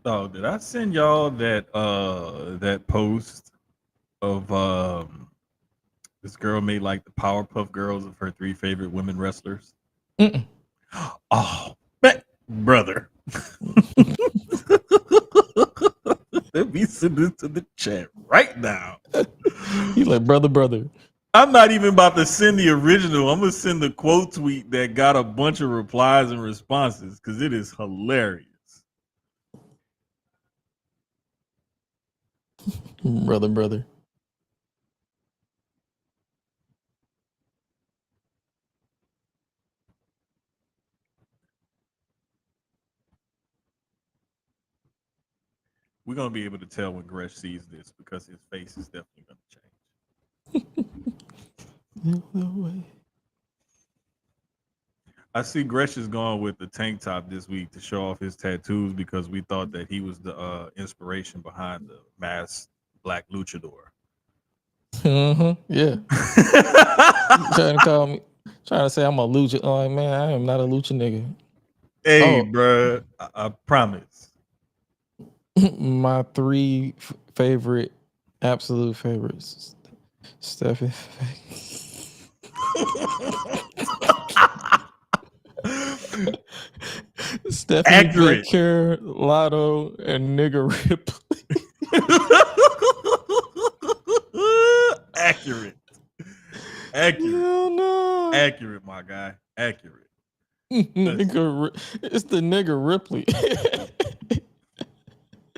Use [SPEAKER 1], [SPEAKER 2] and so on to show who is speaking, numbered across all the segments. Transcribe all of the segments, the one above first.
[SPEAKER 1] Oh, did I send y'all that post of this girl made like the Powerpuff Girls of her three favorite women wrestlers?
[SPEAKER 2] Mm-mm.
[SPEAKER 1] Oh, brother. Let me send this to the chat right now.
[SPEAKER 2] He's like, brother.
[SPEAKER 1] I'm not even about to send the original. I'm gonna send the quote tweet that got a bunch of replies and responses because it is hilarious.
[SPEAKER 2] Brother.
[SPEAKER 1] We're gonna be able to tell when Gresh sees this because his face is definitely gonna change.
[SPEAKER 2] No way.
[SPEAKER 1] I see Gresh is going with the tank top this week to show off his tattoos because we thought that he was the inspiration behind the masked black luchador.
[SPEAKER 2] Yeah. Trying to call me, trying to say I'm a lucha. Oh, like, man, I am not a lucha nigga.
[SPEAKER 1] Hey,
[SPEAKER 2] Oh,
[SPEAKER 1] bro, I promise.
[SPEAKER 2] my three favorite, absolute favorites. Stephanie, Stephanie
[SPEAKER 1] Accurate.
[SPEAKER 2] Becker, Lotto, and Nigga Ripley.
[SPEAKER 1] Accurate. Accurate.
[SPEAKER 2] Hell no.
[SPEAKER 1] Accurate, my guy. Accurate. Listen,
[SPEAKER 2] It's the Nigga Ripley.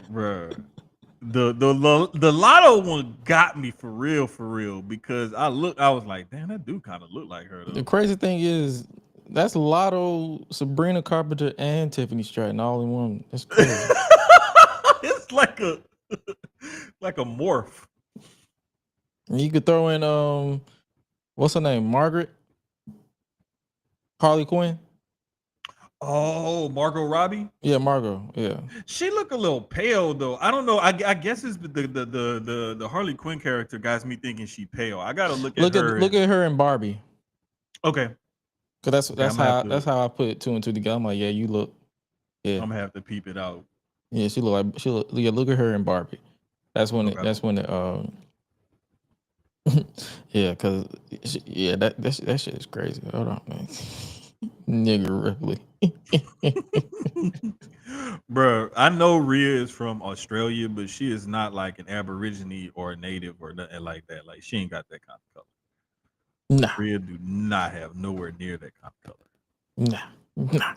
[SPEAKER 1] bro. The lotto one got me for real because I was like, damn, that do kind of look like her
[SPEAKER 2] The
[SPEAKER 1] though.
[SPEAKER 2] crazy thing is, that's Lotto, Sabrina Carpenter, and Tiffany Stratton all in one. That's crazy.
[SPEAKER 1] It's like a like a morph.
[SPEAKER 2] And you could throw in what's her name? Margaret Harley Quinn.
[SPEAKER 1] Oh, Margot Robbie.
[SPEAKER 2] Yeah, Margot. Yeah.
[SPEAKER 1] She look a little pale though. I don't know. I guess it's the Harley Quinn character got me thinking she pale. I gotta look at her.
[SPEAKER 2] Look at her in Barbie.
[SPEAKER 1] Okay,
[SPEAKER 2] Cause
[SPEAKER 1] okay. I'm gonna have
[SPEAKER 2] that's
[SPEAKER 1] to.
[SPEAKER 2] how I put two and two together. I'm like, yeah, you look, yeah,
[SPEAKER 1] I'm gonna have to peep it out.
[SPEAKER 2] yeah. Yeah. Look at her in Barbie.
[SPEAKER 1] Okay.
[SPEAKER 2] That's when it yeah, cause yeah, that shit is crazy. Hold on, man. Nigga Ripley.
[SPEAKER 1] Bro, I know Rhea is from Australia, but she is not like an Aborigine or a native or nothing like that. Like she ain't got that kind of color.
[SPEAKER 2] Nah,
[SPEAKER 1] Rhea do not have nowhere near that kind of color.
[SPEAKER 2] nah.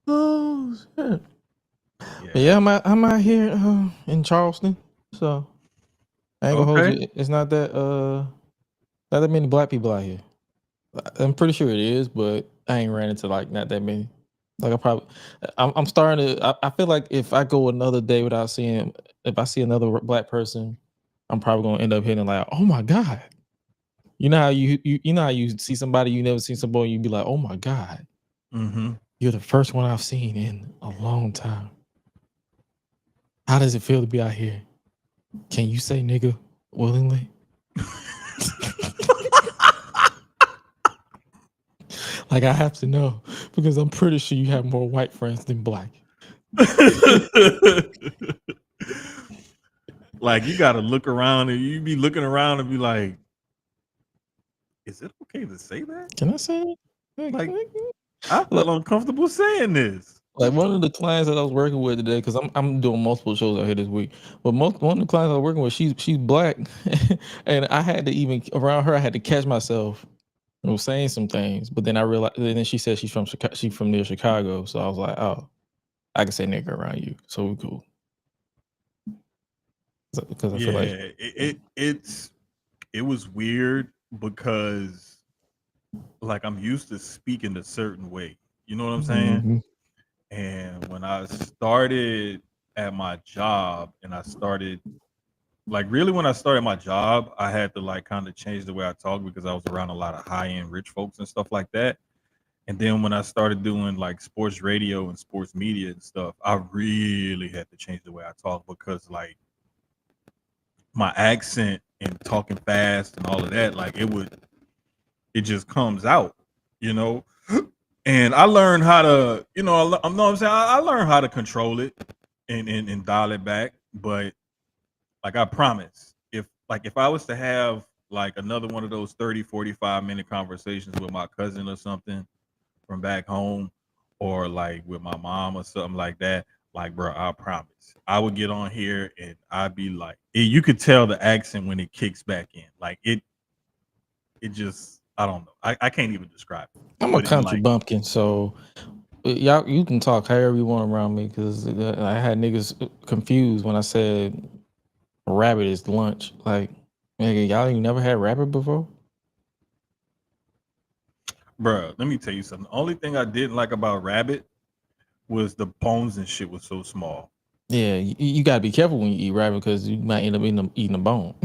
[SPEAKER 2] Oh shit. But
[SPEAKER 1] Yeah.
[SPEAKER 2] yeah, I'm out here in Charleston, so I ain't gonna hold
[SPEAKER 1] Okay.
[SPEAKER 2] you. It's not that many black people out here. I'm pretty sure it is, but I ain't ran into like not that many. Like I'm starting to. I feel like if I go another day without seeing, if I see another black person, I'm probably gonna end up hitting like, oh my god. You know how you know how you see somebody you never seen somebody, you be like, oh my god,
[SPEAKER 1] Mm-hmm.
[SPEAKER 2] you're the first one I've seen in a long time. How does it feel to be out here? Can you say nigga willingly? Like I have to know because I'm pretty sure you have more white friends than black.
[SPEAKER 1] Like you gotta look around and you be looking around and be like, is it okay to say that?
[SPEAKER 2] Can I say it?
[SPEAKER 1] Like I feel
[SPEAKER 2] Look,
[SPEAKER 1] uncomfortable saying this.
[SPEAKER 2] like one of the clients that I was working with today, because I'm doing multiple shows out here this week. But one of the clients I was working with, she's black, and I had to even around her, I had to catch myself. I was saying some things, but then I realized. Then she said she's from Chicago. She's from near Chicago, so I was like, oh, I can say nigga around you, so we cool. Because I feel like
[SPEAKER 1] Yeah, it was weird because like I'm used to speaking a certain way. You know what I'm saying?
[SPEAKER 2] mhm.
[SPEAKER 1] And when I started at my job and I started like really when I started my job, I had to like kind of change the way I talk because I was around a lot of high end rich folks and stuff like that. And then when I started doing like sports radio and sports media and stuff, I really had to change the way I talk because like my accent and talking fast and all of that, like it just comes out, you know. And I learned how to, I know what I'm saying. I learned how to control it and dial it back. But like I promise, if I was to have like another one of those 30, 45 minute conversations with my cousin or something from back home, or like with my mom or something like that, like bro, I promise I would get on here and I'd be like, you could tell the accent when it kicks back in. Like it just, I don't know. I can't even describe it.
[SPEAKER 2] I'm a
[SPEAKER 1] But in
[SPEAKER 2] country
[SPEAKER 1] like,
[SPEAKER 2] bumpkin, so y'all you can talk however you want around me because I had niggas confused when I said rabbit is lunch. Like, nigga, y'all ain't never had rabbit before?
[SPEAKER 1] bro, let me tell you something. The only thing I didn't like about rabbit was the bones and shit was so small.
[SPEAKER 2] Yeah, you gotta be careful when you eat rabbit because you might end up eating a bone.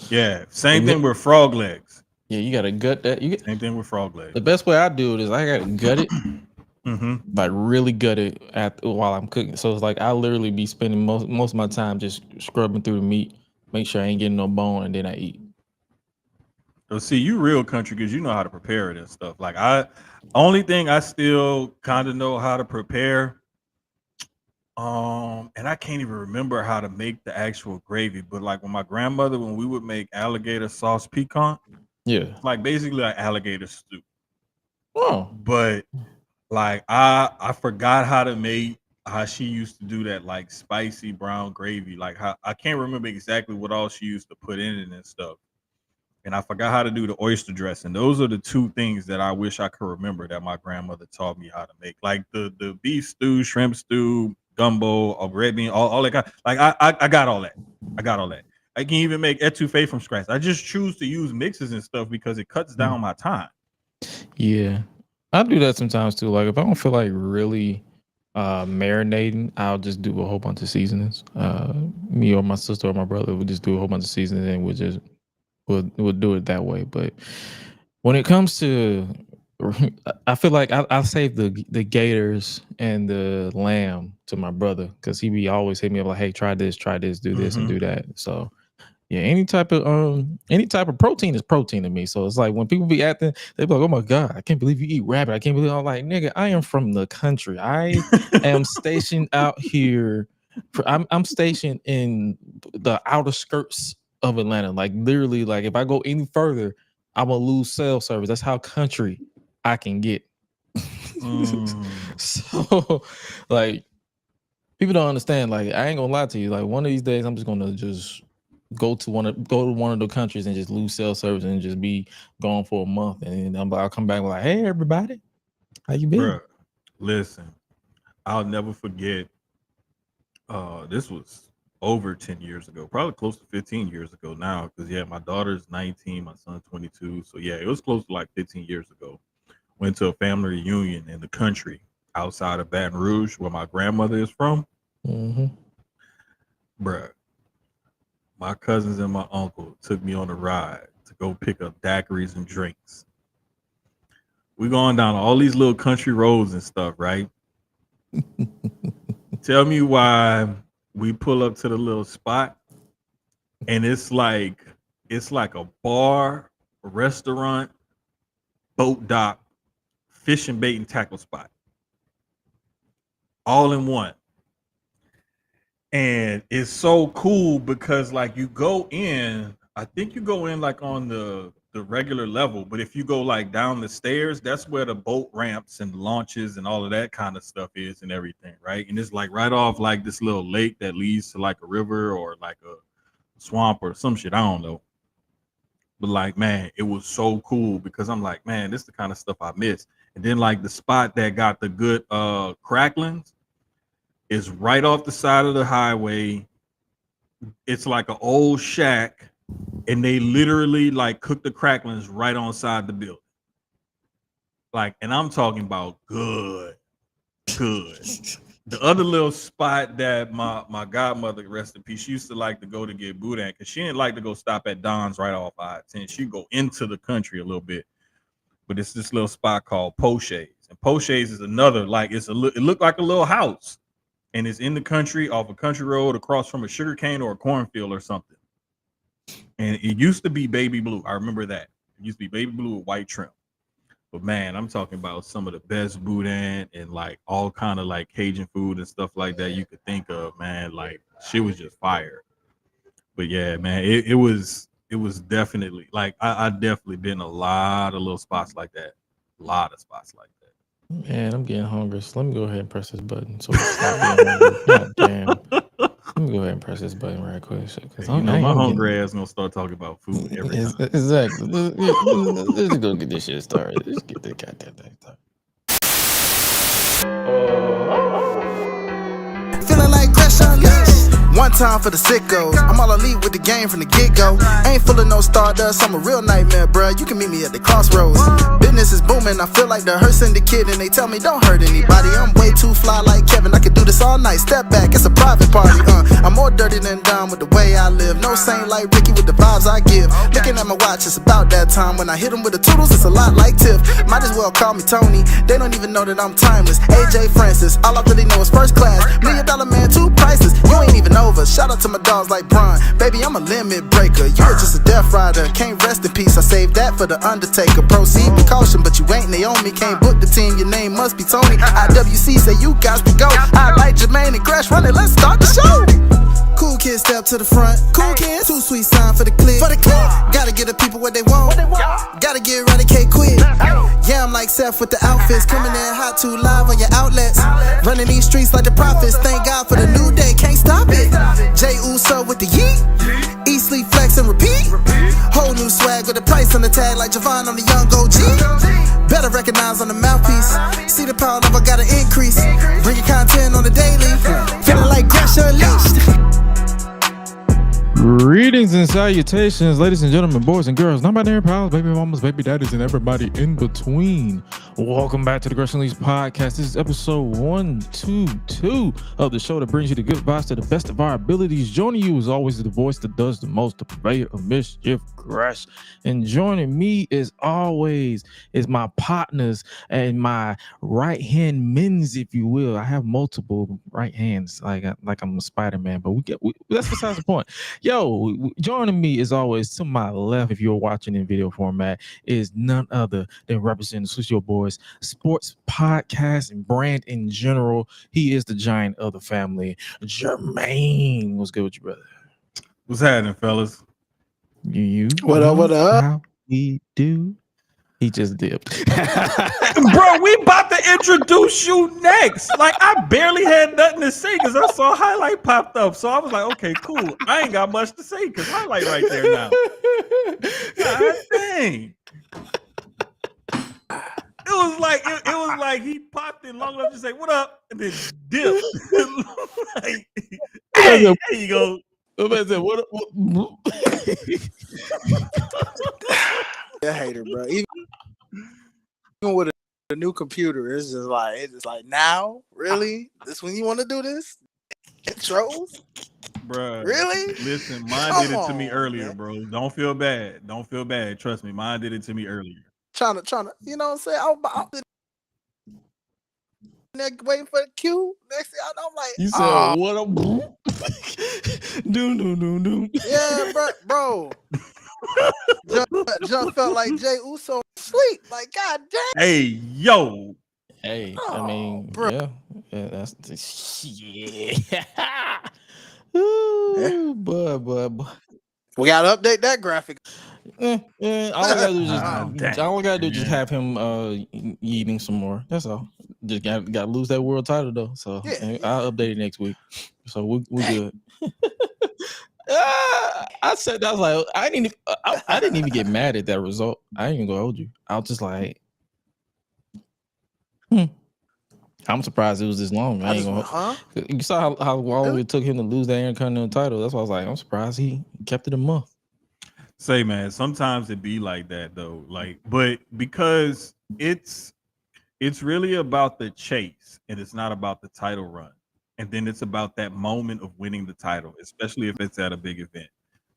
[SPEAKER 1] Yeah,
[SPEAKER 2] Like,
[SPEAKER 1] same thing with frog legs.
[SPEAKER 2] yeah, you gotta gut that.
[SPEAKER 1] Same thing with frog
[SPEAKER 2] The
[SPEAKER 1] legs.
[SPEAKER 2] best way I do it is I gotta gut it,
[SPEAKER 1] Mm-hmm.
[SPEAKER 2] like really gut it while I'm cooking. So it's like I literally be spending most of my time just scrubbing through the meat, make sure I ain't getting no bone, and then I eat.
[SPEAKER 1] So see, you real country because you know how to prepare it and stuff. Like only thing I still kind of know how to prepare. And I can't even remember how to make the actual gravy. But like when my grandmother, when we would make alligator sauce piquant,
[SPEAKER 2] Yeah.
[SPEAKER 1] it's like basically like alligator stew.
[SPEAKER 2] Oh.
[SPEAKER 1] But like I forgot how to make how she used to do that like spicy brown gravy. Like how I can't remember exactly what all she used to put in it and stuff. And I forgot how to do the oyster dressing. Those are the two things that I wish I could remember that my grandmother taught me how to make. Like the beef stew, shrimp stew, gumbo, or red bean, all that kind. Like I got all that. I got all that. I can even make etouffee from scratch. I just choose to use mixes and stuff because it cuts down my time.
[SPEAKER 2] Yeah. I do that sometimes too. Like if I don't feel like really marinating, I'll just do a whole bunch of seasonings. Me or my sister or my brother would just do a whole bunch of seasonings and we'll do it that way. But when it comes to I feel like I save the gators and the lamb to my brother because he be always hit me up like, hey, try this, do this, and
[SPEAKER 1] Mm-hmm.
[SPEAKER 2] do that. So yeah, any type of protein is protein to me. So it's like when people be acting, they be like, "Oh my god, I can't believe you eat rabbit. I can't believe." I'm like, "Nigga, I am from the country. I am stationed out here. I'm stationed in the outer skirts of Atlanta. Like literally, like if I go any further, I'm gonna lose cell service. That's how country I can get."
[SPEAKER 1] Mm.
[SPEAKER 2] So, like people don't understand. Like I ain't gonna lie to you. Like one of these days, I'm just gonna just go to one of the countries and just lose cell service and just be gone for a month, and then I'll come back like, hey everybody, how you been?
[SPEAKER 1] Bruh, listen, I'll never forget. This was over 10 years ago, probably close to 15 years ago now. Because yeah, my daughter's 19, my son's 22. So yeah, it was close to like 15 years ago. Went to a family reunion in the country outside of Baton Rouge, where my grandmother is from.
[SPEAKER 2] Mm-hmm.
[SPEAKER 1] Bruh, my cousins and my uncle took me on a ride to go pick up daiquiris and drinks. We going down all these little country roads and stuff, right? Tell me why we pull up to the little spot and it's like a bar, a restaurant, boat dock, fishing bait and tackle spot, all in one. And it's so cool because like you go in, I think you go in like on the regular level, but if you go like down the stairs, that's where the boat ramps and launches and all of that kind of stuff is and everything, right? And it's like right off like this little lake that leads to like a river or like a swamp or some shit. I don't know. But like, man, it was so cool because I'm like, man, this is the kind of stuff I miss. And then like the spot that got the good cracklings is right off the side of the highway. It's like an old shack, and they literally like cook the cracklings right on side the building. Like, and I'm talking about good, good. The other little spot that my godmother, rest in peace, she used to like to go to get boudin because she didn't like to go stop at Don's right off I-10. She'd go into the country a little bit, but it's this little spot called Poche's, and Poche's is another like it looked like a little house, and it's in the country off a country road across from a sugar cane or a cornfield or something. And it used to be baby blue. I remember that. It used to be baby blue with white trim. But man, I'm talking about some of the best boudin and like all kind of like Cajun food and stuff like that you could think of, man. Like she was just fire. But yeah, man, it was definitely like I definitely been a lot of little spots like that. A lot of spots like
[SPEAKER 2] Man, I'm getting hungry. So let me go ahead and press this button so we can stop being hungry. God damn.
[SPEAKER 1] that.
[SPEAKER 2] Let me go ahead and press this button right quick because
[SPEAKER 1] You know, my
[SPEAKER 2] I'm
[SPEAKER 1] hungry
[SPEAKER 2] getting
[SPEAKER 1] ass gonna start talking about food every time.
[SPEAKER 2] exactly. Let's go get this shit started. Let's get this goddamn thing started.
[SPEAKER 3] Feeling like GRESH UNLEASHED. One time for the sickos. I'm all elite with the game from the get-go. Ain't full of no stardust, I'm a real nightmare, bruh. You can meet me at the crossroads. Business is booming, I feel like the hearse in the kid, and they tell me don't hurt anybody. I'm way too fly like Kevin, I could do this all night. Step back, it's a private party, I'm more dirty than dumb with the way I live. No saint like Ricky with the vibes I give. Looking at my watch, it's about that time. When I hit them with the toodles, it's a lot like Tiff. Might as well call me Tony, they don't even know that I'm timeless. AJ Francis, all I really know is first class. $1 million man, too priceless, you ain't even over. Shout out to my dogs like Bron, baby, I'm a limit breaker. You're just a death rider, can't rest in peace. I saved that for the Undertaker. Proceed with caution, but you ain't Naomi. Can't book the team, your name must be Tony. IWC say you got to go. Hi-Lite Jermaine and GRESH running, let's start the show. Cool kids step to the front. Cool kids, too sweet sign for the click. Gotta give the people what they want. Gotta get ready, K quick. Yeah, I'm like Seth with the outfits. Coming in hot, too live on your outlets. Running these streets like the prophets. Thank God for the new day, can't stop it. Jay Uso with the yeet. Eat, sleep, flex, and repeat. Whole new swag with the price on the tag like Javon on the young OG. Better recognize on the mouthpiece. See the power level gotta increase. Bringing content on the daily. Feeling like GRESH UNLEASHED.
[SPEAKER 2] Greetings and salutations, ladies and gentlemen, boys and girls, non-binary pals, baby mamas, baby daddies, and everybody in between. Welcome back to the GRESH Unleashed podcast. This is episode 122 of the show that brings you the good vibes to the best of our abilities. Joining you as always is the voice that does the most, the purveyor of mischief, GRESH. And joining me as always is my partners and my right hand men's, if you will. I have multiple right hands, like I'm a Spider-Man, but that's besides the point. Yo, joining me as always to my left, if you're watching in video format, is none other than representing Social Boys sports podcast and brand in general. He is the giant of the family, Jermaine. What's good with you, brother?
[SPEAKER 1] What's happening, fellas?
[SPEAKER 2] You
[SPEAKER 3] What up, what up?
[SPEAKER 2] How we do? He just dipped.
[SPEAKER 1] Bro, we about to introduce you next. Like, I barely had nothing to say because I saw Hi-Lite popped up. So I was like, okay, cool. I ain't got much to say because Hi-Lite right there now. God dang. It was like he popped in long enough to say, what up? And then dipped. Like, hey, there you go.
[SPEAKER 2] What?
[SPEAKER 3] A hater, bro. Even with a new computer, it's just like now, really? This when you want to do this? Intros?
[SPEAKER 1] Bruh.
[SPEAKER 3] Really?
[SPEAKER 1] Listen, mine did it to me earlier, man. Bro. Don't feel bad. Don't feel bad. Trust me, mine did it to me earlier.
[SPEAKER 3] Trying to, you know what I'm saying? I'm waiting for the cue. Next thing I know, I'm like,
[SPEAKER 2] you said, what up? Do.
[SPEAKER 3] Yeah, bro. Just felt like Jay Uso sleep. Like, god damn.
[SPEAKER 1] Hey, yo.
[SPEAKER 2] Hey, I mean,
[SPEAKER 3] bro.
[SPEAKER 2] Yeah, that's yeah. Ooh, but
[SPEAKER 3] we gotta update that graphic.
[SPEAKER 2] All I gotta do is just have him eating some more. That's all. Just gotta lose that world title though. So I'll update it next week. So we good. I said that was like I didn't even get mad at that result. I ain't even gonna hold you. I was just like, I'm surprised it was this long. I ain't gonna. You saw how long it took him to lose that Intercontinental title. That's why I was like, I'm surprised he kept it a month.
[SPEAKER 1] Say, man, sometimes it be like that though. Like, but because it's really about the chase and it's not about the title run. And then it's about that moment of winning the title, especially if it's at a big event.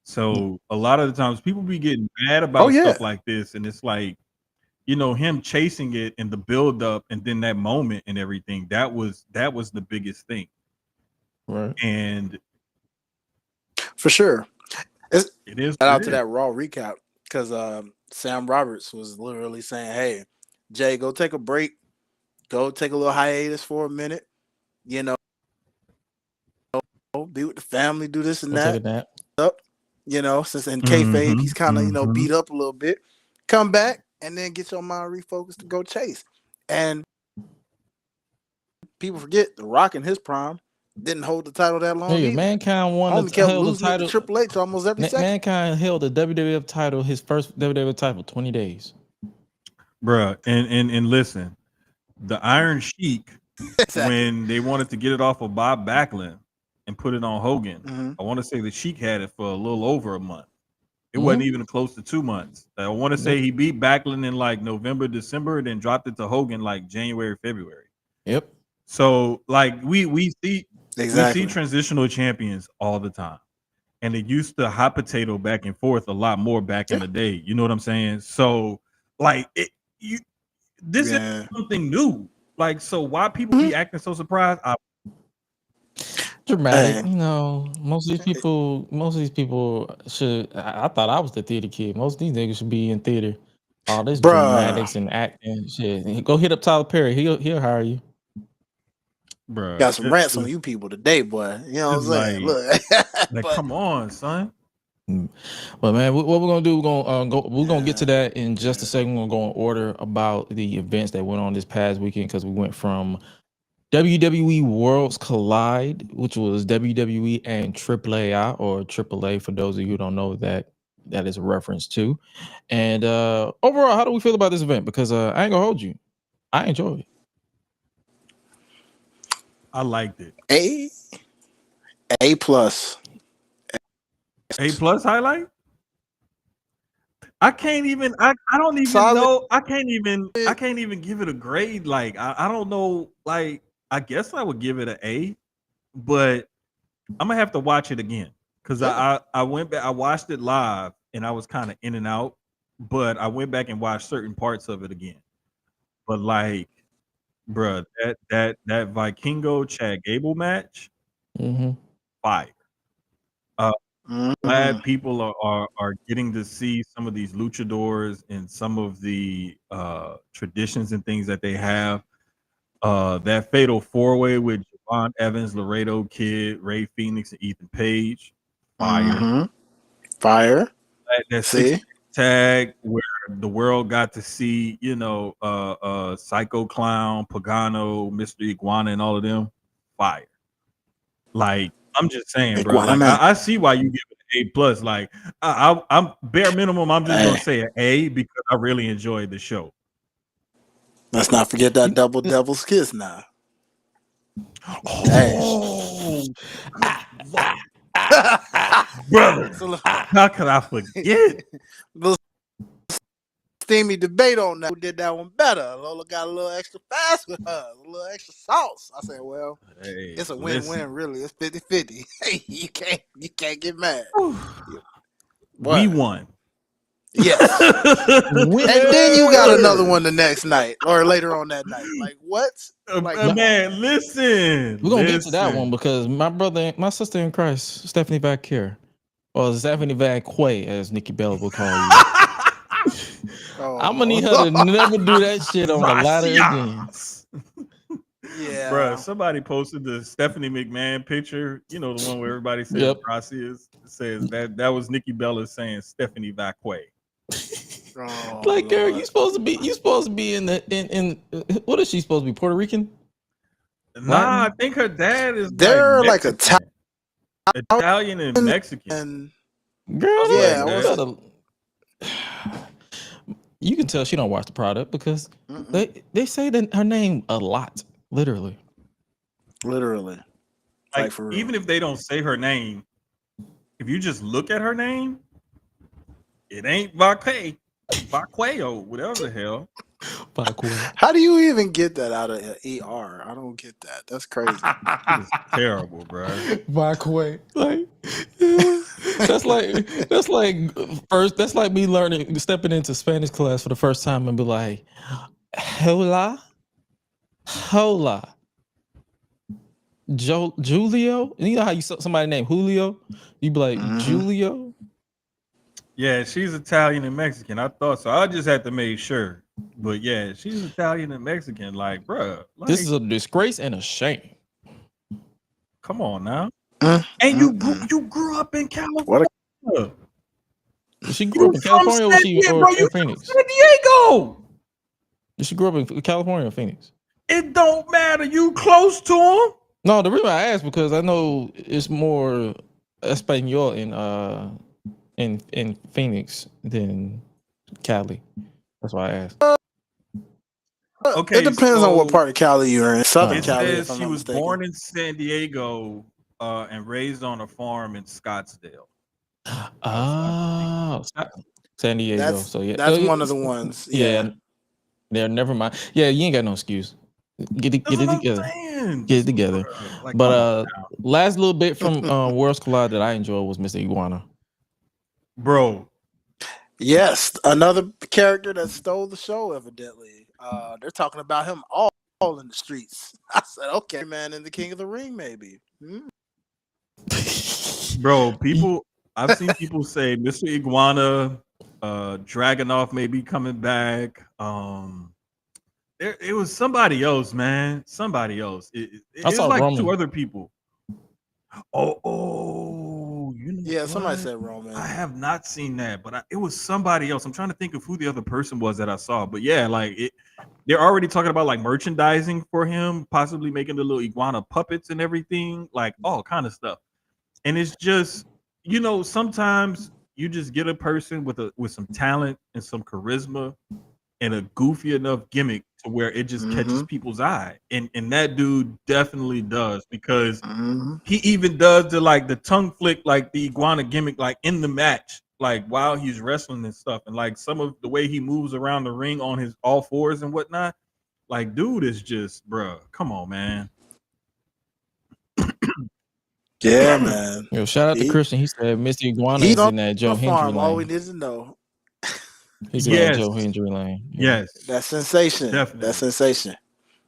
[SPEAKER 1] So a lot of the times people be getting mad about stuff like this. And it's like, you know, him chasing it and the build up and then that moment and everything, that was the biggest thing.
[SPEAKER 2] Right.
[SPEAKER 1] And
[SPEAKER 3] for sure.
[SPEAKER 1] It is.
[SPEAKER 3] Shout out to that Raw recap because Sam Roberts was literally saying, hey,
[SPEAKER 4] Jay, go take a break. Go take a little hiatus for a minute. You know, be with the family, do this and
[SPEAKER 2] Go take a
[SPEAKER 4] that.
[SPEAKER 2] nap.
[SPEAKER 4] You know, since in kayfabe he's kind of
[SPEAKER 1] Mm-hmm.
[SPEAKER 4] beat up a little bit. Come back and then get your mind refocused to go chase. And people forget The Rock in his prime didn't hold the title that long.
[SPEAKER 2] Yeah,
[SPEAKER 4] either.
[SPEAKER 2] Mankind won
[SPEAKER 4] Homie
[SPEAKER 2] the
[SPEAKER 4] kept
[SPEAKER 2] held the
[SPEAKER 4] losing it to
[SPEAKER 2] title.
[SPEAKER 4] Triple H almost every second.
[SPEAKER 2] Mankind held the WWF title, his first WWF title, 20 days.
[SPEAKER 1] Bruh, and listen, the Iron Sheik, when they wanted to get it off of Bob Backlund and put it on Hogan, I want to say the Sheik had it for a little over a month. It wasn't even close to 2 months. I want to say he beat Backlund in like November, December, and then dropped it to Hogan like January, February.
[SPEAKER 2] Yep.
[SPEAKER 1] So like we see
[SPEAKER 4] Exactly.
[SPEAKER 1] transitional champions all the time. And it used to hot potato back and forth a lot more back in the day. You know what I'm saying? So like this is something new. Like, so why people be acting so surprised?
[SPEAKER 2] Dramatic, you know. Most of these people should. I thought I was the theater kid. Most of these niggas should be in theater. All this dramatics and acting shit. Go hit up Tyler Perry. He'll hire you.
[SPEAKER 1] Bro,
[SPEAKER 4] got some rants on you people today, boy. You know what I'm saying? Look,
[SPEAKER 1] like, come on, son.
[SPEAKER 2] But man, what we're gonna do? We're gonna get to that in just a second. We're gonna go in order about the events that went on this past weekend because we went from WWE Worlds Collide, which was WWE and AAA or AAA for those of you who don't know that is a reference to. And overall, how do we feel about this event? Because I ain't gonna hold you, I enjoyed it.
[SPEAKER 1] I liked it.
[SPEAKER 4] A plus.
[SPEAKER 1] A plus highlight? I can't even I don't even
[SPEAKER 4] Solid.
[SPEAKER 1] know. I can't even give it a grade. Like I don't know. Like I guess I would give it an A, but I'm gonna have to watch it again. Cause I went back, I watched it live and I was kind of in and out, but I went back and watched certain parts of it again. But like, bruh, that Vikingo Chad Gable match, fire. Glad people are getting to see some of these luchadors and some of the traditions and things that they have. That fatal 4-way with Javon Evans, Laredo Kid, Ray Phoenix, and Ethan Page, fire.
[SPEAKER 4] Fire.
[SPEAKER 1] That 6 tag where the world got to see, you know, Psycho Clown, Pagano, Mr. Iguana, and all of them, fire. Like, I'm just saying, bro. Like, I see why you give it an A plus. Like, I'm bare minimum. I'm just gonna say an A because I really enjoyed the show.
[SPEAKER 4] Let's not forget that double devil's kiss now.
[SPEAKER 1] Oh, brother, how could I forget?
[SPEAKER 4] Little steamy debate on that. Who did that one better? Lola got a little extra fast with her, a little extra sauce. I said, well, it's a win-win, really. It's 50-50. Hey, you can't get mad.
[SPEAKER 1] We won.
[SPEAKER 4] Yes. And then you got another one the next night or later on that night. Like what? Like,
[SPEAKER 1] man, listen.
[SPEAKER 2] We're gonna get to that one because my sister in Christ, Stephanie Vacquier, or Stephanie Vacquay, as Nikki Bella will call you. I'm gonna need her to never do that shit on the ladder again.
[SPEAKER 4] Yeah,
[SPEAKER 1] bro. Somebody posted the Stephanie McMahon picture. You know, the one where everybody says Gracias. It says that was Nikki Bella saying Stephanie Vacquay.
[SPEAKER 2] Like, girl, you supposed to be in what is she supposed to be? Puerto Rican?
[SPEAKER 1] Nah, I think her dad is.
[SPEAKER 4] They're like
[SPEAKER 1] Italian and Mexican.
[SPEAKER 2] Girl, yeah. You can tell she don't watch the product because they say that her name a lot, literally.
[SPEAKER 1] Like for real. Even if they don't say her name, if you just look at her name, it ain't Vacquay or whatever the hell.
[SPEAKER 4] How do you even get that out of ER? I don't get that. That's crazy.
[SPEAKER 1] It's terrible, bro.
[SPEAKER 2] Vacquay, like that's like me stepping into Spanish class for the first time and be like, hola, Julio. You know how you somebody named Julio? You be like Julio.
[SPEAKER 1] Yeah, she's Italian and Mexican. I thought so. I just had to make sure. But yeah, she's Italian and Mexican. Like, bruh, like,
[SPEAKER 2] this is a disgrace and a shame.
[SPEAKER 1] Come on now. And you grew up in California.
[SPEAKER 2] She grew up in California, or she in Phoenix?
[SPEAKER 1] San Diego.
[SPEAKER 2] She grew up in California or Phoenix?
[SPEAKER 1] It don't matter. You close to him.
[SPEAKER 2] No, the reason I asked because I know it's more Espanol in Phoenix than Cali. That's why I asked.
[SPEAKER 4] Okay, it depends on what part of Cali you're in. Southern Cali.
[SPEAKER 1] It says she was born in San Diego and raised on a farm in Scottsdale.
[SPEAKER 2] Oh, San Diego. So yeah,
[SPEAKER 4] that's one of the ones. Yeah.
[SPEAKER 2] Never mind. Yeah, you ain't got no excuse. Get it together. Get it together. Like, but last little bit from Worlds Collide that I enjoyed was Mr. Iguana.
[SPEAKER 1] Bro.
[SPEAKER 4] Yes, another character that stole the show, evidently. They're talking about him all in the streets. I said, okay, man, in the King of the Ring, maybe.
[SPEAKER 1] Bro, I've seen people say Mr. Iguana, Dragunov may be coming back. It was somebody else, man. Somebody else. It was like Roman. 2 other people. You know
[SPEAKER 4] yeah, somebody said Roman.
[SPEAKER 1] I have not seen that, but it was somebody else. I'm trying to think of who the other person was that I saw. But yeah, like they're already talking about like merchandising for him, possibly making the little iguana puppets and everything, like all kind of stuff. And it's just, sometimes you just get a person with some talent and some charisma and a goofy enough gimmick to where it just catches people's eye. And that dude definitely does, because he even does the tongue flick, like the iguana gimmick, like in the match, like while he's wrestling and stuff. And like some of the way he moves around the ring on his all fours and whatnot, like dude is just, bruh, come on, man.
[SPEAKER 4] Yeah, man.
[SPEAKER 2] Yo, shout out to Christian. He said Mr. Iguana is in that Joe Hendry lane.
[SPEAKER 4] All we need to know.
[SPEAKER 2] He's in that Joe Hendry lane.
[SPEAKER 1] Yeah. Yes.
[SPEAKER 4] That's sensation.
[SPEAKER 1] Definitely.
[SPEAKER 4] That's sensation.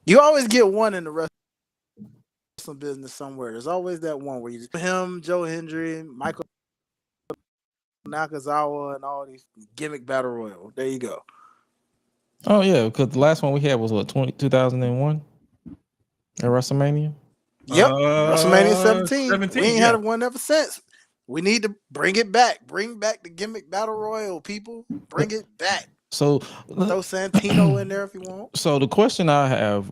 [SPEAKER 4] You always get one in the wrestling business somewhere. There's always that one where you him, Joe Hendry, Michael Nakazawa, and all these gimmick battle royal. There you go.
[SPEAKER 2] Oh yeah, because the last one we had was what 2001 at WrestleMania.
[SPEAKER 4] Yep, WrestleMania 17. We ain't had one ever since. We need to bring it back. Bring back the gimmick battle royal, people. Bring it back.
[SPEAKER 2] So
[SPEAKER 4] throw Santino in there if you want.
[SPEAKER 2] So the question I have: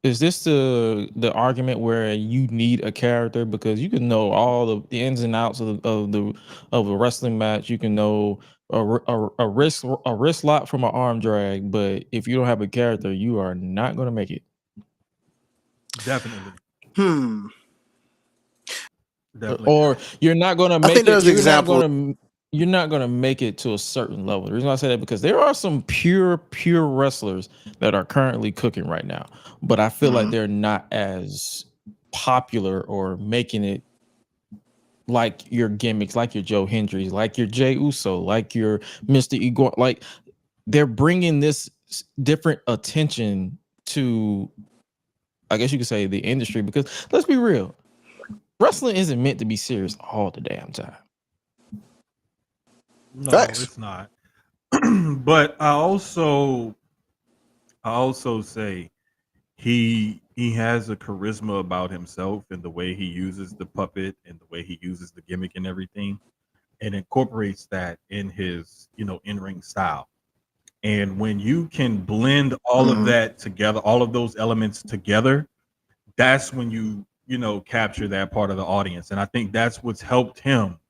[SPEAKER 2] is this the argument where you need a character, because you can know all the ins and outs of a wrestling match, you can know a wrist lock from an arm drag, but if you don't have a character, you are not going to make it.
[SPEAKER 1] Definitely.
[SPEAKER 2] Definitely. Or you're not going to make it. You're not going to make it to a certain level. The reason I say that, because there are some pure wrestlers that are currently cooking right now, but I feel like they're not as popular or making it like your gimmicks, like your Joe Hendrys, like your Jey Uso, like your Mr. Igor. Like they're bringing this different attention to, I guess you could say, the industry, because let's be real, wrestling isn't meant to be serious all the damn time.
[SPEAKER 1] No, it's not. But I also say he has a charisma about himself, and the way he uses the puppet and the way he uses the gimmick and everything, and incorporates that in his, in-ring style. And when you can blend all of that together, all of those elements together, that's when you capture that part of the audience. And I think that's what's helped him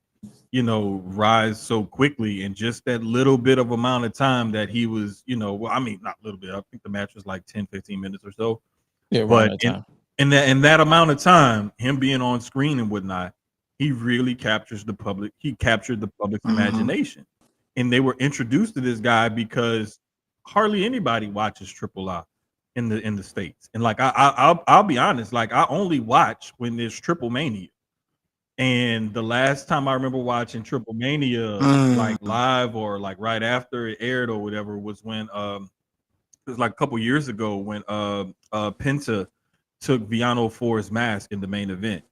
[SPEAKER 1] rise so quickly in just that little bit of amount of time that he was, not a little bit. I think the match was like 10, 15 minutes or so.
[SPEAKER 2] Yeah,
[SPEAKER 1] but in that amount of time, him being on screen and whatnot, he really captures the public. He captured the public's imagination. And they were introduced to this guy because hardly anybody watches Triple I in the States. And like I'll be honest, like I only watch when there's Triple Mania. And the last time I remember watching Triple Mania like live or like right after it aired or whatever was when it was like a couple years ago when Penta took Viano 4's mask in the main event.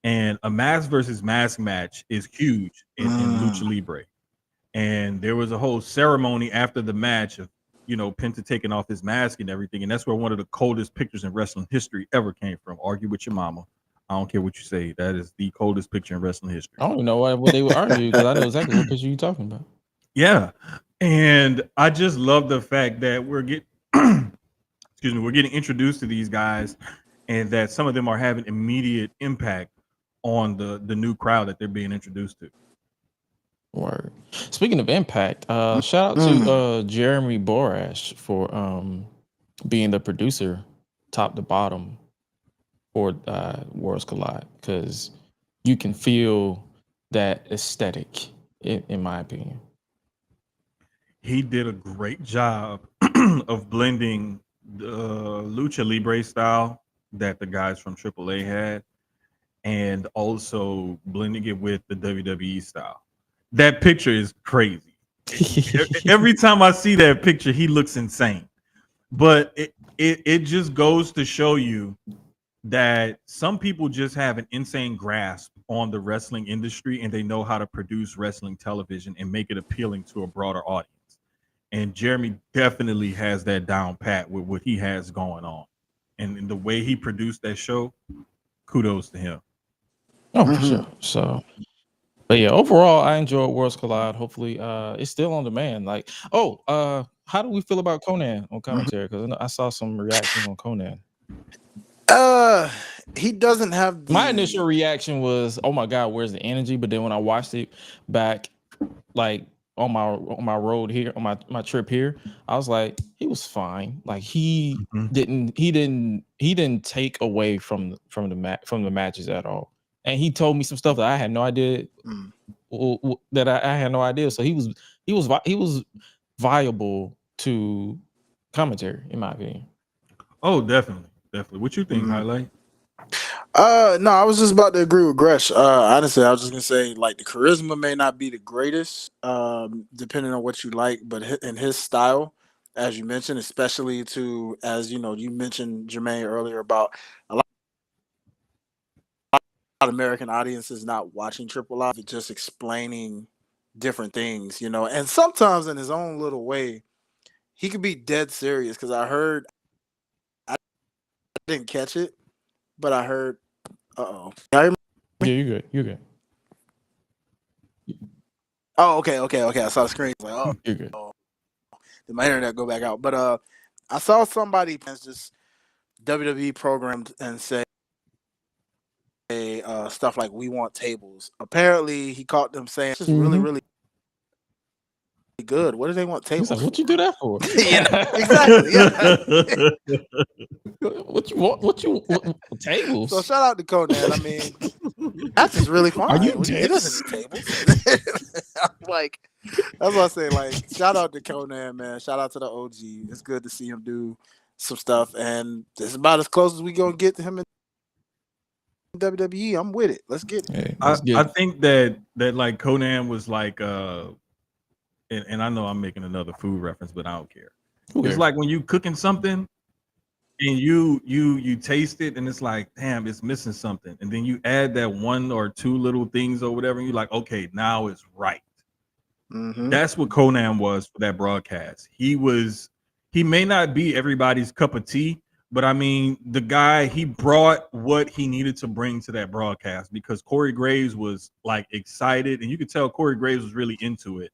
[SPEAKER 1] And a mask versus mask match is huge in Lucha Libre. And there was a whole ceremony after the match of Penta taking off his mask and everything, and that's where one of the coldest pictures in wrestling history ever came from. Argue with your mama. I don't care what you say. That is the coldest picture in wrestling history.
[SPEAKER 2] I don't know what they would argue because I know exactly what picture you're talking about.
[SPEAKER 1] Yeah, and I just love the fact that we're getting introduced to these guys, and that some of them are having immediate impact on the new crowd that they're being introduced to.
[SPEAKER 2] Word. Speaking of impact, shout out to Jeremy Borash for being the producer, top to bottom, for Worlds Collide, because you can feel that aesthetic, in my opinion.
[SPEAKER 1] He did a great job of blending the Lucha Libre style that the guys from AAA had, and also blending it with the WWE style. That picture is crazy. Every time I see that picture, he looks insane. But it just goes to show you that some people just have an insane grasp on the wrestling industry, and they know how to produce wrestling television and make it appealing to a broader audience. And Jeremy definitely has that down pat with what he has going on. And the way he produced that show, kudos to him.
[SPEAKER 2] Oh, for sure. So, but yeah, overall, I enjoyed Worlds Collide. Hopefully, it's still on demand. Like, how do we feel about Conan on commentary? Because I saw some reactions on Conan.
[SPEAKER 4] He doesn't have
[SPEAKER 2] my initial reaction was, oh my God, where's the energy? But then when I watched it back, like on my road here, on my trip here, I was like, he was fine. Like he didn't take away from the matches at all. And he told me some stuff that I had no idea that I had no idea. So he was viable to commentary, in my opinion.
[SPEAKER 1] Oh, definitely. What you think, Hi-Lite?
[SPEAKER 4] No, I was just about to agree with Gresh. Honestly, I was just gonna say, like, the charisma may not be the greatest, depending on what you like, but in his style, as you mentioned, especially as you mentioned, Jermaine, earlier about a lot of American audiences not watching Triple I, just explaining different things, and sometimes in his own little way, he could be dead serious. Because I didn't catch it, but I heard.
[SPEAKER 2] Yeah, you're good.
[SPEAKER 4] Oh, okay. I saw the screen. Like, oh,
[SPEAKER 2] you're good.
[SPEAKER 4] Did my internet go back out? But I saw somebody just WWE programmed and say stuff like, "We want tables." Apparently, he caught them saying, "This is really, really good. What do they want tables?"
[SPEAKER 2] He's like, what you do that for?
[SPEAKER 4] Exactly. Yeah.
[SPEAKER 2] What you want tables?
[SPEAKER 4] So shout out to Conan. I mean, that's just really fun.
[SPEAKER 2] Are you
[SPEAKER 4] it doesn't need tables. Like, that's what I say. Like, shout out to Conan, man. Shout out to the OG. It's good to see him do some stuff, and it's about as close as we gonna get to him in WWE. I'm with it. Let's get it.
[SPEAKER 2] Hey,
[SPEAKER 1] I think that like Conan was like and I know I'm making another food reference, but I don't care. It's like when you cooking something and you taste it and it's like, damn, it's missing something, and then you add that one or two little things or whatever, and you're like, okay, now it's right. That's what Conan was for that broadcast. He may not be everybody's cup of tea, but I mean, the guy, he brought what he needed to bring to that broadcast, because Corey Graves was like excited, and you could tell Corey Graves was really into it.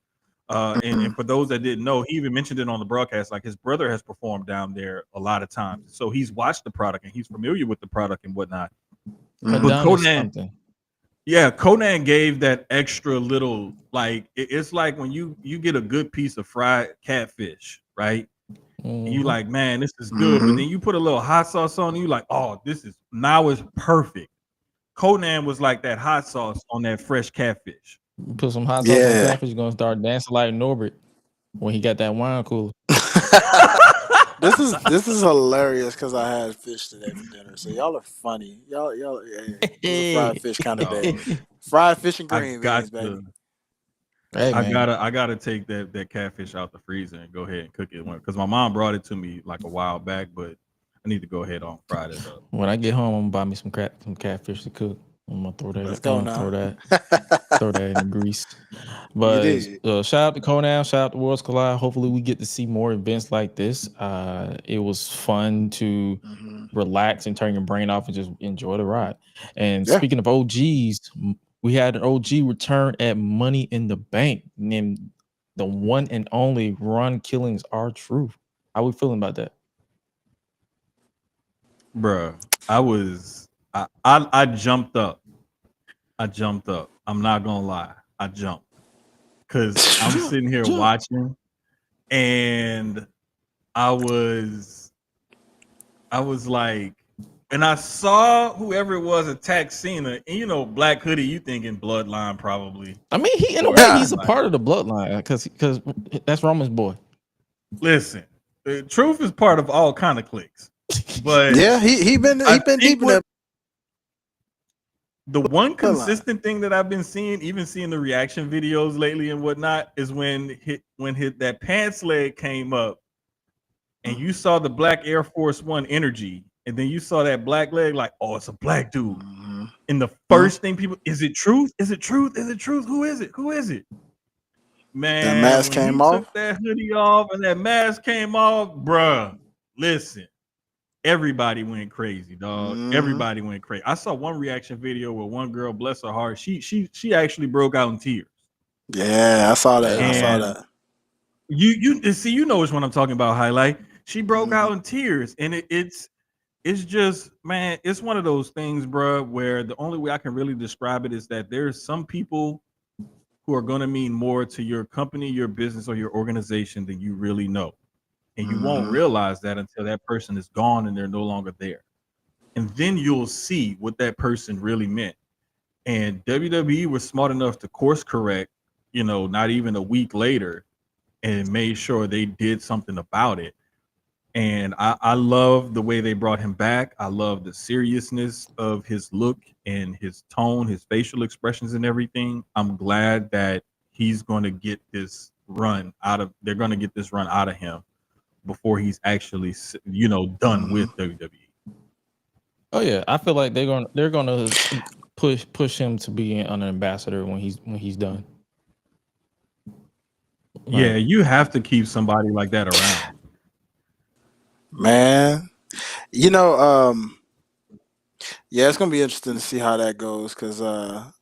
[SPEAKER 1] And for those that didn't know, he even mentioned it on the broadcast, like his brother has performed down there a lot of times, so he's watched the product and he's familiar with the product and whatnot. But Conan gave that extra little, like, it's like when you get a good piece of fried catfish, right? And you like, man, this is good, but then you put a little hot sauce on it, you like, oh, now it's perfect. Conan was like that hot sauce on that fresh catfish.
[SPEAKER 2] Put some hot sauce on catfish, you're gonna start dancing like Norbert when he got that wine cooler.
[SPEAKER 4] This is hilarious because I had fish today for dinner. So y'all are funny. Y'all it's a fried fish kind of day. Fried fish and green beans, baby.
[SPEAKER 2] Hey,
[SPEAKER 1] I gotta take that catfish out the freezer and go ahead and cook it, because my mom brought it to me like a while back, but I need to go ahead on Friday.
[SPEAKER 2] When I get home, I'm gonna buy me some catfish to cook. I'm gonna throw that.
[SPEAKER 4] Let's go now.
[SPEAKER 2] Throw that in the grease. But shout out to Conan, shout out to Worlds Collide. Hopefully, we get to see more events like this. It was fun to relax and turn your brain off and just enjoy the ride. And speaking of OGs, we had an OG return at Money in the Bank named the one and only Ron Killings R-Truth. How we feeling about that?
[SPEAKER 1] Bruh, I jumped up. I'm not gonna lie. I jumped. Because I'm sitting here watching, and I was like, and I saw whoever it was attack Cena, and you know, Black Hoodie, you thinking Bloodline probably.
[SPEAKER 2] I mean, he in a way he's a part of the Bloodline because that's Roman's boy.
[SPEAKER 1] Listen, Truth is part of all kind of cliques, but
[SPEAKER 4] yeah, he been deep in that.
[SPEAKER 1] The one consistent thing that I've been seeing, even seeing the reaction videos lately and whatnot, is when that pants leg came up, and you saw the black Air Force One energy, and then you saw that black leg, like, oh, it's a black dude. And the first thing people, is it Truth? Is it Truth? Is it Truth? Who is it? Who is it? Man,
[SPEAKER 4] that mask came off.
[SPEAKER 1] Took that hoodie off, and that mask came off, bruh. Listen. Everybody went crazy, dog. Everybody went crazy. I saw one reaction video where one girl, bless her heart, she actually broke out in tears.
[SPEAKER 4] Yeah, I saw that. I saw that.
[SPEAKER 1] You see, you know which one I'm talking about. Hi-Lite. She broke out in tears, and it's just, man, it's one of those things, bro, where the only way I can really describe it is that there's some people who are going to mean more to your company, your business, or your organization than you really know. And you won't realize that until that person is gone and they're no longer there. And then you'll see what that person really meant. And WWE was smart enough to course correct, you know, not even a week later, and made sure they did something about it. And I love the way they brought him back. I love the seriousness of his look and his tone, his facial expressions and everything. I'm glad that he's going to get this run out of, they're going to get this run out of him before he's actually, you know, done with WWE.
[SPEAKER 2] Oh yeah, I feel like they're gonna push him to be an ambassador when he's done.
[SPEAKER 1] Yeah, you have to keep somebody like that around.
[SPEAKER 4] Man, you know, yeah, it's gonna be interesting to see how that goes because I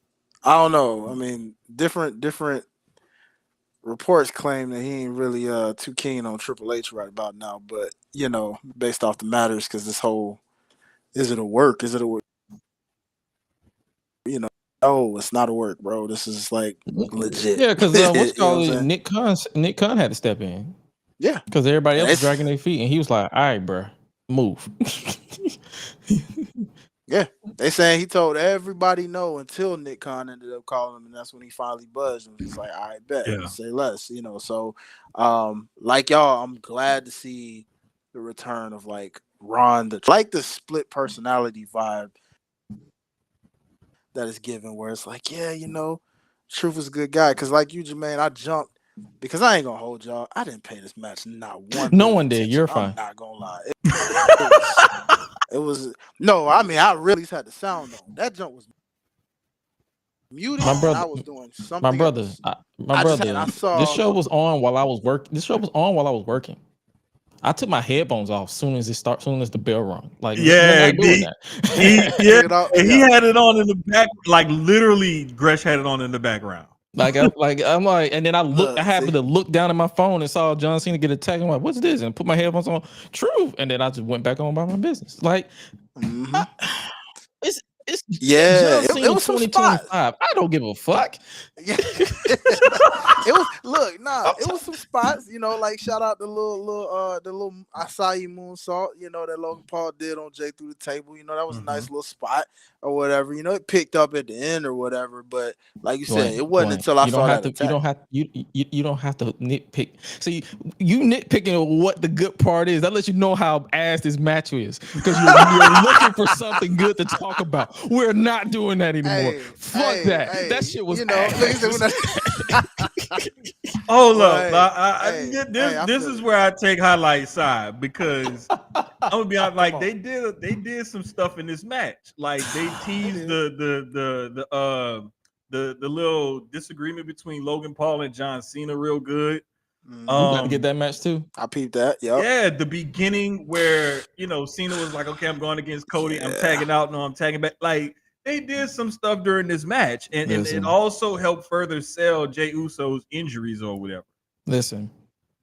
[SPEAKER 4] don't know. I mean, different reports claim that he ain't really too keen on Triple H right about now, but you know, based off the matters, because this whole is it a work? You know, oh, it's not a work, bro. This is like legit.
[SPEAKER 2] Yeah, because Nick Khan had to step in.
[SPEAKER 4] Yeah,
[SPEAKER 2] because everybody else was dragging their feet, and he was like, "All right, bro, move."
[SPEAKER 4] Yeah, they saying he told everybody no until Nick Khan ended up calling him, and that's when he finally buzzed and was like, "All right, bet, say less," you know. So, like y'all, I'm glad to see the return of like Ron, the split personality vibe that is given, where it's like, yeah, you know, Truth is a good guy. Because like you, Jermaine, I jumped because I ain't gonna hold y'all. I didn't pay this match not one.
[SPEAKER 2] No one did. You're fine.
[SPEAKER 4] I'm not gonna lie. It was no. I mean, I really had the sound on. That jump was muted.
[SPEAKER 2] My brother,
[SPEAKER 4] I was doing something.
[SPEAKER 2] My brother. This show was on while I was working. I took my headphones off soon as the bell rung. Like,
[SPEAKER 1] he had it on in the back. Like literally, Gresh had it on in the background.
[SPEAKER 2] I'm like, and then I happened to look down at my phone and saw John Cena get attacked. I'm like, what's this? And put my headphones on. Truth. And then I just went back on about my business. Like, it's John Cena
[SPEAKER 4] it was 2025.
[SPEAKER 2] I don't give a fuck.
[SPEAKER 4] Yeah. It was some spots, you know, like shout out the little acai moonsault, you know, that Logan Paul did on Jay through the table. You know, that was a nice little spot or whatever. You know, it picked up at the end or whatever. But like you said, it wasn't until I saw that attack.
[SPEAKER 2] You don't have to nitpick. See, you nitpicking what the good part is. That lets you know how ass this match is because you're looking for something good to talk about. We're not doing that anymore. Fuck that. That shit was, you know.
[SPEAKER 1] Hold up. This is where I take Hi-Lite side because gonna be honest, like they did some stuff in this match. Like they teased the little disagreement between Logan Paul and John Cena real good.
[SPEAKER 2] We got to get that match too.
[SPEAKER 4] I peeped that. Yep.
[SPEAKER 1] Yeah, the beginning where Cena was like, "Okay, I'm going against Cody. I'm tagging out. No, I'm tagging back." Like they did some stuff during this match, and it also helped further sell Jey Uso's injuries or whatever.
[SPEAKER 2] Listen,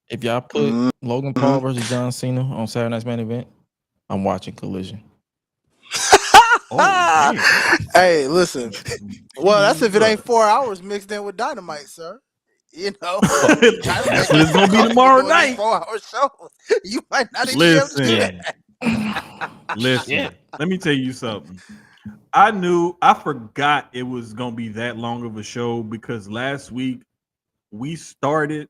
[SPEAKER 2] if y'all put Logan Paul versus John Cena on Saturday Night's Main Event, I'm watching Collision.
[SPEAKER 4] Hey, listen. Well, that's if it ain't 4 hours mixed in with Dynamite, sir. You know,
[SPEAKER 1] that's what it's gonna be tomorrow night.
[SPEAKER 4] 4-hour show. You might not even
[SPEAKER 1] listen,
[SPEAKER 4] be able to do that.
[SPEAKER 1] Listen. Let me tell you something. I forgot it was gonna be that long of a show because last week we started,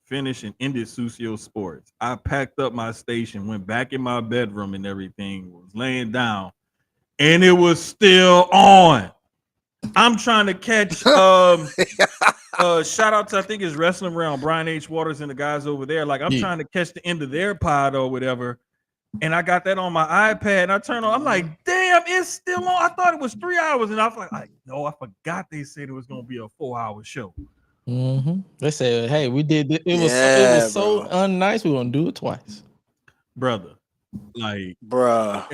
[SPEAKER 1] finished, and ended Susio Sports. I packed up my station, went back in my bedroom and everything, was laying down, and it was still on. I'm trying to catch shout out to I think it's Wrestling Realm, Brian H. Waters and the guys over there. Like I'm trying to catch the end of their pod or whatever. And I got that on my iPad and I turn on, I'm like, damn, it's still on. I thought it was 3 hours. And I was like, no, I forgot they said it was gonna be a 4-hour show.
[SPEAKER 2] They said, hey, we did it. It was so unnice, we're gonna do it twice.
[SPEAKER 1] Brother. Like
[SPEAKER 4] but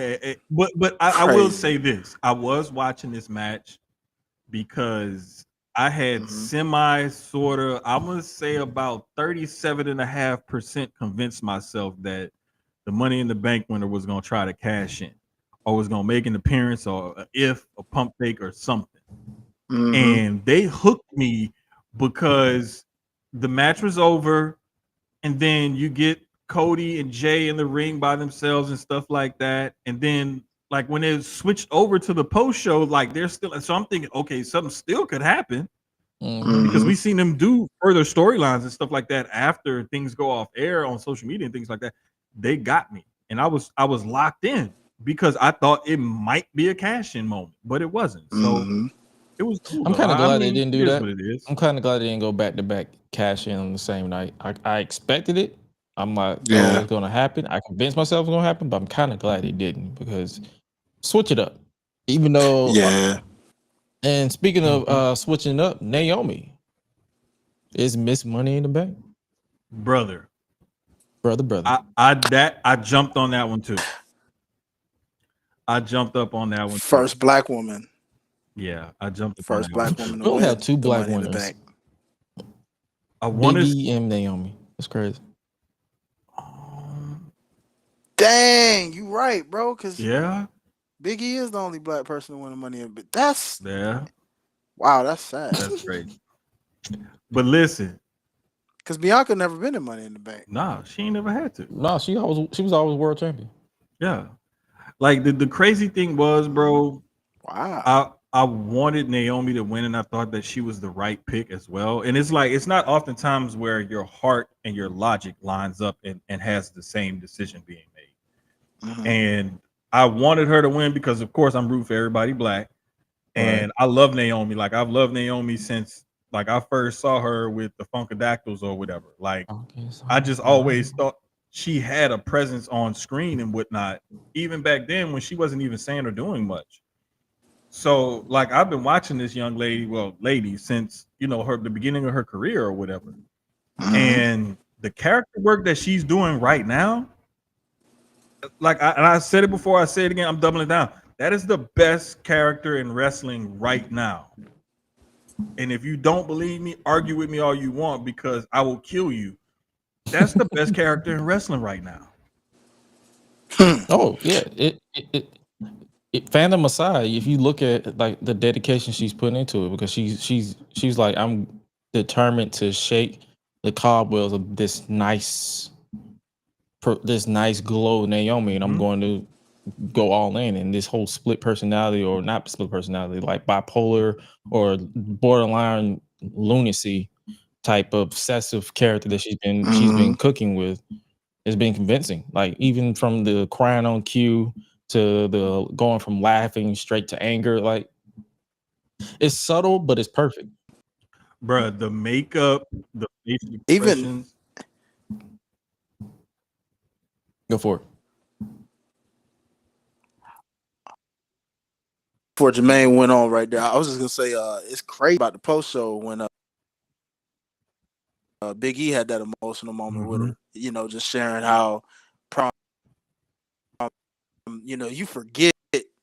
[SPEAKER 1] I will say this. I was watching this match because I had sort of, I'm gonna say about 37.5% convinced myself that the Money in the Bank winner was gonna try to cash in, or was gonna make an appearance, or a pump fake or something. And they hooked me because the match was over, and then you get Cody and Jay in the ring by themselves and stuff like that, and then like when it switched over to the post show, like they're still. So I'm thinking, okay, something still could happen because we've seen them do further storylines and stuff like that after things go off air on social media and things like that. They got me, and I was locked in because I thought it might be a cash in moment, but it wasn't. So it was cool.
[SPEAKER 2] I'm kind of glad they didn't do that.
[SPEAKER 1] What it is.
[SPEAKER 2] I'm kind of glad they didn't go back to back cash in on the same night. I expected it. I'm like, oh, it's gonna happen. I convinced myself it's gonna happen, but I'm kind of glad it didn't because switch it up. Even though and speaking of switching up, Naomi is Miss Money in the Bank.
[SPEAKER 1] Brother.
[SPEAKER 2] I
[SPEAKER 1] jumped on that one too. I jumped up on that one.
[SPEAKER 4] First black woman.
[SPEAKER 1] Yeah, I jumped up
[SPEAKER 4] first
[SPEAKER 1] on
[SPEAKER 4] black
[SPEAKER 1] one.
[SPEAKER 4] woman.
[SPEAKER 2] We don't have two black winners.
[SPEAKER 1] I want
[SPEAKER 2] Biggie and Naomi. That's crazy.
[SPEAKER 4] Dang, you right, bro. Because
[SPEAKER 1] Biggie
[SPEAKER 4] is the only black person to win the Money. But that's
[SPEAKER 1] wow,
[SPEAKER 4] that's sad.
[SPEAKER 1] That's crazy. But listen,
[SPEAKER 4] because Bianca never been in Money in the Bank.
[SPEAKER 1] Nah, she ain't never had to.
[SPEAKER 2] No, she was always world champion.
[SPEAKER 1] Yeah, like the crazy thing was, bro.
[SPEAKER 4] Wow.
[SPEAKER 1] I wanted Naomi to win, and I thought that she was the right pick as well. And it's like it's not oftentimes where your heart and your logic lines up and has the same decision being made. And I wanted her to win because, of course, I'm rooting for everybody black, and I love Naomi. Like I've loved Naomi since like I first saw her with the Funkadactyls or whatever. Like I just always thought she had a presence on screen and whatnot, even back then when she wasn't even saying or doing much. So like I've been watching this young lady, since the beginning of her career or whatever. And the character work that she's doing right now, like I said it before, I say it again, I'm doubling down. That is the best character in wrestling right now. And if you don't believe me, argue with me all you want because I will kill you. That's the best character in wrestling right now.
[SPEAKER 2] Oh yeah, fandom aside, if you look at like the dedication she's putting into it, because she's like, I'm determined to shake the cobwebs of this nice glow Naomi, and I'm going to go all in. And this whole split personality, or not split personality, like bipolar or borderline lunacy type of obsessive character that she's been cooking with, has been convincing. Like even from the crying on cue to the going from laughing straight to anger, like it's subtle but it's perfect.
[SPEAKER 1] Bruh, the makeup, the facial expressions.
[SPEAKER 2] Go for it.
[SPEAKER 4] before Jermaine went on right there, I was just gonna say, it's crazy about the post show when Big E had that emotional moment with her. Just sharing how, you forget,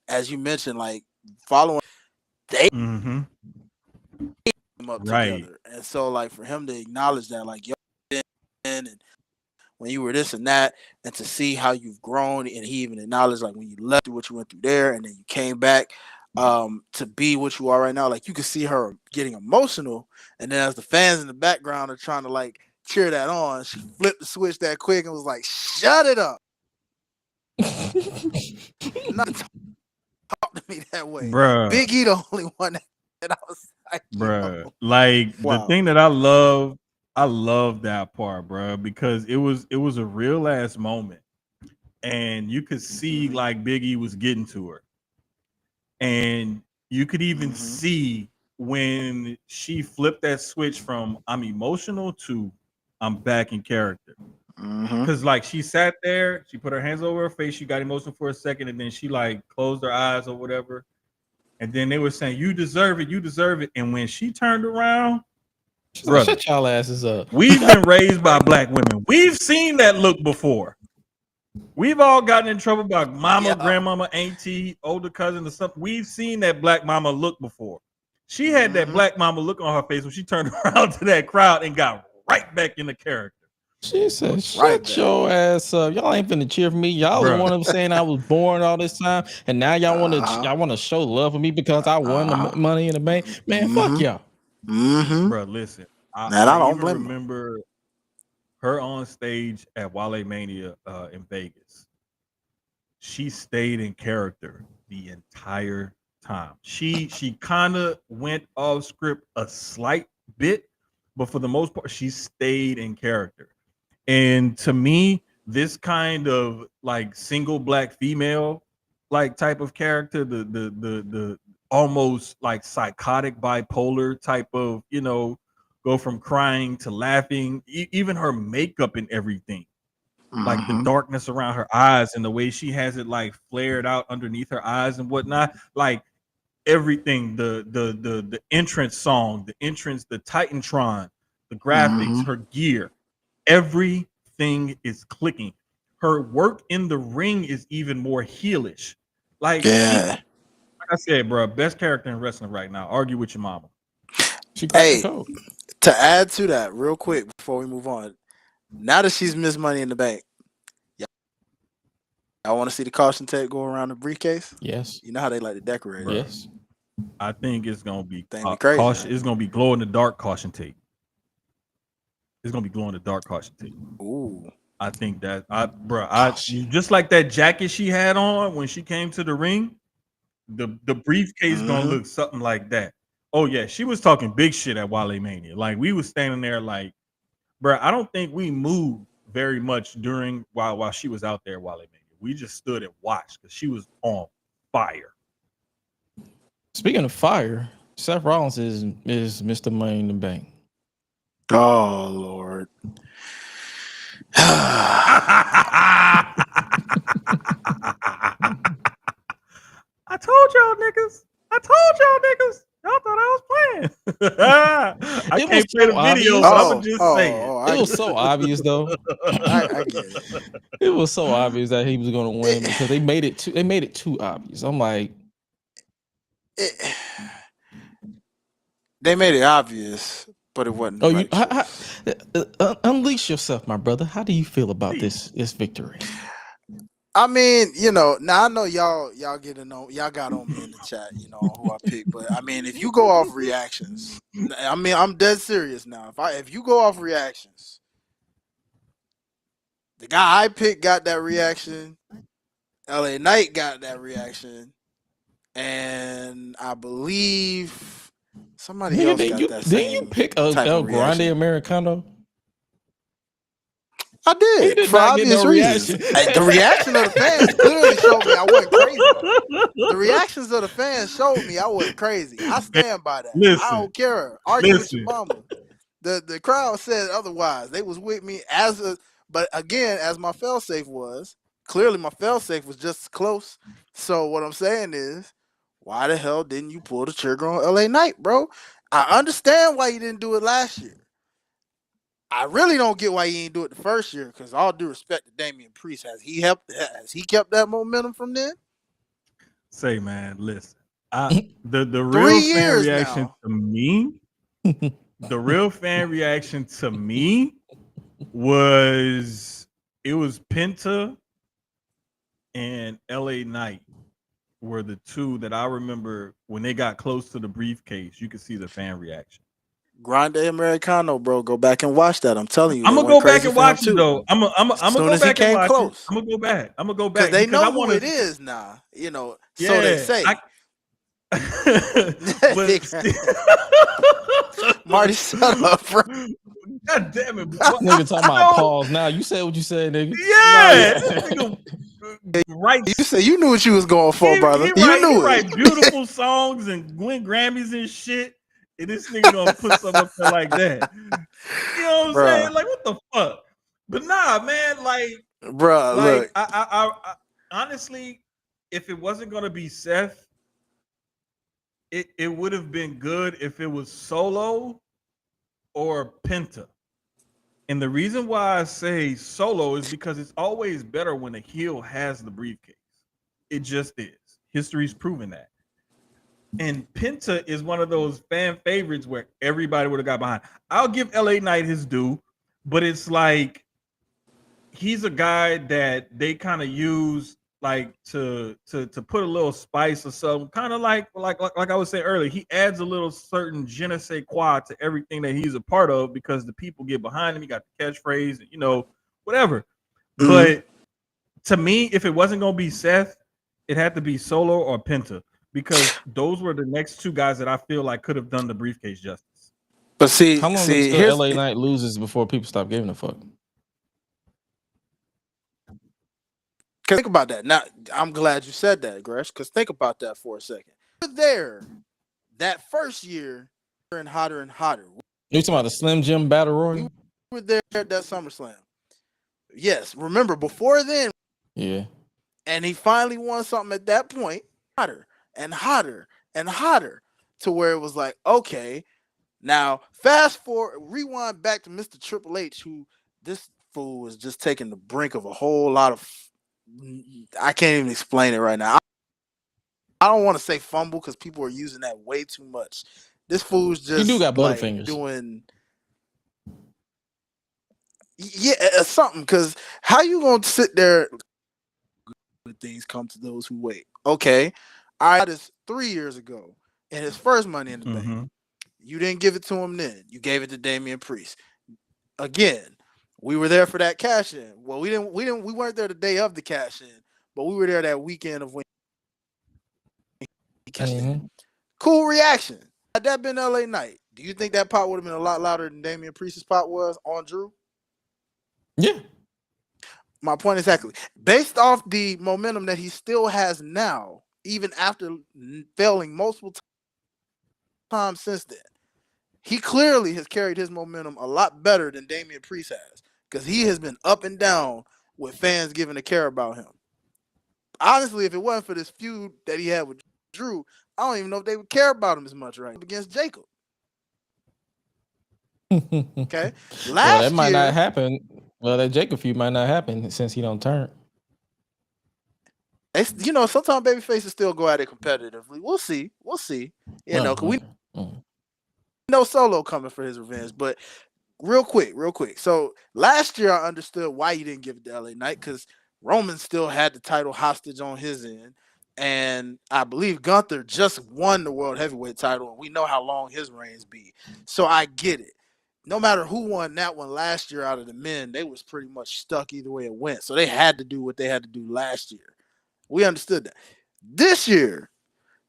[SPEAKER 4] as you mentioned, like following they came up together, and so like for him to acknowledge that, like and when you were this and that, and to see how you've grown, and he even acknowledged like when you left what you went through there, and then you came back to be what you are right now. Like you could see her getting emotional, and then as the fans in the background are trying to like cheer that on, she flipped the switch that quick and was like, "Shut it up." Not talk to me that way,
[SPEAKER 1] bruh.
[SPEAKER 4] Big E the only one that I was like,
[SPEAKER 1] bruh. Like
[SPEAKER 4] wow.
[SPEAKER 1] The thing that I love that part, bruh, because it was a real ass moment, and you could see like Big E was getting to her, and you could even see when she flipped that switch from I'm emotional to I'm back in character. Because like she sat there, she put her hands over her face, she got emotional for a second, and then she like closed her eyes or whatever. And then they were saying, "You deserve it, you deserve it." And when she turned around,
[SPEAKER 2] she's like, "Shut y'all asses up."
[SPEAKER 1] We've been raised by black women. We've seen that look before. We've all gotten in trouble by mama, grandmama, auntie, older cousin, or something. We've seen that black mama look before. She had that black mama look on her face when she turned around to that crowd and got right back in the character.
[SPEAKER 2] She said, "Shut your ass up! Y'all ain't finna cheer for me. Y'all the one of them saying I was born all this time, and now y'all want to show love for me because I won the money in the bank. Man, fuck y'all."
[SPEAKER 1] Bro, listen, I don't even remember her on stage at Wale Mania in Vegas. She stayed in character the entire time. She kind of went off script a slight bit, but for the most part, she stayed in character. And to me, this kind of like single black female like type of character, the almost like psychotic bipolar type of, go from crying to laughing, even her makeup and everything, like the darkness around her eyes and the way she has it like flared out underneath her eyes and whatnot, like everything, the entrance song, the entrance, the Titantron, the graphics, her gear, everything is clicking. Her work in the ring is even more heelish. Like, like I said, bro, best character in wrestling right now. Argue with your mama.
[SPEAKER 2] She cracked the code.
[SPEAKER 4] To add to that, real quick before we move on, now that she's Miss Money in the Bank, I want to see the caution tape go around the briefcase.
[SPEAKER 2] Yes.
[SPEAKER 4] You know how they like to decorate it.
[SPEAKER 2] Yes.
[SPEAKER 1] I think it's gonna be
[SPEAKER 4] crazy.
[SPEAKER 1] Caution. It's gonna be glow in the dark caution tape. It's gonna be glow in the dark caution tape.
[SPEAKER 4] Ooh.
[SPEAKER 1] I think that just like that jacket she had on when she came to the ring, the briefcase gonna look something like that. Oh yeah, she was talking big shit at Wale Mania. Like we was standing there like, bro, I don't think we moved very much while she was out there at Wale Mania. We just stood and watched because she was on fire.
[SPEAKER 2] Speaking of fire, Seth Rollins is Mr. Money in the Bank.
[SPEAKER 4] Oh Lord.
[SPEAKER 1] I told y'all niggas. Y'all thought I was playing. I can't play the video, so I would just say it.
[SPEAKER 2] It was so obvious, though.
[SPEAKER 4] I get it.
[SPEAKER 2] It was so obvious that he was going to win because they made it too obvious. I'm like,
[SPEAKER 4] they made it obvious, but it wasn't.
[SPEAKER 2] Unleash yourself, my brother. How do you feel about this victory?
[SPEAKER 4] I mean, now I know y'all got on me in the chat, who I picked, but I mean, if you go off reactions, I mean, I'm dead serious now. If you go off reactions, the guy I picked got that reaction, LA Knight got that reaction, and I believe somebody else got that same.
[SPEAKER 2] Didn't you pick El Grande Americano?
[SPEAKER 4] I did for obvious reasons. The reaction of the fans clearly showed me I wasn't crazy. The reactions of the fans showed me I wasn't crazy. I stand by that. I don't care. Argue with your mama. The crowd said otherwise. They was with me but again, as my failsafe was, clearly my failsafe was just close. So what I'm saying is, why the hell didn't you pull the trigger on LA Knight, bro? I understand why you didn't do it last year. I really don't get why you ain't do it the first year, because all due respect to Damian Priest, has he kept that momentum from then?
[SPEAKER 1] Say, man, listen. The
[SPEAKER 4] 3
[SPEAKER 1] real fan
[SPEAKER 4] years
[SPEAKER 1] reaction
[SPEAKER 4] now.
[SPEAKER 1] to me, the real fan reaction to me was Penta and LA Knight were the two that I remember when they got close to the briefcase. You could see the fan reaction.
[SPEAKER 4] Grande Americano, bro. Go back and watch that. I'm telling you,
[SPEAKER 1] I'm
[SPEAKER 4] they
[SPEAKER 1] gonna
[SPEAKER 4] went
[SPEAKER 1] go back
[SPEAKER 4] crazy
[SPEAKER 1] and
[SPEAKER 4] for him
[SPEAKER 1] watch it
[SPEAKER 4] too.
[SPEAKER 1] though. I'm gonna
[SPEAKER 4] Soon
[SPEAKER 1] go
[SPEAKER 4] as he
[SPEAKER 1] back and
[SPEAKER 4] came
[SPEAKER 1] watch
[SPEAKER 4] close.
[SPEAKER 1] it. I'm gonna go back. I'm gonna go
[SPEAKER 4] Because
[SPEAKER 1] back
[SPEAKER 4] they
[SPEAKER 1] because I
[SPEAKER 4] know who
[SPEAKER 1] want
[SPEAKER 4] it
[SPEAKER 1] to.
[SPEAKER 4] is now. You know,
[SPEAKER 1] Yeah,
[SPEAKER 4] so they say.
[SPEAKER 1] But
[SPEAKER 4] Marty, shut up, bro.
[SPEAKER 1] God damn it!
[SPEAKER 2] Nigga talking about pause. Now you said what you said, nigga.
[SPEAKER 1] Yeah, this nigga writes.
[SPEAKER 4] You say you knew what you was going for, brother.
[SPEAKER 1] He
[SPEAKER 4] You knew it.
[SPEAKER 1] write beautiful songs and win Grammys and shit. And this nigga gonna put something up there like that. You know what I'm saying? Like, what the fuck? But nah, man. Like,
[SPEAKER 4] bruh,
[SPEAKER 1] like
[SPEAKER 4] look.
[SPEAKER 1] I honestly, if it wasn't gonna be Seth, it would have been good if it was Solo or Penta. And the reason why I say Solo is because it's always better when a heel has the briefcase. It just is. History's proven that. And Penta is one of those fan favorites where everybody would have got behind. I'll give LA Knight his due, but it's like he's a guy that they kind of use like to put a little spice or something, kind of like I was saying earlier. He adds a little certain je ne sais quoi to everything that he's a part of because the people get behind him. He got the catchphrase, you know, whatever. Mm-hmm. But to me, if it wasn't gonna be Seth, it had to be Solo or Penta because those were the next two guys that I feel like could have done the briefcase justice.
[SPEAKER 4] But see,
[SPEAKER 2] how long until LA Knight loses before people stop giving a fuck?
[SPEAKER 4] Think about that. Now, I'm glad you said that, Gresh, because think about that for a second. We're there that first year and hotter and hotter.
[SPEAKER 2] You talking about the Slim Jim Battle Royal?
[SPEAKER 4] We were there at that SummerSlam. Yes, remember before then.
[SPEAKER 2] Yeah.
[SPEAKER 4] And he finally won something at that point, hotter and hotter and hotter, to where it was like, okay, now fast forward, rewind back to Mr. Triple H, who this fool was just taking the brink of a whole lot of, I can't even explain it right now. I don't want to say fumble because people are using that way too much. This fool's just
[SPEAKER 2] you do got
[SPEAKER 4] like
[SPEAKER 2] butterfingers
[SPEAKER 4] doing, something. Because how you gonna sit there? Good things come to those who wait. Okay, I got this 3 years ago in his first Money in the Bank. You didn't give it to him then. You gave it to Damian Priest. Again, we were there for that cash in. Well, we weren't there the day of the cash in, but we were there that weekend of when he cashed in. Cool reaction. Had that been LA Knight, do you think that pop would have been a lot louder than Damian Priest's pop was on Drew?
[SPEAKER 2] Yeah.
[SPEAKER 4] My point exactly. Based off the momentum that he still has now, even after failing multiple times since then, he clearly has carried his momentum a lot better than Damian Priest has, because he has been up and down with fans giving a care about him. Honestly, if it wasn't for this feud that he had with Drew, I don't even know if they would care about him as much right against Jacob. Okay,
[SPEAKER 2] well, that might not happen. Well, that Jacob feud might not happen since he don't turn.
[SPEAKER 4] You know, sometimes baby faces still go at it competitively. We'll see. You know, because we know Solo coming for his revenge. But real quick. So last year I understood why you didn't give it to LA Knight, because Roman still had the title hostage on his end. And I believe Gunther just won the World Heavyweight title, and we know how long his reigns be. So I get it. No matter who won that one last year out of the men, they was pretty much stuck either way it went. So they had to do what they had to do last year. We understood that. This year,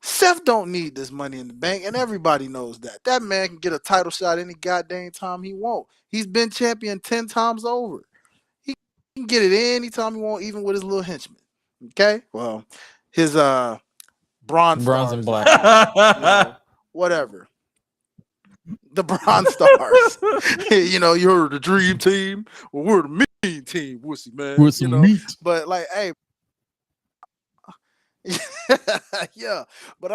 [SPEAKER 4] Seth don't need this Money in the Bank, and everybody knows that. That man can get a title shot any goddamn time he want. He's been champion 10 times over. He can get it anytime he want, even with his little henchman. Okay? Well, his bronze
[SPEAKER 2] and black.
[SPEAKER 4] You know, whatever. The Bronze Stars. You know, you're the dream team. Well, we're the mean team, wussy man.
[SPEAKER 2] With some meat.
[SPEAKER 4] But like, hey. Yeah, but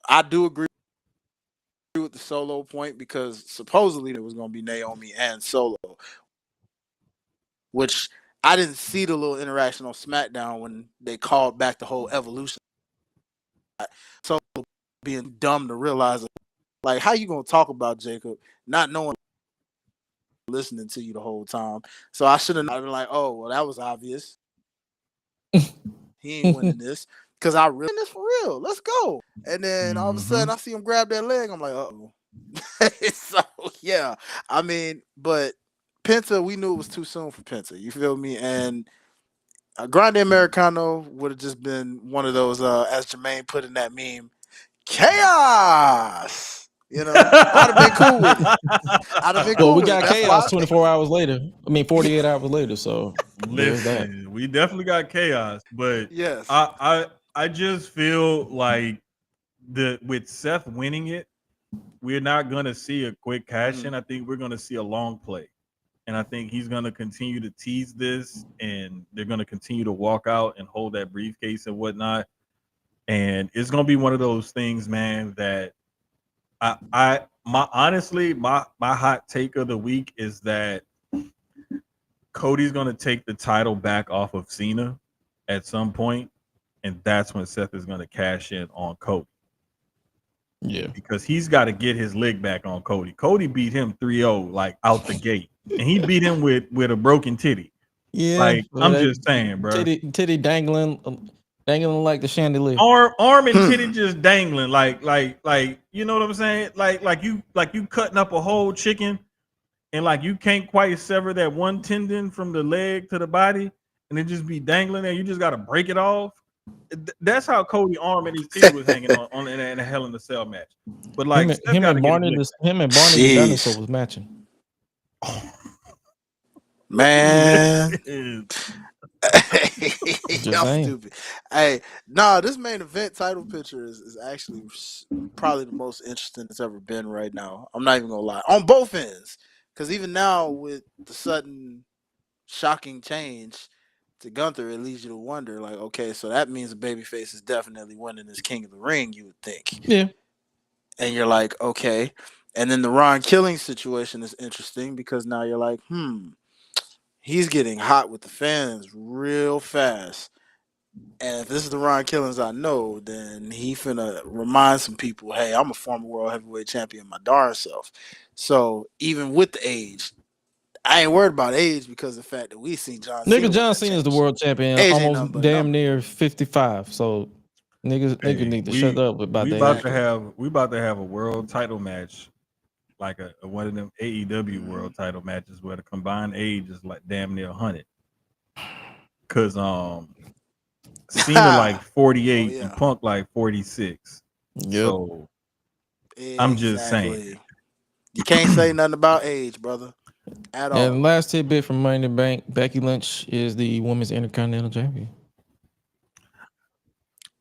[SPEAKER 4] I do agree with the Solo point because supposedly it was going to be Naomi and Solo, which I didn't see the little interaction on SmackDown when they called back the whole evolution. So being dumb to realize, like, how you gonna talk about Jacob not knowing, listening to you the whole time? So I should have been like, oh, well, that was obvious. He ain't winning this because I really this for real. Let's go. And then all of a sudden I see him grab that leg. I'm like, uh-oh. So yeah, I mean, but Penta, we knew it was too soon for Penta. You feel me? And Grande Americano would have just been one of those, as Jermaine put in that meme, chaos. You know, I'd have been cool with it. I'd have been
[SPEAKER 2] Well,
[SPEAKER 4] cool
[SPEAKER 2] we
[SPEAKER 4] with it.
[SPEAKER 2] got
[SPEAKER 4] That's
[SPEAKER 2] chaos
[SPEAKER 4] why.
[SPEAKER 2] 24 hours later. I mean, 48 hours later. So there's that.
[SPEAKER 1] Listen, we definitely got chaos, but
[SPEAKER 4] Yes.
[SPEAKER 1] I just feel like with Seth winning it, we're not gonna see a quick cash in. I think we're gonna see a long play. And I think he's gonna continue to tease this, and they're gonna continue to walk out and hold that briefcase and whatnot. And it's gonna be one of those things, man, that my hot take of the week is that Cody's gonna take the title back off of Cena at some point, and that's when Seth is gonna cash in on Cody.
[SPEAKER 2] Yeah,
[SPEAKER 1] because he's got to get his leg back on Cody. Cody beat him 3-0 like out the gate, and he beat him with a broken titty.
[SPEAKER 2] yeah.
[SPEAKER 1] Like I'm just saying, bro.
[SPEAKER 2] Titty dangling like the chandelier.
[SPEAKER 1] Arm and titty just dangling, like you know what I'm saying? Like you cutting up a whole chicken, and like you can't quite sever that one tendon from the leg to the body, and it just be dangling there. You just got to break it off. That's how Cody arm and his titty was hanging on in a Hell in a Cell match. But like
[SPEAKER 2] him and Barney the dinosaur was matching.
[SPEAKER 4] Man.
[SPEAKER 2] Just
[SPEAKER 4] Y'all
[SPEAKER 2] saying.
[SPEAKER 4] stupid. Hey, nah, this main event title picture is actually probably the most interesting it's ever been right now. I'm not even gonna lie. On both ends. Because even now with the sudden shocking change to Gunther, it leads you to wonder, like, okay, so that means the babyface is definitely winning this King of the Ring, you would think.
[SPEAKER 2] Yeah.
[SPEAKER 4] And you're like, okay. And then the Ron Killing situation is interesting because now you're like, he's getting hot with the fans real fast. And if this is the Ron Killings I know, then he finna remind some people, hey, I'm a former world heavyweight champion my darn self. So even with the age, I ain't worried about age because of the fact that we seen John Cena.
[SPEAKER 2] Nigga, John Cena is the world champion,
[SPEAKER 4] age
[SPEAKER 2] almost damn near 55. So nigga need to shut up about that.
[SPEAKER 1] We about to have a world title match, like a one of them AEW world title matches where the combined age is like damn near 100. Cause Cena like 48 and Punk like 46. Yep. So I'm just saying,
[SPEAKER 4] you can't say nothing about age, brother, at all.
[SPEAKER 2] And last tidbit from Money in the Bank: Becky Lynch is the women's Intercontinental Champion.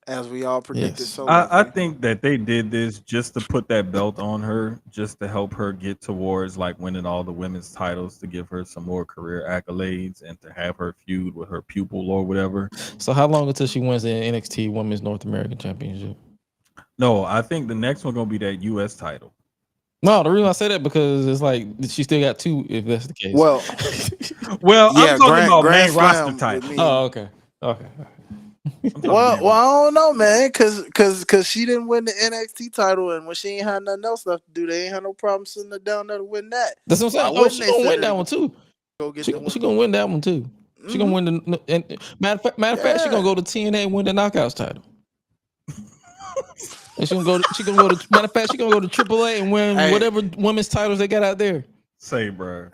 [SPEAKER 4] As we all predicted,
[SPEAKER 2] yes.
[SPEAKER 4] so
[SPEAKER 1] I think that they did this just to put that belt on her, just to help her get towards like winning all the women's titles, to give her some more career accolades and to have her feud with her pupil or whatever.
[SPEAKER 2] So how long until she wins the NXT Women's North American Championship?
[SPEAKER 1] No, I think the next one gonna be that U.S. title.
[SPEAKER 2] No, the reason I say that because it's like she still got two, if that's the case.
[SPEAKER 4] Well,
[SPEAKER 1] I'm talking about main roster title.
[SPEAKER 2] Oh, okay.
[SPEAKER 4] Well, I don't know, man, because she didn't win the NXT title, and when she ain't had nothing else left to do, they ain't had no problem sitting her down there to win that.
[SPEAKER 2] That's what I'm saying. Oh, she gonna win that one too. She gonna win that one too. She gonna win the. And matter of fact, she gonna go to TNA and win the Knockouts title. And she gonna go to. Matter of fact, she gonna go to AAA and win whatever women's titles they got out there.
[SPEAKER 1] Say, bro.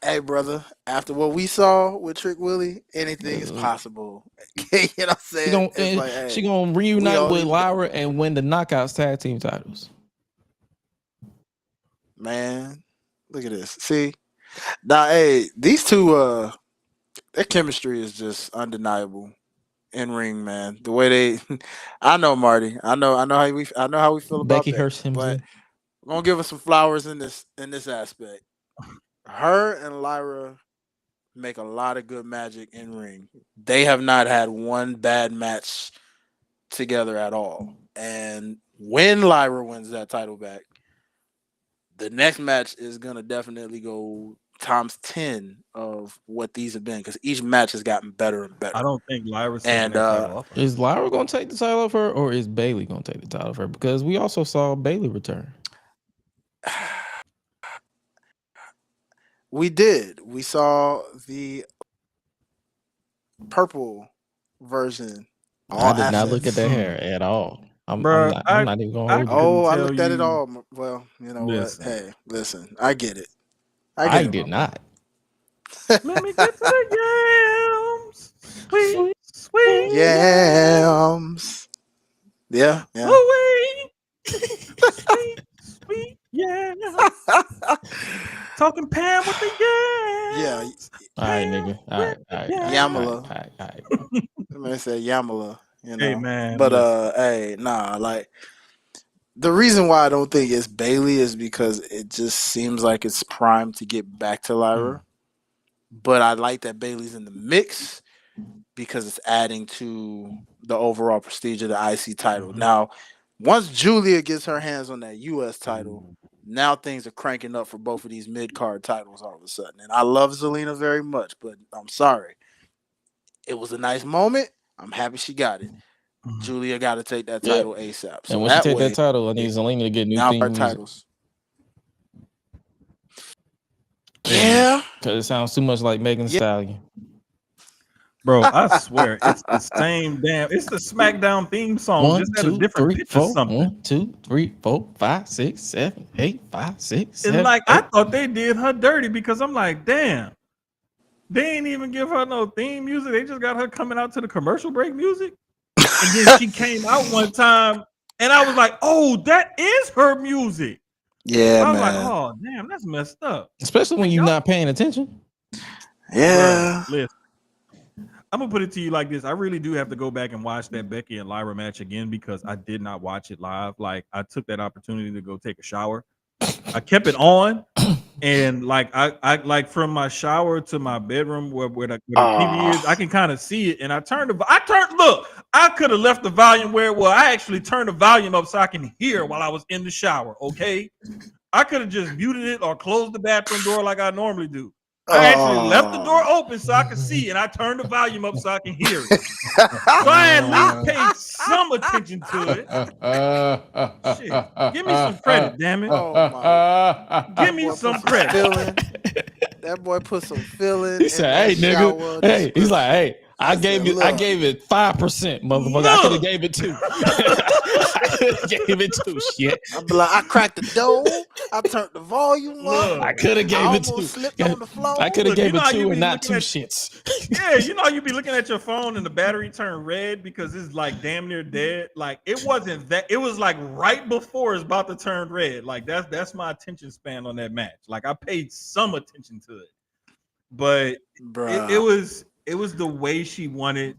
[SPEAKER 4] Hey, brother, after what we saw with Trick Willie, anything is possible. You know what I'm saying?
[SPEAKER 2] She gonna reunite with Lyra and win the Knockouts tag team titles.
[SPEAKER 4] Man, look at this. See, now, hey, these two, their chemistry is just undeniable in ring, man. The way they, I know, Marty, I know how we feel about
[SPEAKER 2] Becky
[SPEAKER 4] that.
[SPEAKER 2] Hurst
[SPEAKER 4] but we're gonna give her some flowers in this aspect. Her and Lyra make a lot of good magic in ring. They have not had one bad match together at all. And when Lyra wins that title back, the next match is gonna definitely go times 10 of what these have been, because each match has gotten better and better.
[SPEAKER 1] I don't think Lyra's taking that title off her.
[SPEAKER 2] Is Lyra gonna take the title off her, or is Bayley gonna take the title off her? Because we also saw Bayley return.
[SPEAKER 4] We did. We saw the purple version.
[SPEAKER 2] I did not look at that hair at all. I'm not even gonna hold you.
[SPEAKER 4] Oh, I looked at it all. Well, you know what? Hey, listen, I get it.
[SPEAKER 2] I did not.
[SPEAKER 1] Let me get to the yams. Sweet
[SPEAKER 4] yams. Yeah.
[SPEAKER 1] Sweet yams. Talking Pam with the yams.
[SPEAKER 4] Yeah.
[SPEAKER 2] All right, nigga. All right.
[SPEAKER 4] Yamala.
[SPEAKER 2] All right.
[SPEAKER 4] The man said Yamala. You know?
[SPEAKER 1] Hey, man.
[SPEAKER 4] But like the reason why I don't think it's Bayley is because it just seems like it's primed to get back to Lyra. But I like that Bayley's in the mix because it's adding to the overall prestige of the IC title. Now, once Julia gets her hands on that US title, now things are cranking up for both of these mid-card titles all of a sudden. And I love Zelina very much, but I'm sorry. It was a nice moment. I'm happy she got it. Julia got to take that title ASAP. So
[SPEAKER 2] and when she take that title, I need Zelina to get new
[SPEAKER 4] titles. Yeah.
[SPEAKER 2] Because it sounds too much like Megan Thee Stallion.
[SPEAKER 1] Bro, I swear, it's the same it's the SmackDown theme song.
[SPEAKER 2] 1,
[SPEAKER 1] just
[SPEAKER 2] 2,
[SPEAKER 1] at a different
[SPEAKER 2] 3,
[SPEAKER 1] pitch
[SPEAKER 2] 4,
[SPEAKER 1] or something.
[SPEAKER 2] 1, 2, 3, 4, 5, 6, 7, 8, 5, 6, 7.
[SPEAKER 1] And like, I thought they did her dirty because I'm like, damn, they ain't even give her no theme music. They just got her coming out to the commercial break music. And then she came out one time and I was like, oh, that is her music.
[SPEAKER 4] Yeah,
[SPEAKER 1] I was
[SPEAKER 4] man.
[SPEAKER 1] like, oh, damn, that's messed up.
[SPEAKER 2] Especially when you're not paying attention.
[SPEAKER 4] Yeah.
[SPEAKER 1] Bro, listen, I'm gonna put it to you like this. I really do have to go back and watch that Becky and Lyra match again because I did not watch it live. Like, I took that opportunity to go take a shower. I kept it on, and like I like from my shower to my bedroom where the TV is, I can kind of see it. And I could have left the volume where it was. I actually turned the volume up so I can hear while I was in the shower. Okay, I could have just muted it or closed the bathroom door like I normally do. I actually left the door open so I could see, and I turned the volume up so I can hear it. So I at least paid some attention to it. Shit. Give me some credit, damn it.
[SPEAKER 4] Oh my.
[SPEAKER 1] Give me some credit.
[SPEAKER 4] That boy put some feeling.
[SPEAKER 2] He said, "Hey, nigga, hey." He's like, "Hey, I gave it 5%, motherfucker. I could have gave it 2. Gave it 2. Shit.
[SPEAKER 4] I'd be like, I cracked the door. I turned the volume up.
[SPEAKER 2] I could have gave it 2.
[SPEAKER 4] Slipped on the floor.
[SPEAKER 2] I could have gave it 2 and not 2 shits.
[SPEAKER 1] Yeah, you know, you be looking at your phone and the battery turned red because it's like damn near dead. Like, it wasn't that. It was like right before it's about to turn red. Like, that's my attention span on that match. Like, I paid some attention to it, but it was the way she wanted,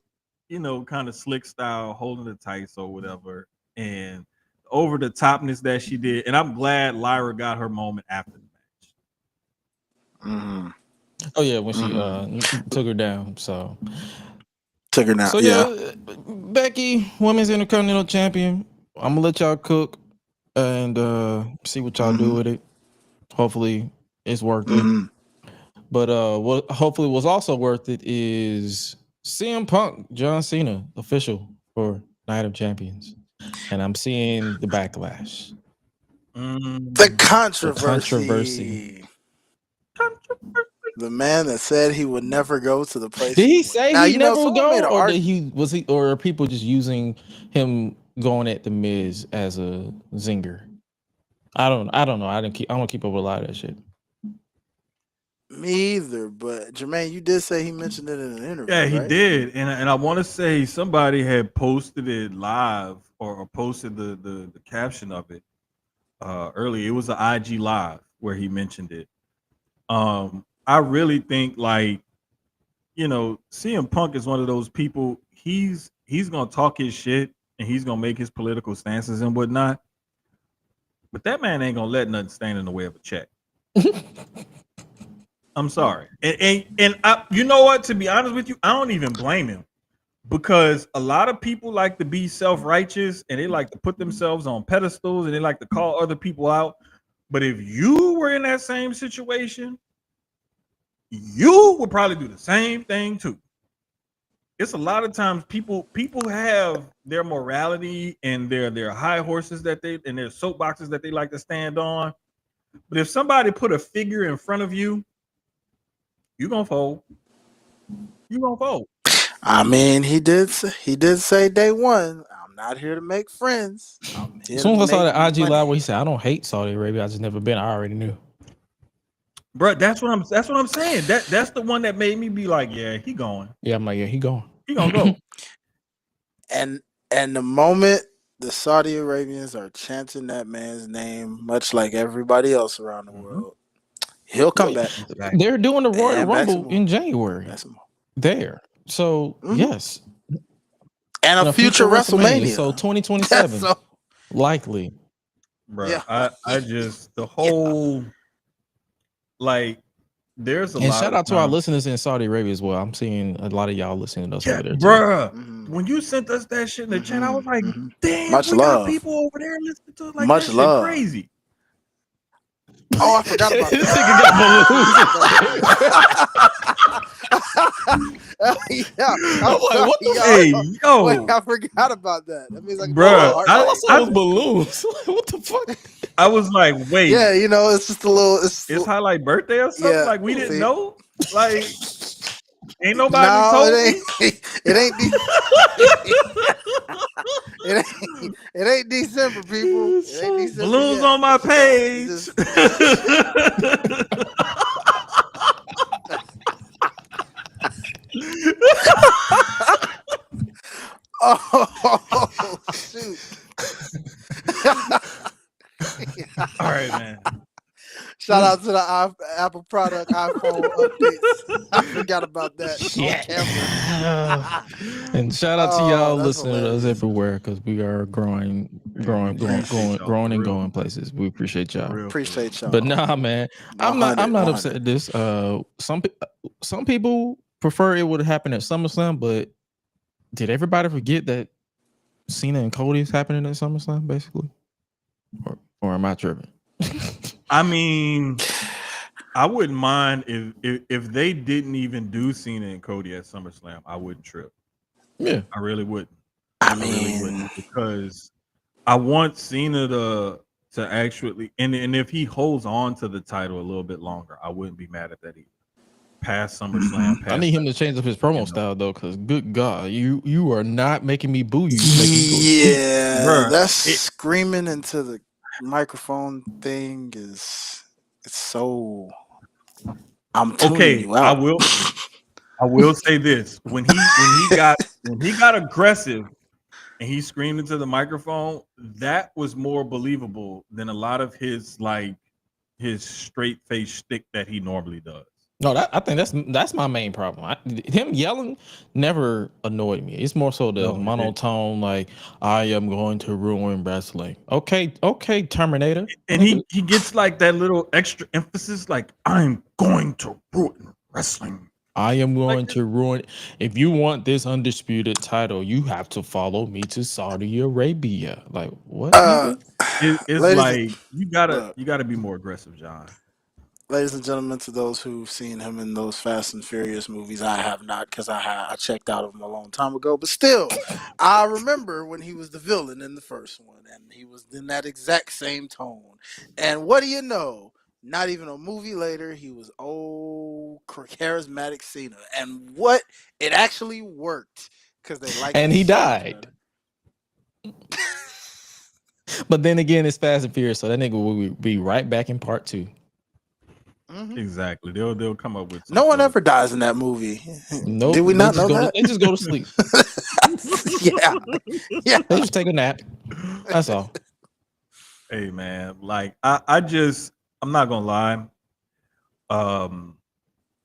[SPEAKER 1] you know, kind of slick style, holding the tights or whatever, and over the topness that she did. And I'm glad Lyra got her moment after the match.
[SPEAKER 4] Mm-hmm.
[SPEAKER 2] Oh yeah, when she took her down. So
[SPEAKER 4] took her down.
[SPEAKER 2] So yeah, Becky, Women's Intercontinental Champion. I'm gonna let y'all cook and see what y'all do with it. Hopefully, it's worth it. But what hopefully was also worth it is CM Punk, John Cena, official for Night of Champions. And I'm seeing the backlash.
[SPEAKER 4] The controversy. The man that said he would never go to the place.
[SPEAKER 2] Did he say he never would go, or or are people just using him going at the Miz as a zinger? I don't know. I don't keep up with a lot of that shit.
[SPEAKER 4] Me either, but Jermaine, you did say he mentioned it in an interview.
[SPEAKER 1] Yeah, he
[SPEAKER 4] right?
[SPEAKER 1] did, and I want to say somebody had posted it live or posted the caption of it earlier. It was an IG live where he mentioned it. I really think, like, you know, CM Punk is one of those people. He's gonna talk his shit and he's gonna make his political stances and whatnot, but that man ain't gonna let nothing stand in the way of a check. I'm sorry. And I, you know what? To be honest with you, I don't even blame him because a lot of people like to be self-righteous and they like to put themselves on pedestals and they like to call other people out. But if you were in that same situation, you would probably do the same thing too. It's a lot of times people have their morality and their high horses that they and their soapboxes that they like to stand on. But if somebody put a figure in front of you, you're gonna fold. You're gonna fold.
[SPEAKER 4] I mean, he did say day one, I'm not here to make friends. I'm here
[SPEAKER 2] As soon
[SPEAKER 4] to
[SPEAKER 2] as I saw
[SPEAKER 4] make
[SPEAKER 2] that IG
[SPEAKER 4] money.
[SPEAKER 2] live where he said, "I don't hate Saudi Arabia, I just never been." I already knew.
[SPEAKER 1] Bro, that's what I'm saying. That's the one that made me be like, yeah, he going.
[SPEAKER 2] Yeah, I'm like, yeah, he going.
[SPEAKER 1] He gonna go.
[SPEAKER 4] And the moment the Saudi Arabians are chanting that man's name, much like everybody else around the world, he'll come back.
[SPEAKER 1] Exactly.
[SPEAKER 2] They're doing the Royal
[SPEAKER 4] And
[SPEAKER 2] Rumble in January. There. So yes.
[SPEAKER 4] And a future WrestleMania.
[SPEAKER 2] So 2027. Likely.
[SPEAKER 1] Bro,
[SPEAKER 4] Yeah.
[SPEAKER 1] I just the whole like there's a
[SPEAKER 2] And
[SPEAKER 1] lot
[SPEAKER 2] shout
[SPEAKER 1] of
[SPEAKER 2] out to our
[SPEAKER 1] times-
[SPEAKER 2] listeners in Saudi Arabia as well. I'm seeing a lot of y'all listening to us over there.
[SPEAKER 1] Bruh, when you sent us that shit in the chat, I was like, damn,
[SPEAKER 4] Much
[SPEAKER 1] we
[SPEAKER 4] love.
[SPEAKER 1] got people over there listening to it. Like,
[SPEAKER 4] Much
[SPEAKER 1] that
[SPEAKER 4] love.
[SPEAKER 1] shit crazy.
[SPEAKER 4] Oh, I forgot about
[SPEAKER 2] This
[SPEAKER 4] yeah,
[SPEAKER 2] I'm like, what the
[SPEAKER 1] Hey, yo.
[SPEAKER 4] Wait, I forgot about that. That means like,
[SPEAKER 1] Bruh,
[SPEAKER 2] I saw those balloons. What the fuck?
[SPEAKER 1] I was like, wait.
[SPEAKER 4] Yeah, you know, it's just a little. It's
[SPEAKER 1] Hi-Lite birthday or something?
[SPEAKER 4] Yeah,
[SPEAKER 1] Like, we didn't
[SPEAKER 4] see.
[SPEAKER 1] know? Like, ain't nobody
[SPEAKER 4] no,
[SPEAKER 1] told
[SPEAKER 4] it
[SPEAKER 1] me?
[SPEAKER 4] ain't. It ain't December, people. It ain't December
[SPEAKER 1] Balloons
[SPEAKER 4] yet.
[SPEAKER 1] on my page.
[SPEAKER 4] Oh shoot!
[SPEAKER 1] All right, man.
[SPEAKER 4] Shout out to the Apple product iPhone updates. I forgot about that.
[SPEAKER 2] Yeah.
[SPEAKER 4] On camera.
[SPEAKER 2] And shout out to y'all
[SPEAKER 4] that's
[SPEAKER 2] listening to us
[SPEAKER 4] hilarious.
[SPEAKER 2] everywhere because we are growing and going places. We appreciate y'all.
[SPEAKER 4] Appreciate y'all.
[SPEAKER 2] But nah, man, I'm not
[SPEAKER 4] 100.
[SPEAKER 2] upset at this. Some people prefer it would happen at SummerSlam, but did everybody forget that Cena and Cody is happening at SummerSlam, basically? Or am I tripping?
[SPEAKER 1] I mean, I wouldn't mind if they didn't even do Cena and Cody at SummerSlam. I wouldn't trip.
[SPEAKER 2] Yeah,
[SPEAKER 1] I really wouldn't.
[SPEAKER 4] I
[SPEAKER 1] really wouldn't, because I want Cena to actually and if he holds on to the title a little bit longer, I wouldn't be mad at that either. Past SummerSlam.
[SPEAKER 2] I need him to change up his promo style though, because good God, you are not making me boo you.
[SPEAKER 4] Yeah,
[SPEAKER 1] Bruh,
[SPEAKER 4] that's screaming into the microphone thing it's so. I'm tuning you out.
[SPEAKER 1] I will say this: when he got aggressive and he screamed into the microphone, that was more believable than a lot of his straight face shtick that he normally does.
[SPEAKER 2] No, I think that's my main problem. Him yelling never annoyed me. It's more so the monotone, like I am going to ruin wrestling. Okay, Terminator.
[SPEAKER 1] And he gets like that little extra emphasis, like I'm going to ruin wrestling.
[SPEAKER 2] I am going to ruin. If you want this undisputed title, you have to follow me to Saudi Arabia. Like what?
[SPEAKER 1] It's like you gotta be more aggressive, John.
[SPEAKER 4] Ladies and gentlemen, to those who've seen him in those Fast and Furious movies, I have not, because I checked out of him a long time ago. But still, I remember when he was the villain in the first one, and he was in that exact same tone. And what do you know? Not even a movie later, he was charismatic Cena, and what it actually worked because they liked.
[SPEAKER 2] And he died. But then again, it's Fast and Furious, so that nigga will be right back in part 2.
[SPEAKER 4] Mm-hmm.
[SPEAKER 1] Exactly. They'll come up with.
[SPEAKER 4] No one ever dies in that movie.
[SPEAKER 2] Nope.
[SPEAKER 4] Did we not know that?
[SPEAKER 2] They just go to sleep.
[SPEAKER 4] Yeah.
[SPEAKER 2] They just take a nap. That's all.
[SPEAKER 1] Hey man, like I'm not gonna lie.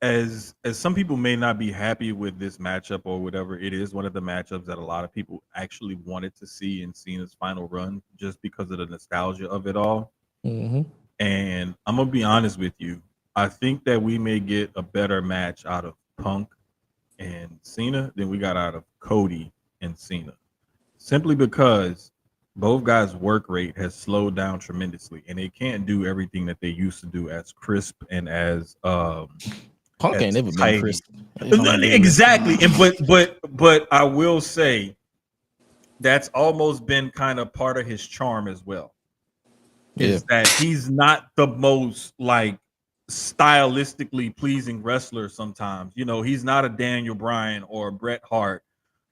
[SPEAKER 1] As some people may not be happy with this matchup or whatever, it is one of the matchups that a lot of people actually wanted to see in Cena's final run, just because of the nostalgia of it all.
[SPEAKER 2] Mm-hmm.
[SPEAKER 1] And I'm gonna be honest with you. I think that we may get a better match out of Punk and Cena. Then we got out of Cody and Cena, simply because both guys' work rate has slowed down tremendously, and they can't do everything that they used to do as crisp and as
[SPEAKER 2] Punk ain't never been
[SPEAKER 1] tight.
[SPEAKER 2] crisp.
[SPEAKER 1] Exactly, and but I will say that's almost been kind of part of his charm as well. Is that he's not the most like stylistically pleasing wrestler sometimes. You know, he's not a Daniel Bryan or a Bret Hart,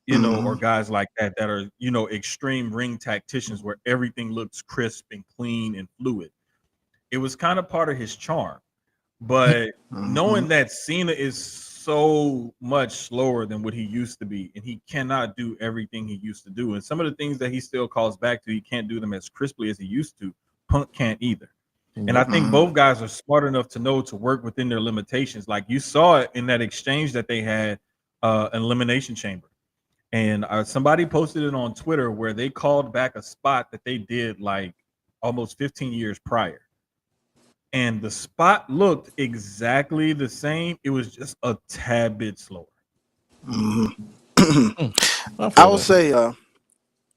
[SPEAKER 1] you know, or guys like that that are, you know, extreme ring tacticians where everything looks crisp and clean and fluid. It was kind of part of his charm. But knowing that Cena is so much slower than what he used to be, and he cannot do everything he used to do, and some of the things that he still calls back to, he can't do them as crisply as he used to. Punk can't either. And I think both guys are smart enough to know to work within their limitations. Like you saw it in that exchange that they had an Elimination Chamber. And somebody posted it on Twitter where they called back a spot that they did like almost 15 years prior. And the spot looked exactly the same. It was just a tad bit slower.
[SPEAKER 4] I will say,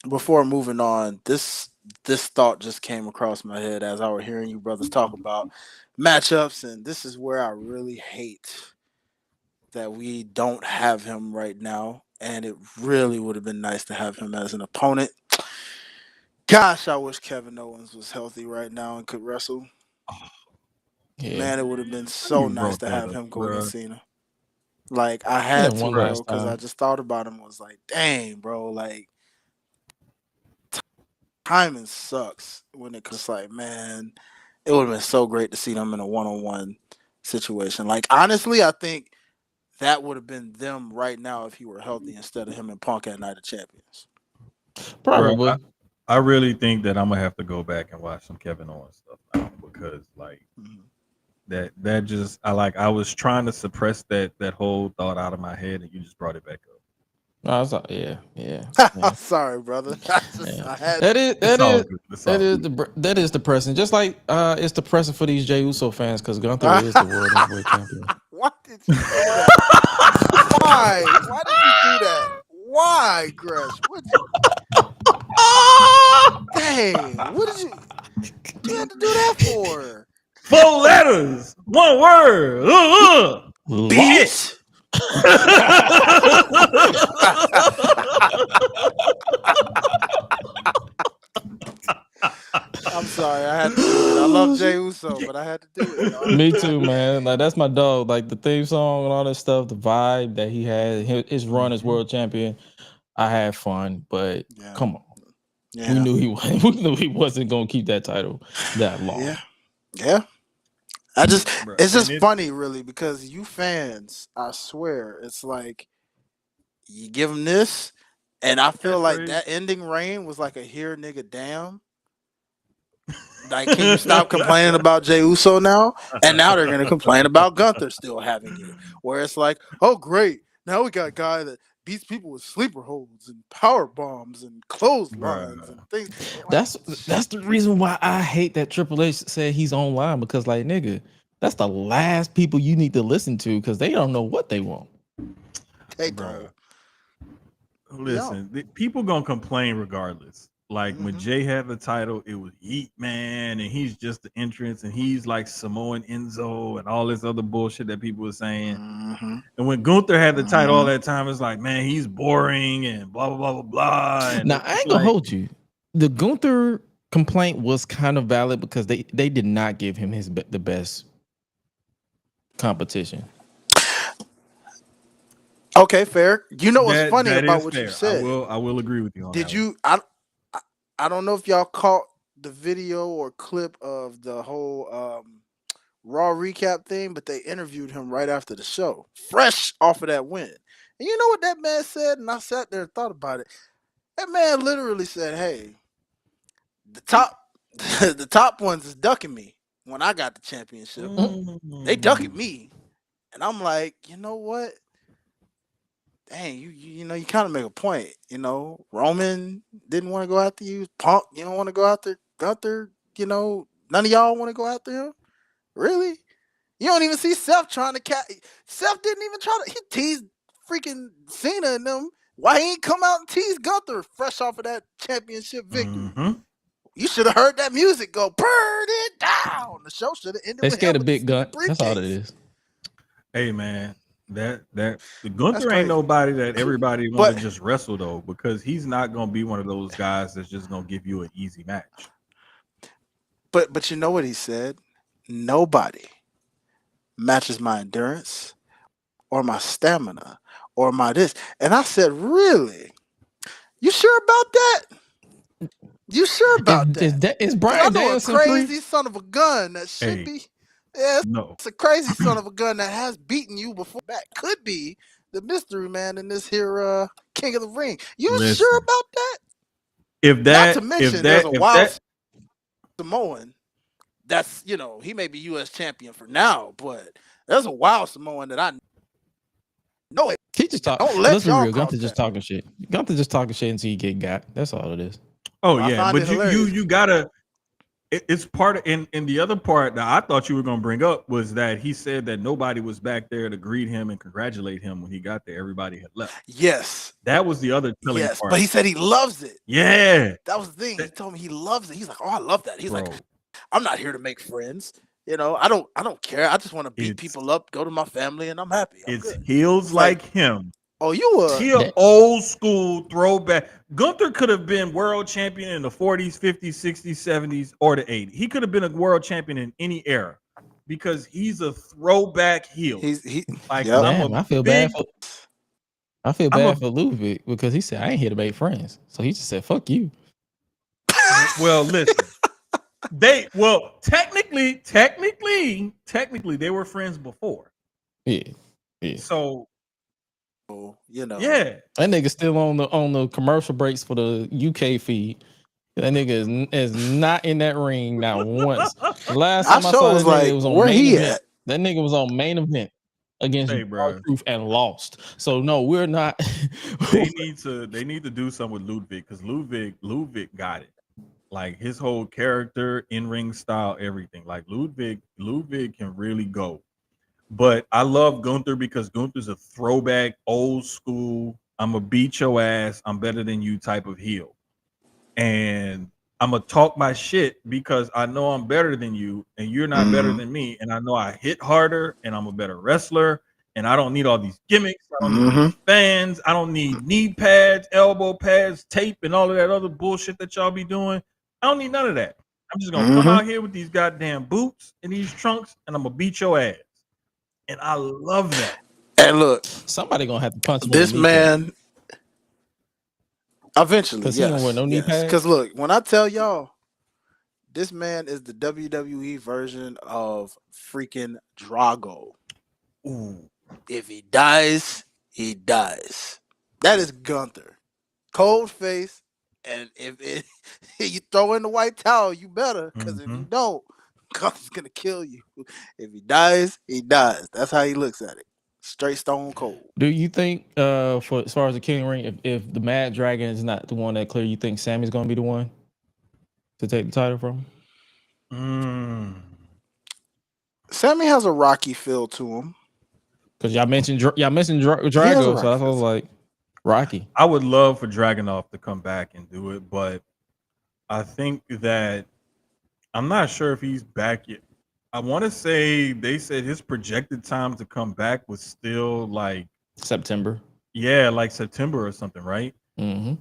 [SPEAKER 4] before moving on, this thought just came across my head as I was hearing you brothers talk about matchups, and this is where I really hate that we don't have him right now, and it really would have been nice to have him as an opponent. Gosh, I wish Kevin Owens was healthy right now and could wrestle. Man, it would have been so nice to have him go against Cena. Like, I had to, bro, because I just thought about him. Was like, dang, bro, like, timing sucks when it comes. Like, man, it would have been so great to see them in a one-on-one situation. Like, honestly, I think that would have been them right now if he were healthy instead of him and Punk at Night of Champions.
[SPEAKER 2] Probably.
[SPEAKER 1] Bro, I really think that I'm gonna have to go back and watch some Kevin Owens stuff now because like that just I was trying to suppress that whole thought out of my head and you just brought it back up.
[SPEAKER 2] No, it's yeah.
[SPEAKER 4] Sorry, brother.
[SPEAKER 2] That is depressing. Just like it's depressing for these Jey Uso fans because Gunther is the world heavyweight champion.
[SPEAKER 4] Why did you do that? Why? Why did you do that? Why, Gresh? Dang, what did you have to do that for?
[SPEAKER 1] 4 letters, 1 word.
[SPEAKER 4] Bitch. I'm sorry, I had to do it. I love Jey Uso, but I had to do it. Y'all.
[SPEAKER 2] Me too, man. Like that's my dog. Like the theme song and all that stuff, the vibe that he had, his run as world champion. I had fun, but come on, we knew he wasn't gonna keep that title that long.
[SPEAKER 4] Yeah. It's just funny, really, because you fans, I swear, it's like you give him this, and I feel like that ending reign was like a here nigga damn. Like, can you stop complaining about Jey Uso now? And now they're gonna complain about Gunther still having it, where it's like, oh great, now we got a guy that beats people with sleeper holds and power bombs and clotheslines and things.
[SPEAKER 2] That's the reason why I hate that Triple H said he's online, because like nigga, that's the last people you need to listen to because they don't know what they want.
[SPEAKER 4] Hey, bro.
[SPEAKER 1] Listen, people gonna complain regardless. Like when Jay had the title, it was Yeet Man, and he's just the entrance, and he's like Samoan Enzo and all this other bullshit that people were saying. And when Gunther had the title all that time, it's like, man, he's boring and blah blah blah blah blah. And
[SPEAKER 2] now I ain't gonna hold you. The Gunther complaint was kind of valid because they did not give him the best competition.
[SPEAKER 4] Okay, fair. You know what's funny about what you said?
[SPEAKER 1] I will agree with you on that.
[SPEAKER 4] Did you? I don't know if y'all caught the video or clip of the whole Raw recap thing, but they interviewed him right after the show, fresh off of that win. And you know what that man said? And I sat there and thought about it. That man literally said, "Hey, the top ones is ducking me when I got the championship. They ducking me," and I'm like, you know what? Dang, you know, you kind of make a point. You know, Roman didn't want to go after you. Punk, you don't want to go after Gunther. You know, none of y'all want to go after him. Really? You don't even see Seth trying to Seth didn't even try to. He teased freaking Cena and them, why he ain't come out and tease Gunther fresh off of that championship victory?
[SPEAKER 1] Mm-hmm.
[SPEAKER 4] You should have heard that music go, burn it down. The show should have ended
[SPEAKER 2] They
[SPEAKER 4] with
[SPEAKER 2] scared
[SPEAKER 4] him
[SPEAKER 2] a
[SPEAKER 4] with
[SPEAKER 2] big
[SPEAKER 4] the
[SPEAKER 2] gun. That's all it
[SPEAKER 4] briefcase.
[SPEAKER 2] is.
[SPEAKER 1] Hey man, the Gunther
[SPEAKER 4] crazy.
[SPEAKER 1] ain't nobody that everybody want to just wrestle though, because he's not gonna be one of those guys that's just gonna give you an easy match.
[SPEAKER 4] But you know what he said? Nobody matches my endurance or my stamina or my this. And I said, really? You sure about that? You sure about that?
[SPEAKER 2] Is Brian Danielson
[SPEAKER 4] a crazy son of a gun that should be. Yeah,
[SPEAKER 1] No,
[SPEAKER 4] it's a crazy son of a gun that has beaten you before. Back could be the mystery man in this here King of the Ring. You sure about that?
[SPEAKER 1] If that,
[SPEAKER 4] not to mention,
[SPEAKER 1] if
[SPEAKER 4] there's
[SPEAKER 1] that,
[SPEAKER 4] a
[SPEAKER 1] if
[SPEAKER 4] wild
[SPEAKER 1] that,
[SPEAKER 4] Samoan. That's he may be U.S. champion for now, but there's a wild Samoan that I know it.
[SPEAKER 2] He just talk. Let's be real. Gunther just talking shit. Gunther just talking shit until you get got. That's all it is.
[SPEAKER 1] Oh yeah, but you gotta. It's part of, and the other part that I thought you were gonna bring up was that he said that nobody was back there to greet him and congratulate him when he got there. Everybody had left.
[SPEAKER 4] Yes,
[SPEAKER 1] that was the other telling part.
[SPEAKER 4] But he said he loves it.
[SPEAKER 1] Yeah,
[SPEAKER 4] that was the thing. He told me he loves it. He's like, oh, I love that. He's like, I'm not here to make friends. I don't care. I just want to beat people up, go to my family, and I'm happy.
[SPEAKER 1] It's heels like him.
[SPEAKER 4] Oh, you were
[SPEAKER 1] old school throwback. Gunther could have been world champion in the 40s, 50s, 60s, 70s, or the 80s. He could have been a world champion in any era because he's a throwback heel.
[SPEAKER 2] I feel bad for Ludwig because he said I ain't here to make friends. So he just said, fuck you.
[SPEAKER 1] Well, listen. Technically, they were friends before.
[SPEAKER 2] Yeah.
[SPEAKER 1] So,
[SPEAKER 4] yeah,
[SPEAKER 2] that nigga still on the commercial breaks for the UK feed. That nigga is not in that ring now once. The last time I saw that nigga, it was on main event. That nigga was on main event against Truth and lost. So no, we're not.
[SPEAKER 1] They need to do something with Ludwig because Ludwig got it. Like his whole character, in-ring style, everything. Like Ludwig can really go. But I love Gunther because Gunther's a throwback, old school, I'm going to beat your ass, I'm better than you type of heel. And I'm going to talk my shit because I know I'm better than you and you're not better than me. And I know I hit harder and I'm a better wrestler. And I don't need all these gimmicks. I don't need fans. I don't need knee pads, elbow pads, tape, and all of that other bullshit that y'all be doing. I don't need none of that. I'm just going to come out here with these goddamn boots and these trunks and I'm going to beat your ass. And I love that.
[SPEAKER 4] And look,
[SPEAKER 2] somebody gonna have to punch
[SPEAKER 4] this man. Eventually,
[SPEAKER 2] because he don't wear no knee pads.
[SPEAKER 4] Because look, when I tell y'all, this man is the WWE version of freaking Drago.
[SPEAKER 1] Ooh.
[SPEAKER 4] If he dies, he dies. That is Gunther. Cold face, and if you throw in the white towel, you better. Because if you don't, Gunther's gonna kill you. If he dies, he dies. That's how he looks at it. Straight stone cold.
[SPEAKER 2] Do you think, for as far as the King Ring, if the Mad Dragon is not the one that clear, you think Sammy's gonna be the one to take the title from him?
[SPEAKER 4] Sammy has a Rocky feel to him.
[SPEAKER 2] Because y'all mentioned Drago, so I was like, Rocky.
[SPEAKER 1] I would love for Dragunov to come back and do it, but I think that I'm not sure if he's back yet. I want to say they said his projected time to come back was still like
[SPEAKER 2] September.
[SPEAKER 1] Yeah, like September or something, right?
[SPEAKER 2] Mm-hmm.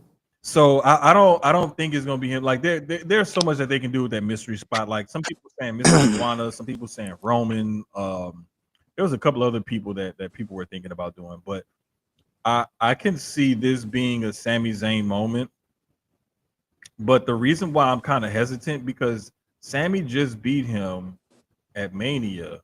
[SPEAKER 1] So I don't think it's gonna be him. Like there's so much that they can do with that mystery spot. Like some people saying Mystery Iguana, some people saying Roman. There was a couple other people that people were thinking about doing, but I can see this being a Sami Zayn moment. But the reason why I'm kind of hesitant because Sammy just beat him at Mania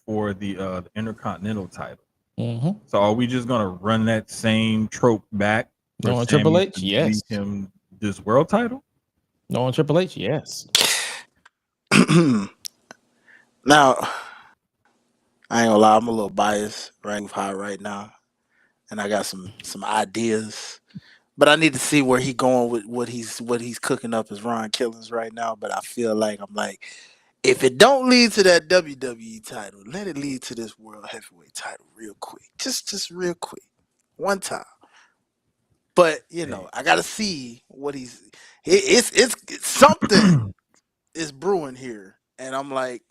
[SPEAKER 1] for the Intercontinental title.
[SPEAKER 2] Mm-hmm.
[SPEAKER 1] So are we just gonna run that same trope back?
[SPEAKER 2] No on Triple H, yes.
[SPEAKER 1] Beat him this world title?
[SPEAKER 2] No on Triple H, yes.
[SPEAKER 4] Now, I ain't gonna lie, I'm a little biased right now, and I got some ideas. But I need to see where he going with what he's cooking up as Ron Killings right now. But I feel like if it don't lead to that WWE title, let it lead to this World Heavyweight title real quick. Just real quick. one time. But you know, I gotta see what it's something is brewing here, and I'm like,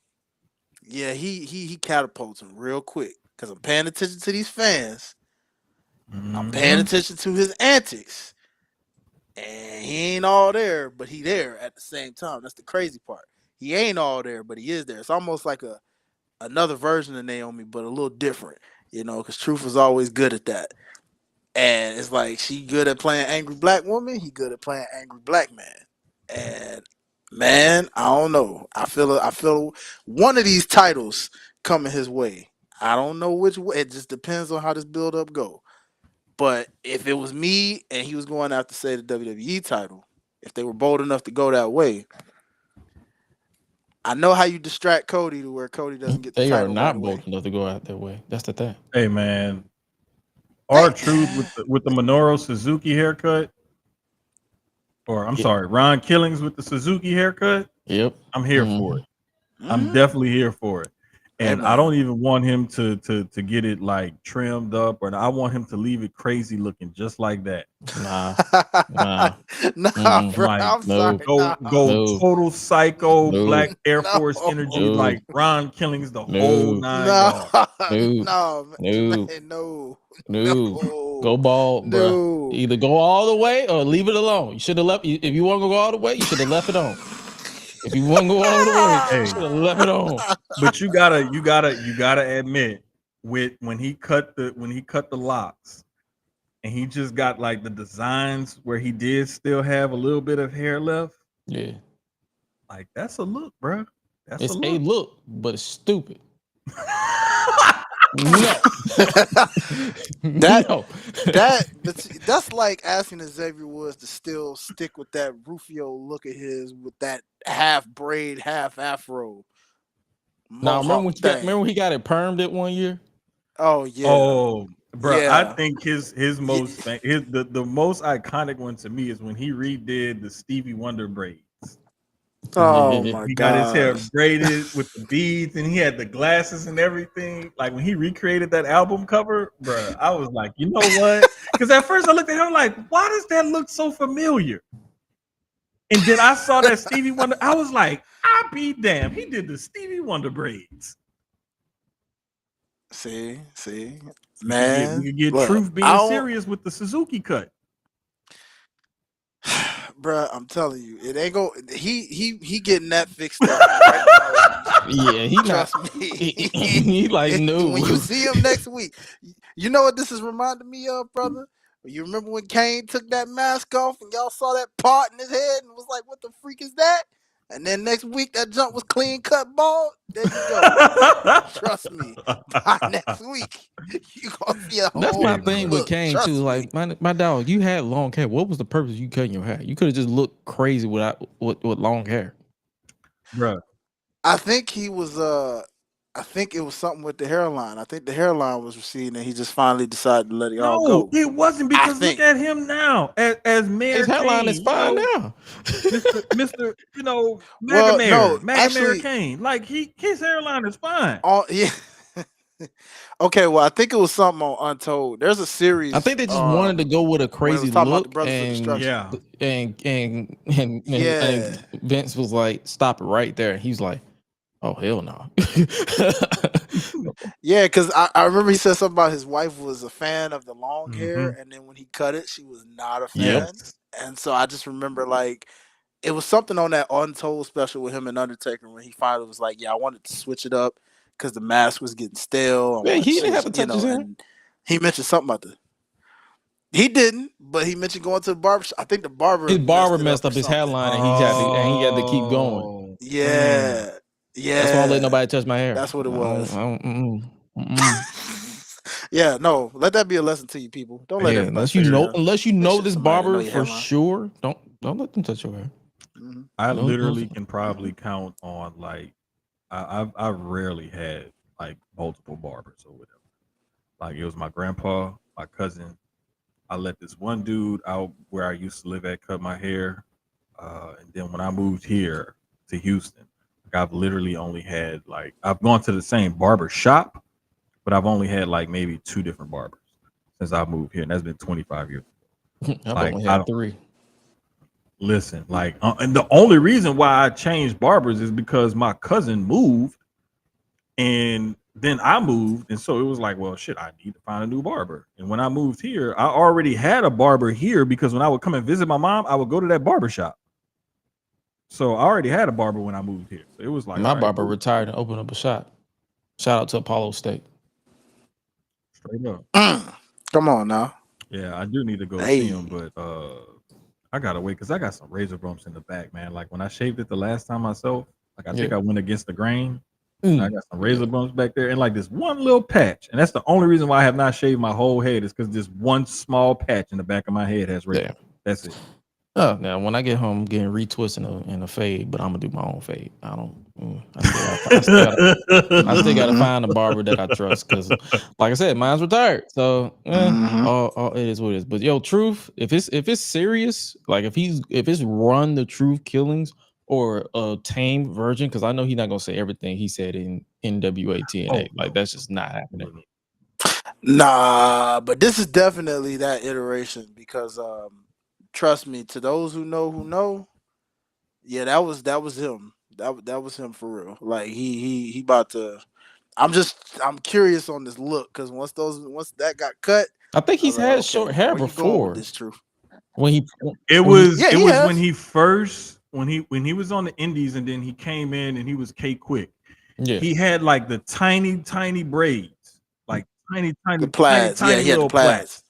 [SPEAKER 4] yeah, he catapults him real quick because I'm paying attention to these fans. I'm paying attention to his antics, and he ain't all there, but he there at the same time. That's the crazy part. He ain't all there, but he is there. It's almost like another version of Naomi, but a little different, you know, because Truth was always good at that. And it's like she good at playing angry black woman, he good at playing angry black man. And man, I don't know. I feel one of these titles coming his way. I don't know which way. It just depends on how this build up go. But if it was me and he was going after say the WWE title, if they were bold enough to go that way, I know how you distract Cody to where Cody doesn't get the
[SPEAKER 2] They
[SPEAKER 4] title.
[SPEAKER 2] are not
[SPEAKER 4] right
[SPEAKER 2] bold enough to go out that way. That's the thing.
[SPEAKER 1] Hey man, R-Truth with the Minoru Suzuki haircut, or I'm sorry, Ron Killings with the Suzuki haircut.
[SPEAKER 2] Yep,
[SPEAKER 1] I'm here for it. I'm definitely here for it. And I don't even want him to get it like trimmed up, or I want him to leave it crazy looking just like that.
[SPEAKER 4] Nah, bro.
[SPEAKER 1] Like,
[SPEAKER 4] I'm sorry.
[SPEAKER 1] Go total psycho, Black Air Force energy, like Ron Killings, the whole 9 yards.
[SPEAKER 2] No. Go bald, bro. Either go all the way or leave it alone. You should have left. If you want to go all the way, you should have left it on. If you want to go all the way, you should have left it on.
[SPEAKER 1] But you gotta admit, when he cut the locks, and he just got like the designs where he did still have a little bit of hair left.
[SPEAKER 2] Yeah,
[SPEAKER 1] like that's a look, bro.
[SPEAKER 2] It's a look, but it's stupid. No.
[SPEAKER 4] That's like asking Xavier Woods to still stick with that Rufio look of his with that half braid, half afro.
[SPEAKER 2] Now remember when he got it permed it one year?
[SPEAKER 4] Oh yeah.
[SPEAKER 1] Oh, bro, yeah. I think the most iconic one to me is when he redid the Stevie Wonder braids.
[SPEAKER 4] Oh my god!
[SPEAKER 1] He got his hair braided with the beads, and he had the glasses and everything. Like when he recreated that album cover, bro, I was like, you know what? Because at first I looked at him like, why does that look so familiar? And then I saw that Stevie Wonder. I was like, I be damn, he did the Stevie Wonder braids.
[SPEAKER 4] See, man,
[SPEAKER 1] we could get Truth being serious with the Suzuki cut.
[SPEAKER 4] Bruh, I'm telling you, it ain't go. He getting that fixed up right
[SPEAKER 2] now. Yeah, he trust me. He like no.
[SPEAKER 4] When you see him next week, you know what this is reminding me of, brother? You remember when Kane took that mask off and y'all saw that part in his head and was like, "What the freak is that?" And then next week that jump was clean cut bald. There you go. Trust me. By next week, you gonna see a whole.
[SPEAKER 2] That's my thing with Kane too. Like my dog, you had long hair. What was the purpose of you cutting your hair? You could have just looked crazy with long hair,
[SPEAKER 1] bro.
[SPEAKER 4] I think he was. I think it was something with the hairline. I think the hairline was receding, and he just finally decided to let it all go.
[SPEAKER 1] No, it wasn't, because look at him now as Mayor.
[SPEAKER 2] His hairline
[SPEAKER 1] Kane,
[SPEAKER 2] is fine now,
[SPEAKER 1] Mr. Mayor Kane. Like his hairline is fine.
[SPEAKER 4] Oh yeah. Okay, well, I think it was something on Untold. There's a series.
[SPEAKER 2] I think they just wanted to go with a crazy look,
[SPEAKER 4] and
[SPEAKER 2] Vince was like, "Stop it right there." And he's like, "Oh hell no!"
[SPEAKER 4] Yeah, because I remember he said something about his wife was a fan of the long hair, and then when he cut it, she was not a fan.
[SPEAKER 1] Yep.
[SPEAKER 4] And so I just remember like it was something on that Untold special with him and Undertaker when he finally was like, "Yeah, I wanted to switch it up because the mask was getting stale."
[SPEAKER 2] Man, he didn't have to touch his hair.
[SPEAKER 4] He mentioned something about He didn't, but he mentioned going to the barber. I think the barber.
[SPEAKER 2] His barber messed up his hairline, and he had to keep going.
[SPEAKER 4] Yeah. Yeah,
[SPEAKER 2] that's why I don't let nobody touch my hair.
[SPEAKER 4] That's what it was. Yeah, no, let that be a lesson to you, people. Don't let it.
[SPEAKER 2] Unless you know this barber for sure. Don't let them touch your hair.
[SPEAKER 1] I literally can probably count on like I rarely had like multiple barbers or whatever. Like it was my grandpa, my cousin. I let this one dude out where I used to live at cut my hair, and then when I moved here to Houston. I've literally only had like I've gone to the same barber shop, but I've only had like maybe 2 different barbers. since I moved here, and that's been 25 years.
[SPEAKER 2] I've
[SPEAKER 1] Like,
[SPEAKER 2] only
[SPEAKER 1] I
[SPEAKER 2] had
[SPEAKER 1] don't
[SPEAKER 2] 3.
[SPEAKER 1] listen. Like, and the only reason why I changed barbers is because my cousin moved, and then I moved, and so it was like, well, shit, I need to find a new barber. And when I moved here, I already had a barber here because when I would come and visit my mom, I would go to that barber shop. So I already had a barber when I moved here. So it was like,
[SPEAKER 2] My
[SPEAKER 1] all right,
[SPEAKER 2] barber
[SPEAKER 1] cool.
[SPEAKER 2] retired and opened up a shop. Shout out to Apollo Steak.
[SPEAKER 1] Straight up.
[SPEAKER 4] Come on now.
[SPEAKER 1] Yeah, I do need to go see him, but I gotta wait because I got some razor bumps in the back, man. Like when I shaved it the last time myself, like I think I went against the grain. I got some razor bumps back there and like this one little patch. And that's the only reason why I have not shaved my whole head is because this one small patch in the back of my head has razor. That's it.
[SPEAKER 2] Oh, now when I get home, I'm getting retwisted in a fade, but I'm gonna do my own fade. I don't. I still gotta find a barber that I trust because, like I said, mine's retired. So it is what it is. But yo, Truth, if it's serious, like if it's Run the Truth killings or a tame version, because I know he's not gonna say everything he said in NWA TNA. Like that's just not happening.
[SPEAKER 4] Nah, but this is definitely that iteration because trust me, to those who know, yeah, that was him. That was him for real. Like he about to. I'm curious on this look because once that got cut,
[SPEAKER 2] I think he's had short hair before.
[SPEAKER 4] This Truth.
[SPEAKER 2] When he
[SPEAKER 1] was when he first when he was on the Indies and then he came in and he was K Quick. Yeah, he had like the tiny braids, like tiny
[SPEAKER 4] plaids. Yeah, he had the plaids.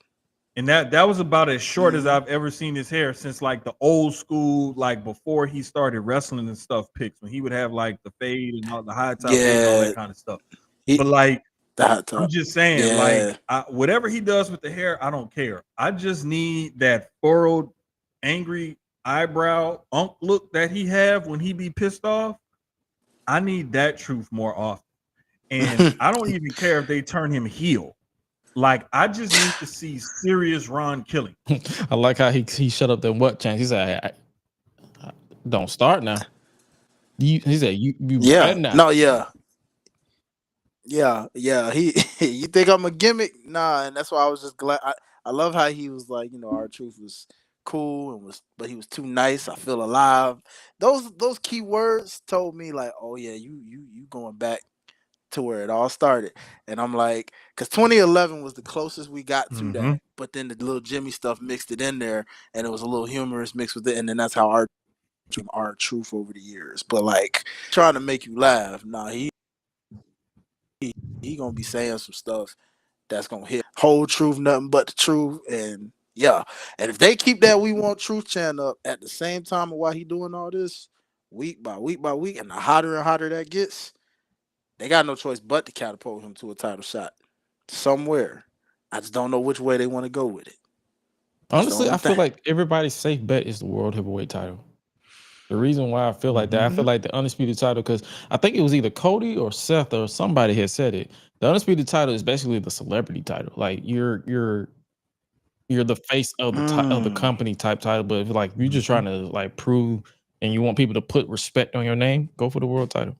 [SPEAKER 1] And that was about as short as I've ever seen his hair since like the old school, like before he started wrestling and stuff pics when he would have like the fade and all the high top and all that kind of stuff. But like I'm just saying, like whatever he does with the hair, I don't care. I just need that furrowed, angry eyebrow look that he have when he be pissed off. I need that Truth more often. And I don't even care if they turn him heel. Like I just need to see serious Ron killing.
[SPEAKER 2] I like how he shut up them what chance. He said, I "Don't start now." He said, "You
[SPEAKER 4] now." No, yeah. He you think I'm a gimmick? Nah, and that's why I was just glad. I love how he was like, our Truth was cool but he was too nice. I feel alive. Those key words told me like, oh yeah, you going back to where it all started. And I'm like, because 2011 was the closest we got to that, but then the little Jimmy stuff mixed it in there, and it was a little humorous mixed with it, and then that's how our Truth over the years. But like trying to make you laugh, nah, he gonna be saying some stuff that's gonna hit whole truth, nothing but the truth, and yeah. And if they keep that We Want Truth chant up at the same time while he doing all this week by week by week, and the hotter and hotter that gets, they got no choice but to catapult him to a title shot somewhere. I just don't know which way they want to go with it.
[SPEAKER 2] Honestly, I feel like everybody's safe bet is the World Heavyweight title. The reason why I feel like that, I feel like the Undisputed title, because I think it was either Cody or Seth or somebody had said it. The Undisputed title is basically the celebrity title. Like you're the face of the company type title. But if like you're just trying to like prove and you want people to put respect on your name, go for the world title.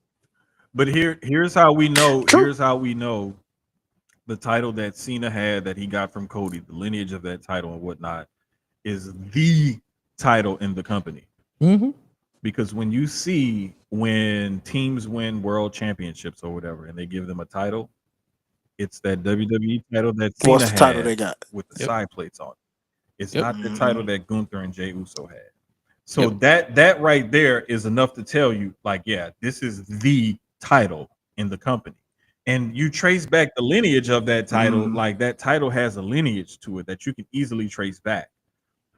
[SPEAKER 1] But here's how we know. Here's how we know the title that Cena had that he got from Cody, the lineage of that title and whatnot, is the title in the company. Because when you see when teams win world championships or whatever, and they give them a title, it's that WWE title that Cena had
[SPEAKER 4] title they got
[SPEAKER 1] with the side plates on it. It's not the title that Gunther and Jey Uso had. So that right there is enough to tell you, like, yeah, this is the title in the company. And you trace back the lineage of that title, like that title has a lineage to it that you can easily trace back.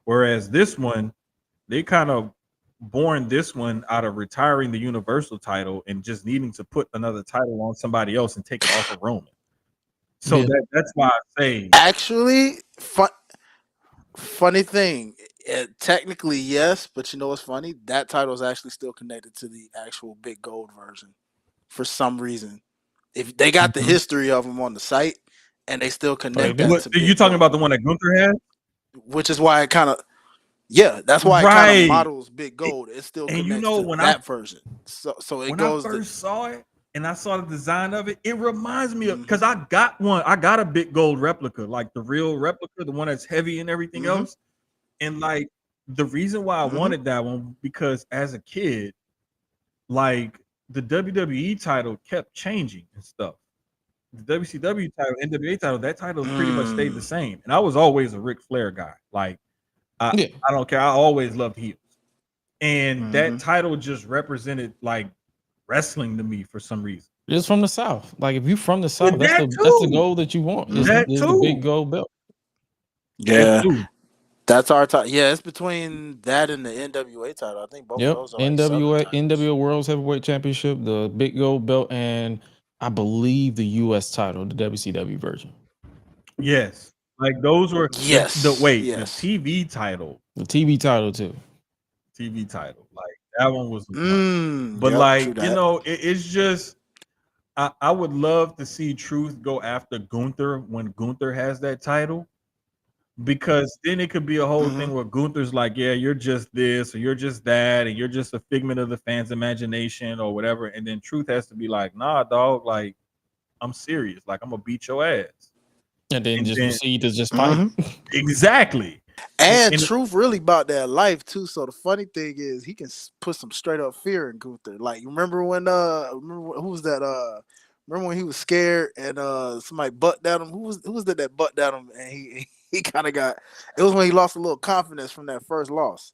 [SPEAKER 1] Whereas this one, they kind of born this one out of retiring the Universal title and just needing to put another title on somebody else and take it off of Roman. So that's why I say
[SPEAKER 4] actually funny thing. Technically, yes, but you know what's funny? That title is actually still connected to the actual big gold version for some reason. If they got the history of them on the site and they still connect that to
[SPEAKER 1] you talking about the one that Gunther had?
[SPEAKER 4] Which is why it kind of that's why it kind of models big gold. It's still connected to that version. So it goes.
[SPEAKER 1] When I first saw it, and I saw the design of it. It reminds me of because I got one. I got a big gold replica, like the real replica, the one that's heavy and everything else. And like the reason why I wanted that one because as a kid, like the WWE title kept changing and stuff. The WCW title, NWA title, that title pretty much stayed the same. And I was always a Ric Flair guy. Like I don't care. I always loved heels. And that title just represented like wrestling to me for some reason.
[SPEAKER 2] It's from the South. Like if you're from the South, that's the goal that you want. Is the big gold belt.
[SPEAKER 4] Yeah. That's our title. Yeah, it's between that and the NWA title. I think both of those are like
[SPEAKER 2] NWA World Heavyweight Championship, the big gold belt, and I believe the US title, the WCW version.
[SPEAKER 1] Yes. Like those were the TV title.
[SPEAKER 2] The TV title too.
[SPEAKER 1] TV title. Like that one was but like, you know, it's just I would love to see Truth go after Gunther when Gunther has that title. Because then it could be a whole thing where Gunther's like, yeah, you're just this or you're just that, and you're just a figment of the fans' imagination or whatever. And then Truth has to be like, nah, dog, like, I'm serious. Like, I'm gonna beat your ass.
[SPEAKER 2] And then proceed to just fight.
[SPEAKER 1] Exactly.
[SPEAKER 4] And Truth really about that life too. So the funny thing is he can put some straight up fear in Gunther. Like, remember when who was that? Remember when he was scared and somebody butt down him? Who was that butt down him and he kind of got it was when he lost a little confidence from that first loss.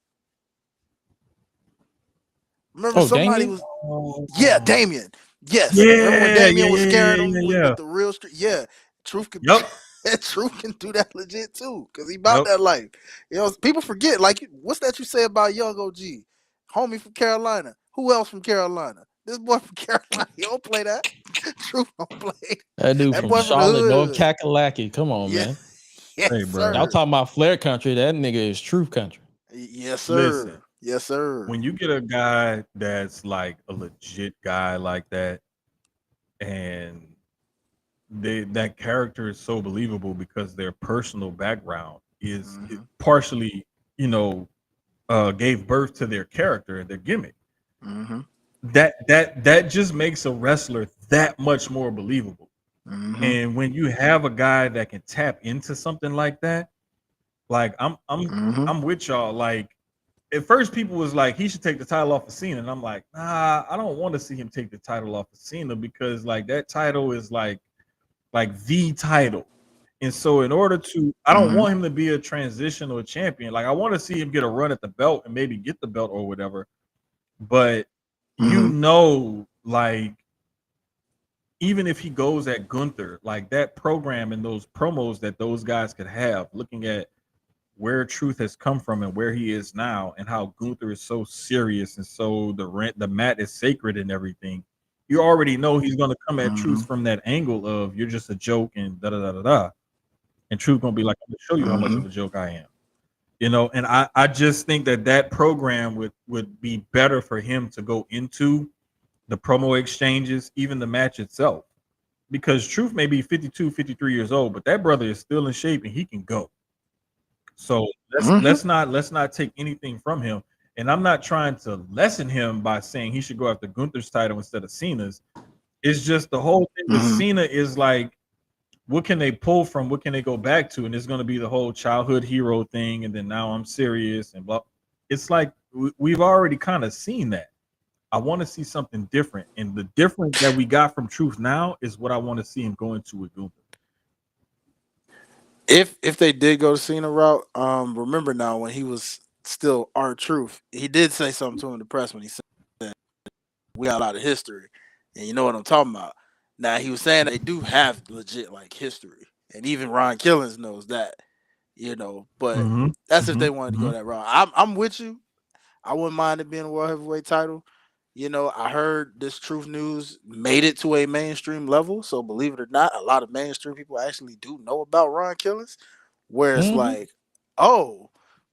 [SPEAKER 4] Remember somebody
[SPEAKER 2] Damien?
[SPEAKER 4] Damien. Yes. Remember when Damien was scaring him with the real street? Yeah. Truth can Truth can do that legit too. Cause he about that life. You know, people forget, like what's that you say about Young OG? Homie from Carolina. Who else from Carolina? This boy from Carolina. He don't play that. Truth don't play.
[SPEAKER 2] That dude from Charlotte, North Kakalaki. Come on, man.
[SPEAKER 4] Yes, hey, bro.
[SPEAKER 2] Y'all talking about Flair country? That nigga is Truth country.
[SPEAKER 4] Yes, sir.
[SPEAKER 1] Listen,
[SPEAKER 4] yes, sir.
[SPEAKER 1] When you get a guy that's like a legit guy like that, and that character is so believable because their personal background is partially, you know, gave birth to their character and their gimmick. That just makes a wrestler that much more believable. And when you have a guy that can tap into something like that, like I'm with y'all. Like at first people was like he should take the title off of Cena, and I'm like, nah, I don't want to see him take the title off of Cena because like that title is like the title. And so in order to, I don't want him to be a transitional champion. Like I want to see him get a run at the belt and maybe get the belt or whatever. But you know, like even if he goes at Gunther, like that program and those promos that those guys could have, looking at where Truth has come from and where he is now, and how Gunther is so serious and so the mat is sacred and everything. You already know he's gonna come at Truth from that angle of you're just a joke and da da da da da. And Truth gonna be like, I'm gonna show you how much of a joke I am. You know, and I just think that program would be better for him to go into the promo exchanges, even the match itself. Because Truth may be 52, 53 years old, but that brother is still in shape and he can go. So let's not take anything from him. And I'm not trying to lessen him by saying he should go after Gunther's title instead of Cena's. It's just the whole thing with Cena is like, what can they pull from? What can they go back to? And it's going to be the whole childhood hero thing. And then now I'm serious and blah. It's like we've already kind of seen that. I want to see something different. And the difference that we got from Truth now is what I want to see him go into with Gunther.
[SPEAKER 4] If they did go to Cena route, remember now when he was still R-Truth, he did say something to him in the press when he said, we got a lot of history. And you know what I'm talking about. Now, he was saying they do have legit, like, history. And even Ron Killings knows that, you know. But that's if they wanted to go that route. I'm with you. I wouldn't mind it being a World Heavyweight title. You know, I heard this Truth news made it to a mainstream level. So, believe it or not, a lot of mainstream people actually do know about Ron Killings. Where it's like, oh,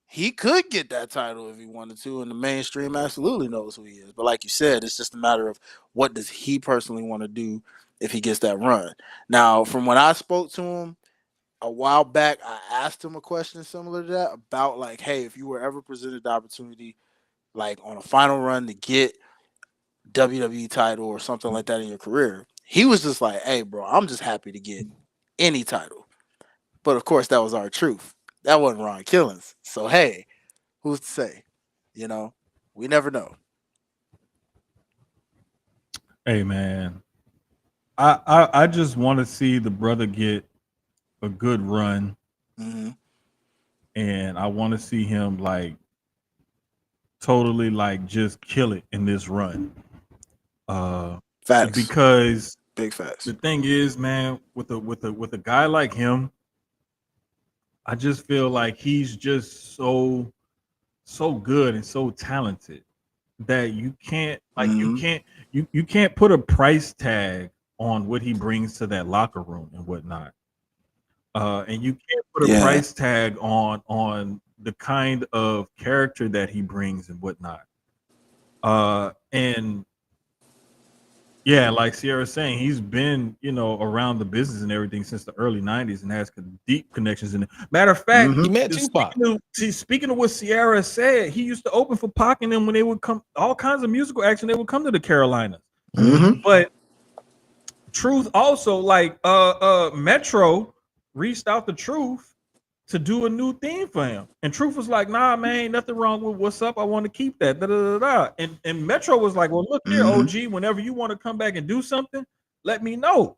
[SPEAKER 4] he could get that title if he wanted to, and the mainstream absolutely knows who he is. But like you said, it's just a matter of what does he personally want to do if he gets that run. Now, from when I spoke to him a while back, I asked him a question similar to that about like, hey, if you were ever presented the opportunity, like on a final run to get WWE title or something like that in your career. He was just like, hey, bro, I'm just happy to get any title. But of course, that was our truth. That wasn't Ron Killings. So hey, who's to say? You know, we never know.
[SPEAKER 1] Hey man, I just want to see the brother get a good run,
[SPEAKER 4] Mm-hmm.
[SPEAKER 1] and I want to see him like totally like just kill it in this run.
[SPEAKER 4] Facts.
[SPEAKER 1] Because
[SPEAKER 4] Big facts.
[SPEAKER 1] the thing is, man, with a guy like him, I just feel like he's just so good and so talented that you can't you can't put a price tag on what he brings to that locker room and whatnot. And you can't put a price tag on the kind of character that he brings and whatnot. And yeah, like Sierra's saying, he's been, around the business and everything since the early 90s and has deep connections in it. Matter of fact,
[SPEAKER 2] he met Tupac.
[SPEAKER 1] Speaking of what Sierra said, he used to open for Pac and them when they would come, all kinds of musical action, they would come to the Carolinas.
[SPEAKER 4] Mm-hmm.
[SPEAKER 1] But Truth also, like Metro reached out to Truth to do a new theme for him. And Truth was like, nah, man, ain't nothing wrong with what's up. I want to keep that. Da, da, da, da. And Metro was like, well, look here, OG, whenever you want to come back and do something, let me know.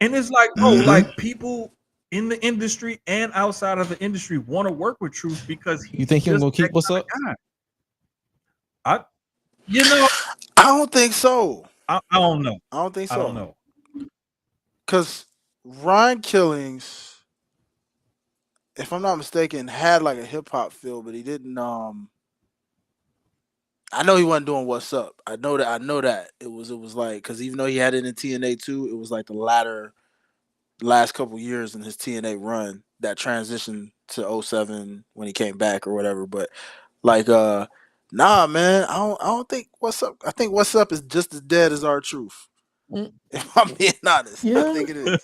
[SPEAKER 1] And it's like, bro, like people in the industry and outside of the industry want to work with Truth because
[SPEAKER 2] you think he's gonna keep what's up?
[SPEAKER 1] I
[SPEAKER 4] don't think so.
[SPEAKER 1] I don't know.
[SPEAKER 4] I don't think so.
[SPEAKER 1] I don't know.
[SPEAKER 4] Because Ron Killings, if I'm not mistaken, had like a hip hop feel, but he didn't. I know he wasn't doing What's Up. I know that it was like, because even though he had it in TNA too, it was like the last couple years in his TNA run that transitioned to 07 when he came back or whatever. But like, nah, man, I don't think What's Up. I think What's Up is just as dead as our truth. If I'm being honest, I think it is.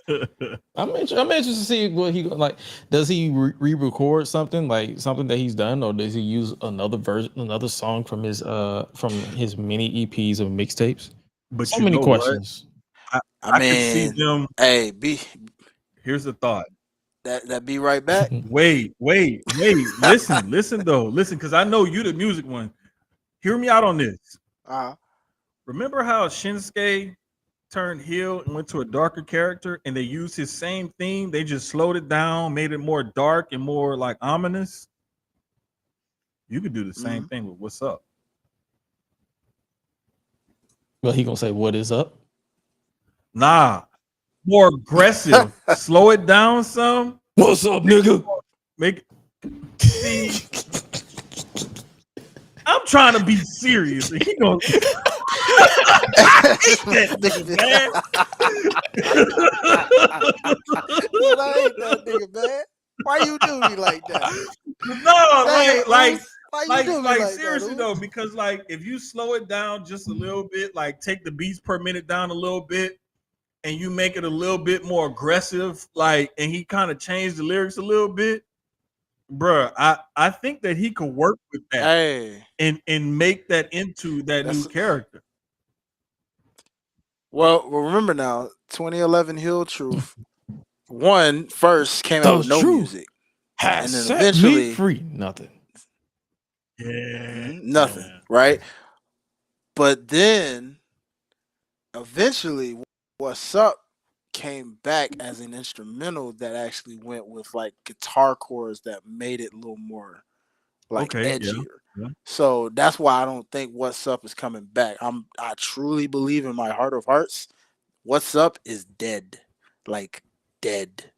[SPEAKER 2] I'm interested to see what he like. Does he re-record something like something that he's done, or does he use another version, another song from his mini EPs of mixtapes?
[SPEAKER 1] But
[SPEAKER 2] so many questions.
[SPEAKER 4] I mean,
[SPEAKER 1] can see them.
[SPEAKER 4] Hey,
[SPEAKER 1] here's the thought.
[SPEAKER 4] That be right back.
[SPEAKER 1] Wait. Listen though. Listen, because I know you the music one. Hear me out on this. Remember how Shinsuke turned heel and went to a darker character, and they used his same theme. They just slowed it down, made it more dark and more like ominous. You could do the same thing with What's Up.
[SPEAKER 2] Well, he gonna say what is up?
[SPEAKER 1] Nah, more aggressive. Slow it down some.
[SPEAKER 2] What's up, nigga?
[SPEAKER 1] Make see. I'm trying to be serious. And he goes, I hate that nigga, man.
[SPEAKER 4] Dude, I hate that nigga, man. Why you do me like that?
[SPEAKER 1] No,
[SPEAKER 4] Dang,
[SPEAKER 1] like seriously though, because like if you slow it down just a little bit, like take the beats per minute down a little bit, and you make it a little bit more aggressive, like, and he kind of changed the lyrics a little bit, bruh, I think that he could work with that and make that into that new character.
[SPEAKER 4] Well, remember now, 2011 Hill Truth first came out with no music,
[SPEAKER 2] and then eventually free nothing.
[SPEAKER 1] Yeah,
[SPEAKER 4] nothing, right? But then eventually, What's Up came back as an instrumental that actually went with like guitar chords that made it a little more like edgier. Yeah. So that's why I don't think What's Up is coming back. I truly believe in my heart of hearts, What's Up is dead. Like dead.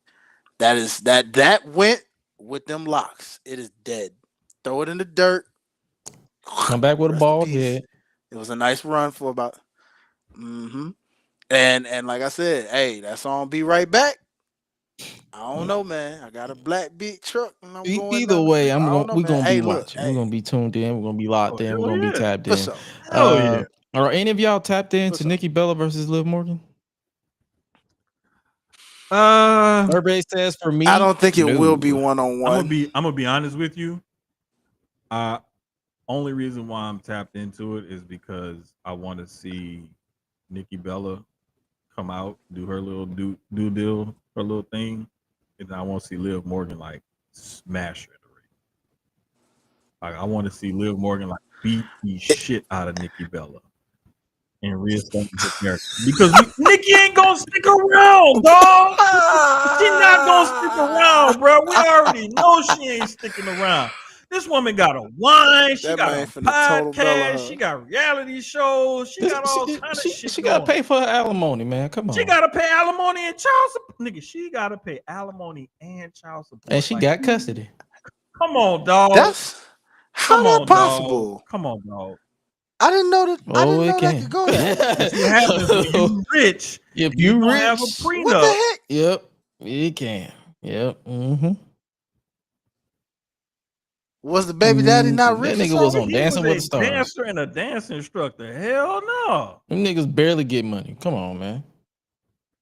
[SPEAKER 4] That went with them locks. It is dead. Throw it in the dirt.
[SPEAKER 2] Come back with a bald head.
[SPEAKER 4] It was a nice run for about And like I said, hey, that song Be Right Back. I don't know, man. I got a black beat truck and I'm going
[SPEAKER 2] either way, we're gonna
[SPEAKER 4] be
[SPEAKER 2] watching. We're gonna be tuned in, we're gonna be locked in, we're gonna be tapped in.
[SPEAKER 4] So.
[SPEAKER 2] Are any of y'all tapped in to Nikki Bella versus Liv Morgan? Everybody says for me,
[SPEAKER 4] I don't think it will be one-on-one.
[SPEAKER 1] I'm gonna be honest with you. only reason why I'm tapped into it is because I want to see Nikki Bella come out, do her little do deal, her little thing, and then I want to see Liv Morgan like smash her in the ring. Like I want to see Liv Morgan like beat the shit out of Nikki Bella and reestablish her character because Nikki ain't gonna stick around, dog. She not gonna stick around, bro. We already know she ain't sticking around. This woman got a wine. She got a podcast. She got reality shows. She got all kind of shit.
[SPEAKER 2] She gotta pay for her alimony, man. Come on.
[SPEAKER 1] She gotta pay alimony and child support. Nigga, she gotta pay alimony and child support.
[SPEAKER 2] And she got custody.
[SPEAKER 1] Come on, dog.
[SPEAKER 4] That's how that possible?
[SPEAKER 1] Dog. Come on, dog.
[SPEAKER 4] I didn't know that. I didn't know that could go there.
[SPEAKER 1] That's what happens when you rich.
[SPEAKER 2] If you
[SPEAKER 1] don't
[SPEAKER 2] rich,
[SPEAKER 1] have a prenup.
[SPEAKER 4] What the heck?
[SPEAKER 2] Yep, you can. Yep. Mm-hmm.
[SPEAKER 4] Was the baby daddy not rich?
[SPEAKER 2] That nigga was on Dancing with the Stars.
[SPEAKER 1] Dancer and a dance instructor. Hell no.
[SPEAKER 2] Them niggas barely get money. Come on, man.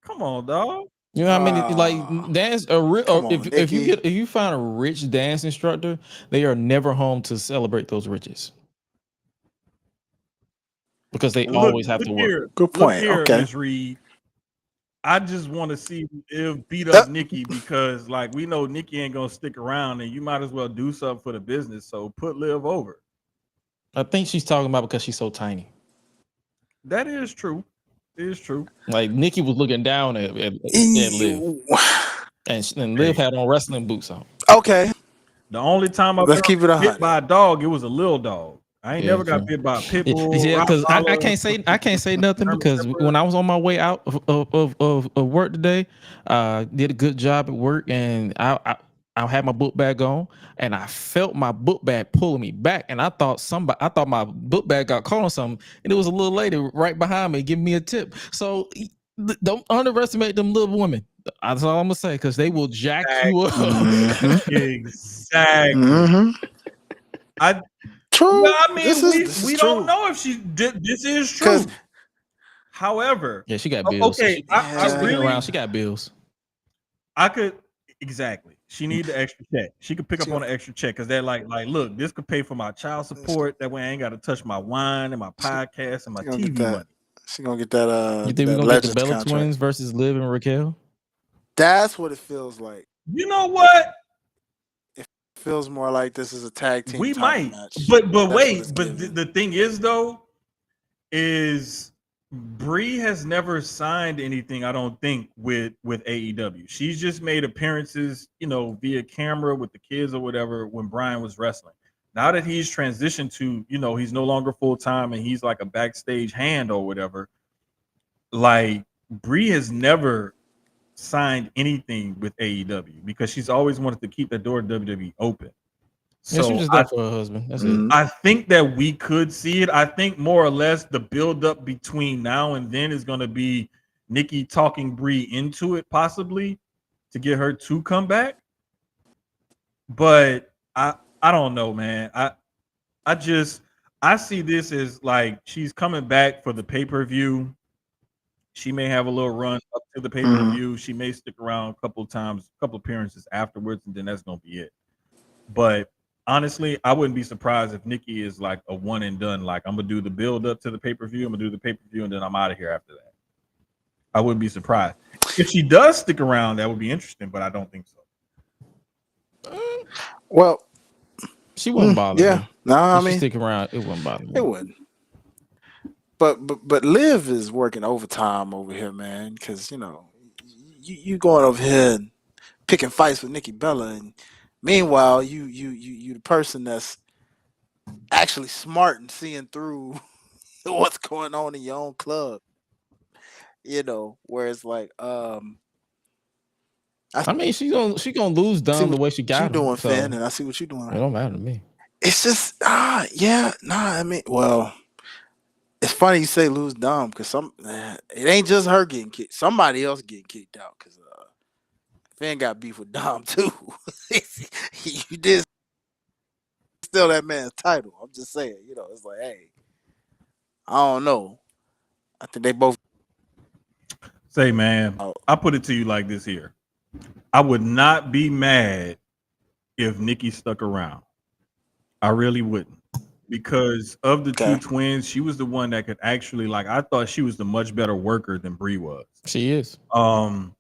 [SPEAKER 1] Come on, dog.
[SPEAKER 2] You know how many like dance if you find a rich dance instructor, they are never home to celebrate those riches. Because they always have to work.
[SPEAKER 1] Here,
[SPEAKER 4] good point. Okay.
[SPEAKER 1] Ms. Reed, I just want to see if beat up Nikki because, like, we know Nikki ain't gonna stick around, and you might as well do something for the business. So put Liv over.
[SPEAKER 2] I think she's talking about because she's so tiny.
[SPEAKER 1] That is true. It is true.
[SPEAKER 2] Like Nikki was looking down at Liv, and Liv had on wrestling boots on.
[SPEAKER 4] Okay.
[SPEAKER 1] The only time I got bit by a dog, it was a little dog. I ain't never got bit by a pit bull.
[SPEAKER 2] Yeah, because I can't say nothing because when I was on my way out of work today, did a good job at work and I had my book bag on and I felt my book bag pulling me back and I thought my book bag got caught on something and it was a little lady right behind me giving me a tip. So don't underestimate them little women. That's all I'm gonna say because they will jack you up.
[SPEAKER 1] Mm-hmm. Exactly. Mm-hmm.
[SPEAKER 4] True.
[SPEAKER 1] Well, I mean, we don't know if she did. This is true. However,
[SPEAKER 2] yeah, she got bills.
[SPEAKER 1] Okay,
[SPEAKER 2] she got bills.
[SPEAKER 1] I could exactly. She need the extra check. She could pick up on the extra check because they're like, look, this could pay for my child support. That way, I ain't got to touch my wine and my podcast and my TV money.
[SPEAKER 4] She gonna get that.
[SPEAKER 2] You think we're gonna get the Bella twins versus Liv and Raquel?
[SPEAKER 4] That's what it feels like.
[SPEAKER 1] You know what?
[SPEAKER 4] Feels more like this is a tag team.
[SPEAKER 1] We might,
[SPEAKER 4] match.
[SPEAKER 1] but wait, but the thing is though, is Brie has never signed anything. I don't think with AEW. She's just made appearances, via camera with the kids or whatever when Brian was wrestling. Now that he's transitioned to, he's no longer full time and he's like a backstage hand or whatever. Like Brie has never signed anything with AEW because she's always wanted to keep the door to WWE open. So
[SPEAKER 2] she was there for her husband. That's it.
[SPEAKER 1] I think that we could see it. I think more or less the buildup between now and then is going to be Nikki talking Brie into it, possibly to get her to come back. But I don't know, man. I see this as like she's coming back for the pay-per-view. She may have a little run up to the pay-per-view. She may stick around a couple appearances afterwards, and then that's gonna be it. But honestly, I wouldn't be surprised if Nikki is like a one and done. Like I'm gonna do the build up to the pay-per-view, I'm gonna do the pay-per-view, and then I'm out of here after that. I wouldn't be surprised. If she does stick around, that would be interesting, but I don't think so.
[SPEAKER 4] Well,
[SPEAKER 2] she wouldn't bother.
[SPEAKER 4] Yeah, no, I mean,
[SPEAKER 2] stick around, it wouldn't bother me.
[SPEAKER 4] It wouldn't. But Liv is working overtime over here, man. Because you going over here and picking fights with Nikki Bella, and meanwhile you the person that's actually smart and seeing through what's going on in your own club. Where it's like,
[SPEAKER 2] I mean, she gonna lose Dom the way she got him.
[SPEAKER 4] Doing, Finn, and I see what you're doing.
[SPEAKER 2] It don't matter to me.
[SPEAKER 4] It's just I mean, well. It's funny you say lose Dom because it ain't just her getting kicked. Somebody else getting kicked out because Finn got beef with Dom too. You did steal that man's title. I'm just saying, it's like, hey, I don't know. I think they both
[SPEAKER 1] say, man. I put it to you like this here. I would not be mad if Nikki stuck around. I really wouldn't. because of the two twins, she was the one that could actually like. I thought she was the much better worker than Brie was.
[SPEAKER 2] She is.
[SPEAKER 1] And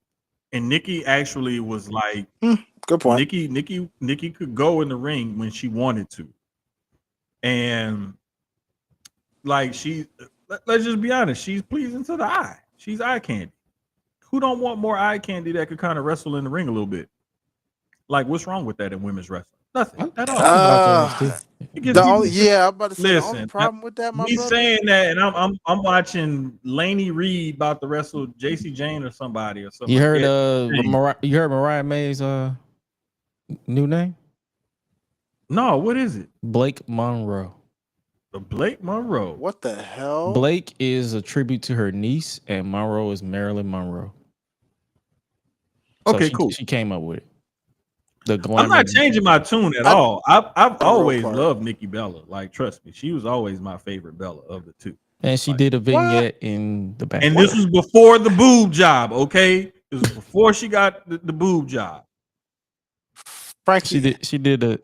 [SPEAKER 1] Nikki actually was like,
[SPEAKER 4] good point.
[SPEAKER 1] Nikki could go in the ring when she wanted to, and like let's just be honest, she's pleasing to the eye. She's eye candy. Who don't want more eye candy that could kind of wrestle in the ring a little bit? Like, what's wrong with that in women's wrestling? Nothing at all.
[SPEAKER 4] I'm about to say the only problem with that, my brother.
[SPEAKER 1] saying that, and I'm watching Laney Reed about to wrestle JC Jane or somebody or something.
[SPEAKER 2] You heard you heard Mariah May's new name?
[SPEAKER 1] No, what is it?
[SPEAKER 2] Blake Monroe.
[SPEAKER 1] The Blake Monroe.
[SPEAKER 4] What the hell?
[SPEAKER 2] Blake is a tribute to her niece, and Monroe is Marilyn Monroe. So
[SPEAKER 1] okay, cool.
[SPEAKER 2] She came up with it.
[SPEAKER 1] I'm not changing my tune at all. I've always loved Nikki Bella. Like, trust me, she was always my favorite Bella of the two.
[SPEAKER 2] And she did a vignette in the back.
[SPEAKER 1] And this was before the boob job, okay? It was before she got the boob job.
[SPEAKER 2] Frankie. She did a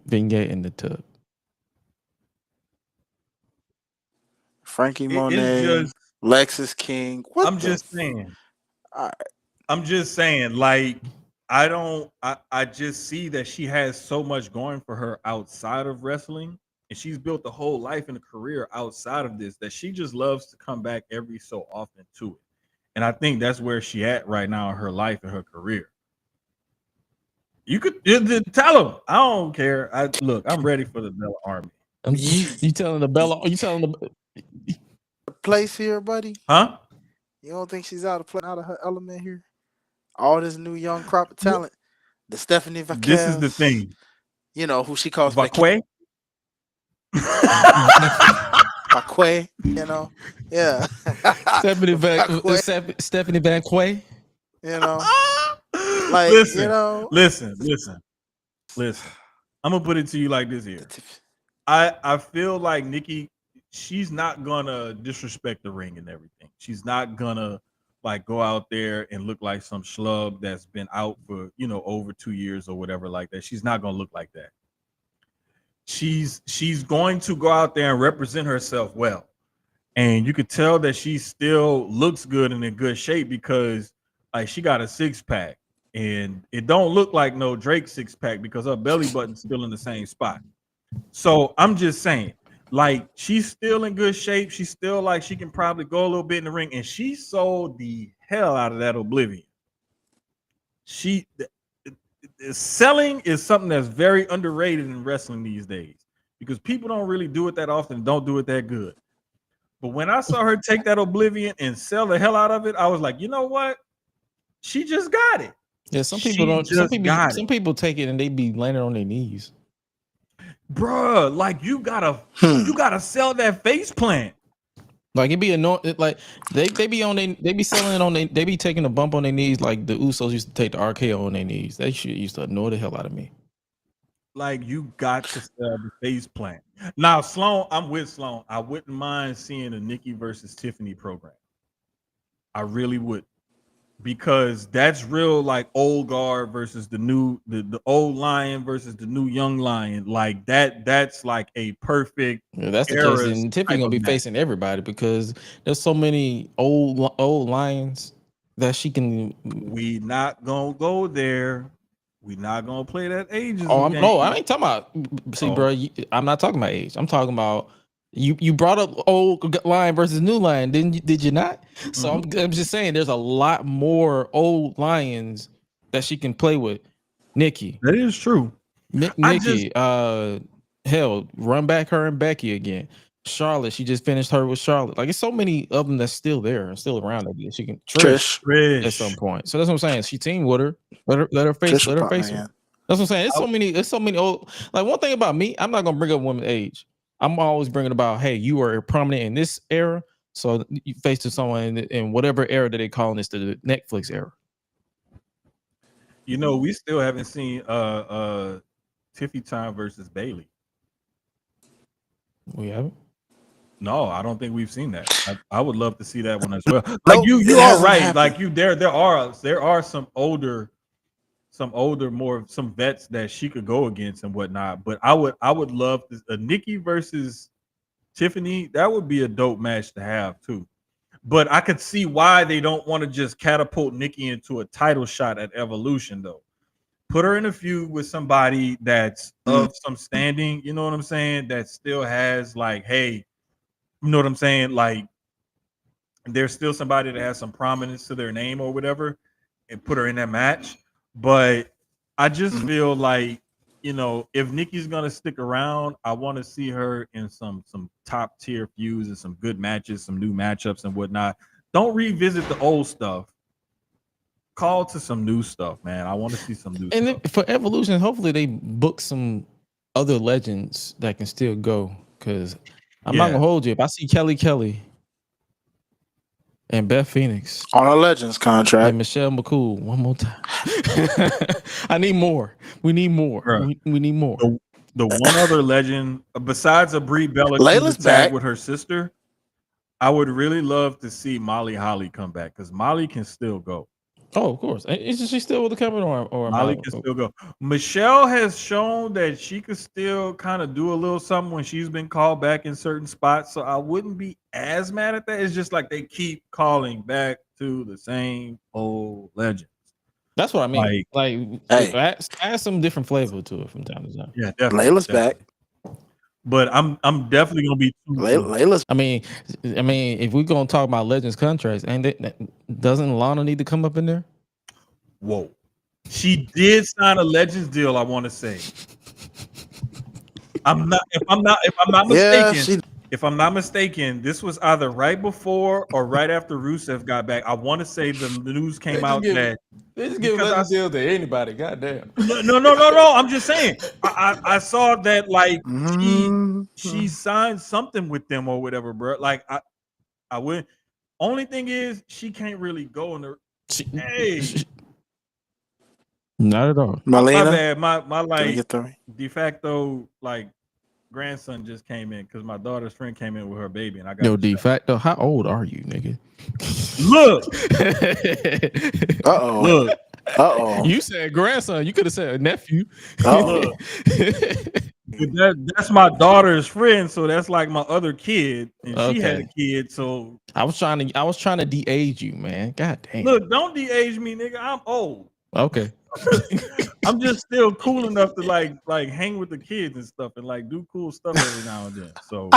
[SPEAKER 2] vignette in the tub.
[SPEAKER 4] Frankie Monet, Lexus King.
[SPEAKER 1] I'm just saying. I'm just saying, like, I just see that she has so much going for her outside of wrestling, and she's built a whole life and a career outside of this that she just loves to come back every so often to it. And I think that's where she at right now in her life and her career. You could tell them. I don't care. I'm ready for the Bella Army.
[SPEAKER 2] You telling the Bella? You telling the
[SPEAKER 4] place here, buddy?
[SPEAKER 1] Huh?
[SPEAKER 4] You don't think she's out of her element here? All this new young crop of talent. The Stephanie Vaquez.
[SPEAKER 1] This is the thing.
[SPEAKER 4] You know who she calls
[SPEAKER 1] Vaquez.
[SPEAKER 4] Vaquez. You know, yeah.
[SPEAKER 2] Stephanie Vaquez.
[SPEAKER 4] You know, like
[SPEAKER 1] listen. I'm gonna put it to you like this here. I feel like Nikki, she's not gonna disrespect the ring and everything. She's not gonna like go out there and look like some schlub that's been out for over 2 years or whatever like that. She's not gonna look like that. She's going to go out there and represent herself well, and you could tell that she still looks good and in good shape because like she got a 6-pack, and it don't look like no Drake 6-pack because her belly button's still in the same spot. So I'm just saying, like, she's still in good shape. She's still like she can probably go a little bit in the ring, and she sold the hell out of that Oblivion. Selling is something that's very underrated in wrestling these days because people don't really do it that often, don't do it that good. But when I saw her take that Oblivion and sell the hell out of it, I was like, you know what? She just got it.
[SPEAKER 2] Yeah, some people don't. Some people take it and they be landing on their knees.
[SPEAKER 1] Bruh, like you gotta sell that face plant.
[SPEAKER 2] Like it be annoying. Like they be selling it on they be taking a bump on their knees like the Usos used to take the RKO on their knees. That shit used to annoy the hell out of me.
[SPEAKER 1] Like you got to sell the face plant. Now, Sloan, I'm with Sloan. I wouldn't mind seeing a Nikki versus Tiffany program. I really would. Because that's real, like old guard versus the old lion versus the new young lion. Like that's like a perfect.
[SPEAKER 2] Yeah, that's the case. And Tiffany gonna be facing everybody because there's so many old lions that she can.
[SPEAKER 1] We not gonna go there. We not gonna play that ages.
[SPEAKER 2] No, I ain't talking about. See, bro, I'm not talking about age. I'm talking about. You brought up old lion versus new lion, did you not? So I'm just saying there's a lot more old lions that she can play with. Nikki.
[SPEAKER 1] That is true.
[SPEAKER 2] Nikki, hell, run back her and Becky again. Charlotte, she just finished her with Charlotte. Like it's so many of them that's still there and still around again. She can Trish at some point. So that's what I'm saying. She team with her. Let her face her. That's what I'm saying. It's so many old. Like one thing about me, I'm not gonna bring up women's age. I'm always bringing about, hey, you are prominent in this era, so you face to someone in whatever era that they calling this, the Netflix era.
[SPEAKER 1] You know, we still haven't seen Tiffy Time versus Bailey.
[SPEAKER 2] We haven't?
[SPEAKER 1] No, I don't think we've seen that. I would love to see that one as well. Like you are right. Like there are some older some vets that she could go against and whatnot. But I would love this, a Nikki versus Tiffany. That would be a dope match to have too. But I could see why they don't want to just catapult Nikki into a title shot at Evolution though. Put her in a feud with somebody that's of some standing, you know what I'm saying? That still has like, hey, you know what I'm saying? Like there's still somebody that has some prominence to their name or whatever, and put her in that match. But I just feel like, if Nikki's gonna stick around, I want to see her in some top tier feuds and some good matches, some new matchups and whatnot. Don't revisit the old stuff. Call to some new stuff, man. I want to see some new stuff.
[SPEAKER 2] And for Evolution, hopefully they book some other legends that can still go. Because I'm not gonna hold you. If I see Kelly and Beth Phoenix
[SPEAKER 4] on a Legends contract
[SPEAKER 2] and Michelle McCool one more time, I need more. We need more. We need more.
[SPEAKER 1] The one other legend besides a Brie Bella
[SPEAKER 4] Layla's
[SPEAKER 1] tag
[SPEAKER 4] back
[SPEAKER 1] with her sister, I would really love to see Molly Holly come back because Molly can still go.
[SPEAKER 2] Oh, of course. Is she still with the company or
[SPEAKER 1] Molly can still go? Michelle has shown that she could still kind of do a little something when she's been called back in certain spots. So I wouldn't be as mad at that. It's just like they keep calling back to the same old legends.
[SPEAKER 2] That's what I mean. Like
[SPEAKER 4] hey,
[SPEAKER 2] add some different flavor to it from time to time.
[SPEAKER 1] Yeah, definitely.
[SPEAKER 4] Layla's back.
[SPEAKER 1] But I'm definitely gonna be
[SPEAKER 4] Layla's.
[SPEAKER 2] I mean, if we're gonna talk about legends contracts, doesn't Lana need to come up in there?
[SPEAKER 1] Whoa, she did sign a Legends deal. I want to say, if I'm not mistaken. If I'm not mistaken, this was either right before or right after Rusev got back. I want to say the news came out that
[SPEAKER 2] they just give a deal to anybody. Goddamn.
[SPEAKER 1] No. I'm just saying. I saw that like she signed something with them or whatever, bro. Like I wouldn't. Only thing is she can't really go in the.
[SPEAKER 2] Not at all.
[SPEAKER 4] Marlena,
[SPEAKER 1] my bad. My like de facto like grandson just came in because my daughter's friend came in with her baby and I got
[SPEAKER 2] de facto. How old are you, nigga?
[SPEAKER 1] Look.
[SPEAKER 2] You said grandson. You could have said nephew.
[SPEAKER 1] That's my daughter's friend, so that's like my other kid, and she had a kid. So
[SPEAKER 2] I was trying to de-age you, man. God damn.
[SPEAKER 1] Look, don't de-age me, nigga. I'm old.
[SPEAKER 2] Okay.
[SPEAKER 1] I'm just still cool enough to like hang with the kids and stuff and like do cool stuff every now and then. So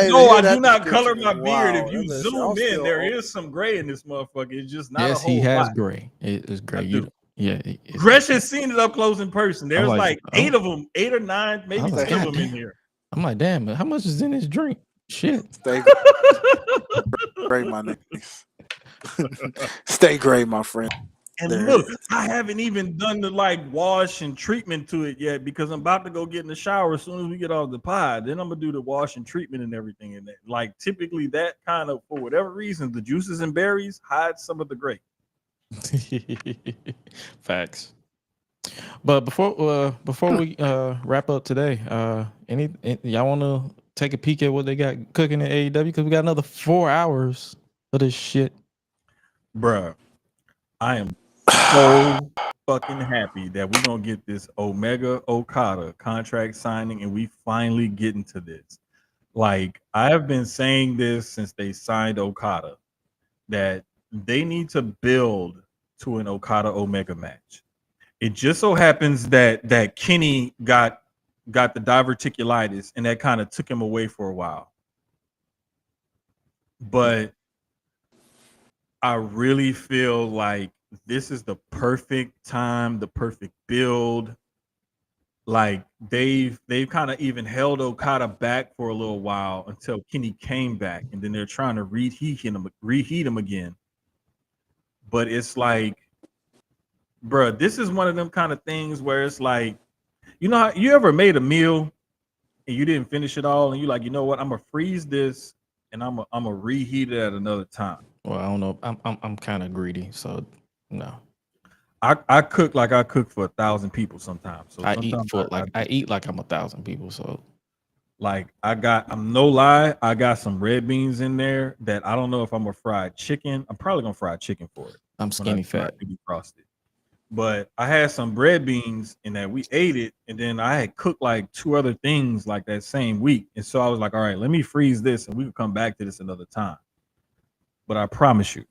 [SPEAKER 1] no, I do not color my beard. If you zoom in, there is some gray in this motherfucker. It's just not a whole
[SPEAKER 2] he has
[SPEAKER 1] lot.
[SPEAKER 2] Gray. It is gray.
[SPEAKER 1] Gresh has seen it up close in person. There's like 8 of them, 8 or 9, maybe 10 of them in here.
[SPEAKER 2] I'm like, damn, how much is in this drink? Shit.
[SPEAKER 4] Stay gray, my niggas. Stay gray, my friend.
[SPEAKER 1] And look, I haven't even done the like wash and treatment to it yet because I'm about to go get in the shower as soon as we get off the pod. Then I'm gonna do the wash and treatment and everything in that. Like typically that kind of, for whatever reason, the juices and berries hide some of the gray.
[SPEAKER 2] Facts. But before we wrap up today, y'all want to take a peek at what they got cooking in AEW because we got another 4 hours of this shit.
[SPEAKER 1] Bruh, I am so fucking happy that we're gonna get this Omega Okada contract signing and we finally get into this. Like, I have been saying this since they signed Okada, that they need to build to an Okada Omega match. It just so happens that Kenny got the diverticulitis and that kind of took him away for a while. But I really feel like this is the perfect time, the perfect build. Like they've kind of even held Okada back for a little while until Kenny came back, and then they're trying to reheat him again. But it's like, bro, this is one of them kind of things where it's like, you know, you ever made a meal and you didn't finish it all, and you're like, you know what, I'm gonna freeze this and I'm gonna reheat it at another time.
[SPEAKER 2] Well, I don't know. I'm kind of greedy, so no.
[SPEAKER 1] I cook like I cook for 1,000 people sometimes. So
[SPEAKER 2] I eat like I'm 1,000 people. So
[SPEAKER 1] Like I'm no lie, I got some red beans in there that I don't know if I'm gonna fry chicken. I'm probably gonna fry chicken for it.
[SPEAKER 2] I'm skinny fat.
[SPEAKER 1] Defrosted. But I had some red beans and that we ate it, and then I had cooked like 2 other things like that same week. And so I was like, all right, let me freeze this and we can come back to this another time. But I promise you,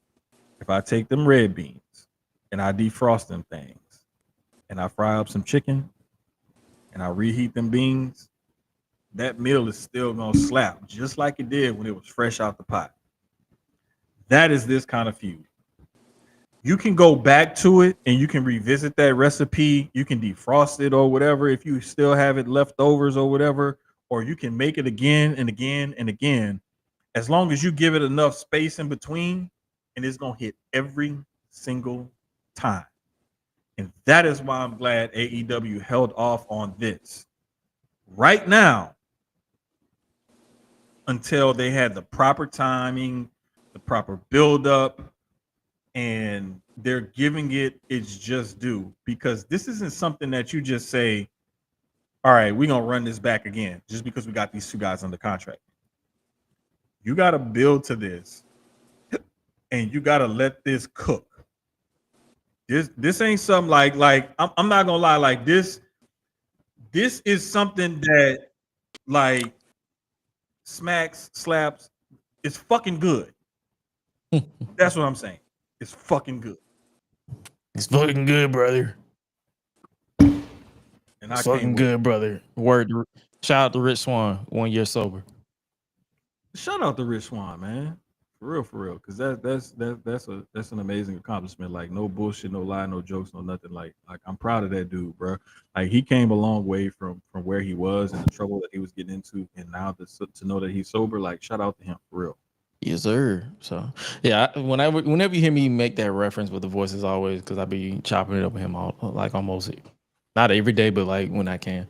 [SPEAKER 1] if I take them red beans and I defrost them things and I fry up some chicken and I reheat them beans, that meal is still gonna slap just like it did when it was fresh out the pot. That is this kind of feud. You can go back to it and you can revisit that recipe. You can defrost it or whatever if you still have it leftovers or whatever, or you can make it again and again and again, as long as you give it enough space in between, and it's gonna hit every single time. And that is why I'm glad AEW held off on this right now until they had the proper timing, the proper build-up, and they're giving it its just due, because this isn't something that you just say, all right, we're going to run this back again just because we got these 2 guys under contract. You got to build to this, and you got to let this cook. This ain't something like I'm not going to lie, like this is something that like smacks, slaps, it's fucking good. That's what I'm saying. It's fucking good.
[SPEAKER 2] It's fucking good, brother. And it's fucking good, brother. Word. Shout out to Rich Swann, 1 year sober.
[SPEAKER 1] Shout out to Rich Swann, man. For real. Because that's an amazing accomplishment. Like, no bullshit, no lie, no jokes, no nothing. Like I'm proud of that dude, bro. Like, he came a long way from where he was and the trouble that he was getting into, and now to know that he's sober, like, shout out to him, for real.
[SPEAKER 2] Yes, sir. So yeah, whenever you hear me make that reference with the voices, always, because I be chopping it up with him almost not every day, but like when I can.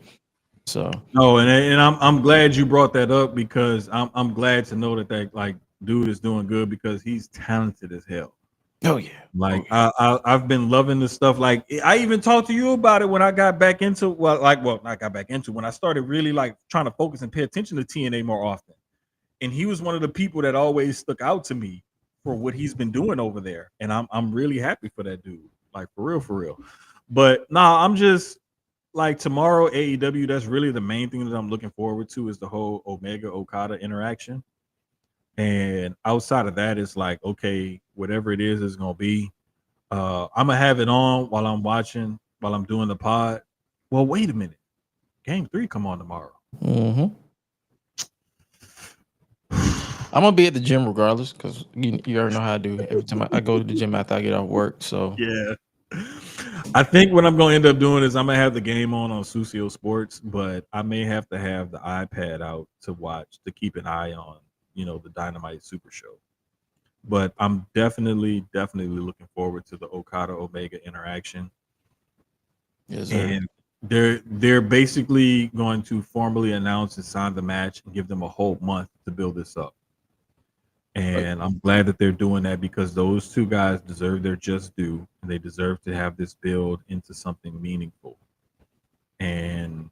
[SPEAKER 2] So
[SPEAKER 1] no, and I'm glad you brought that up, because I'm glad to know that like dude is doing good, because he's talented as hell.
[SPEAKER 2] Oh yeah.
[SPEAKER 1] Like I've been loving this stuff. Like, I even talked to you about it when I got back into when I started really like trying to focus and pay attention to TNA more often. And he was one of the people that always stuck out to me for what he's been doing over there. And I'm really happy for that dude. Like, for real. But I'm just like, tomorrow AEW, that's really the main thing that I'm looking forward to, is the whole Omega Okada interaction. And outside of that, it's like, okay, whatever it is gonna be. I'm gonna have it on while I'm doing the pod. Well, wait a minute. Game 3 come on tomorrow.
[SPEAKER 2] Mm-hmm. I'm gonna be at the gym regardless, because you already know how I do every time I go to the gym after I get off work. So
[SPEAKER 1] yeah, I think what I'm gonna end up doing is I'm gonna have the game on Susio Sports, but I may have to have the iPad out to keep an eye on, the Dynamite Super Show. But I'm definitely looking forward to the Okada Omega interaction.
[SPEAKER 2] Yes, sir.
[SPEAKER 1] And they're basically going to formally announce and sign the match and give them a whole month to build this up. And I'm glad that they're doing that, because those 2 guys deserve their just due, and they deserve to have this build into something meaningful. And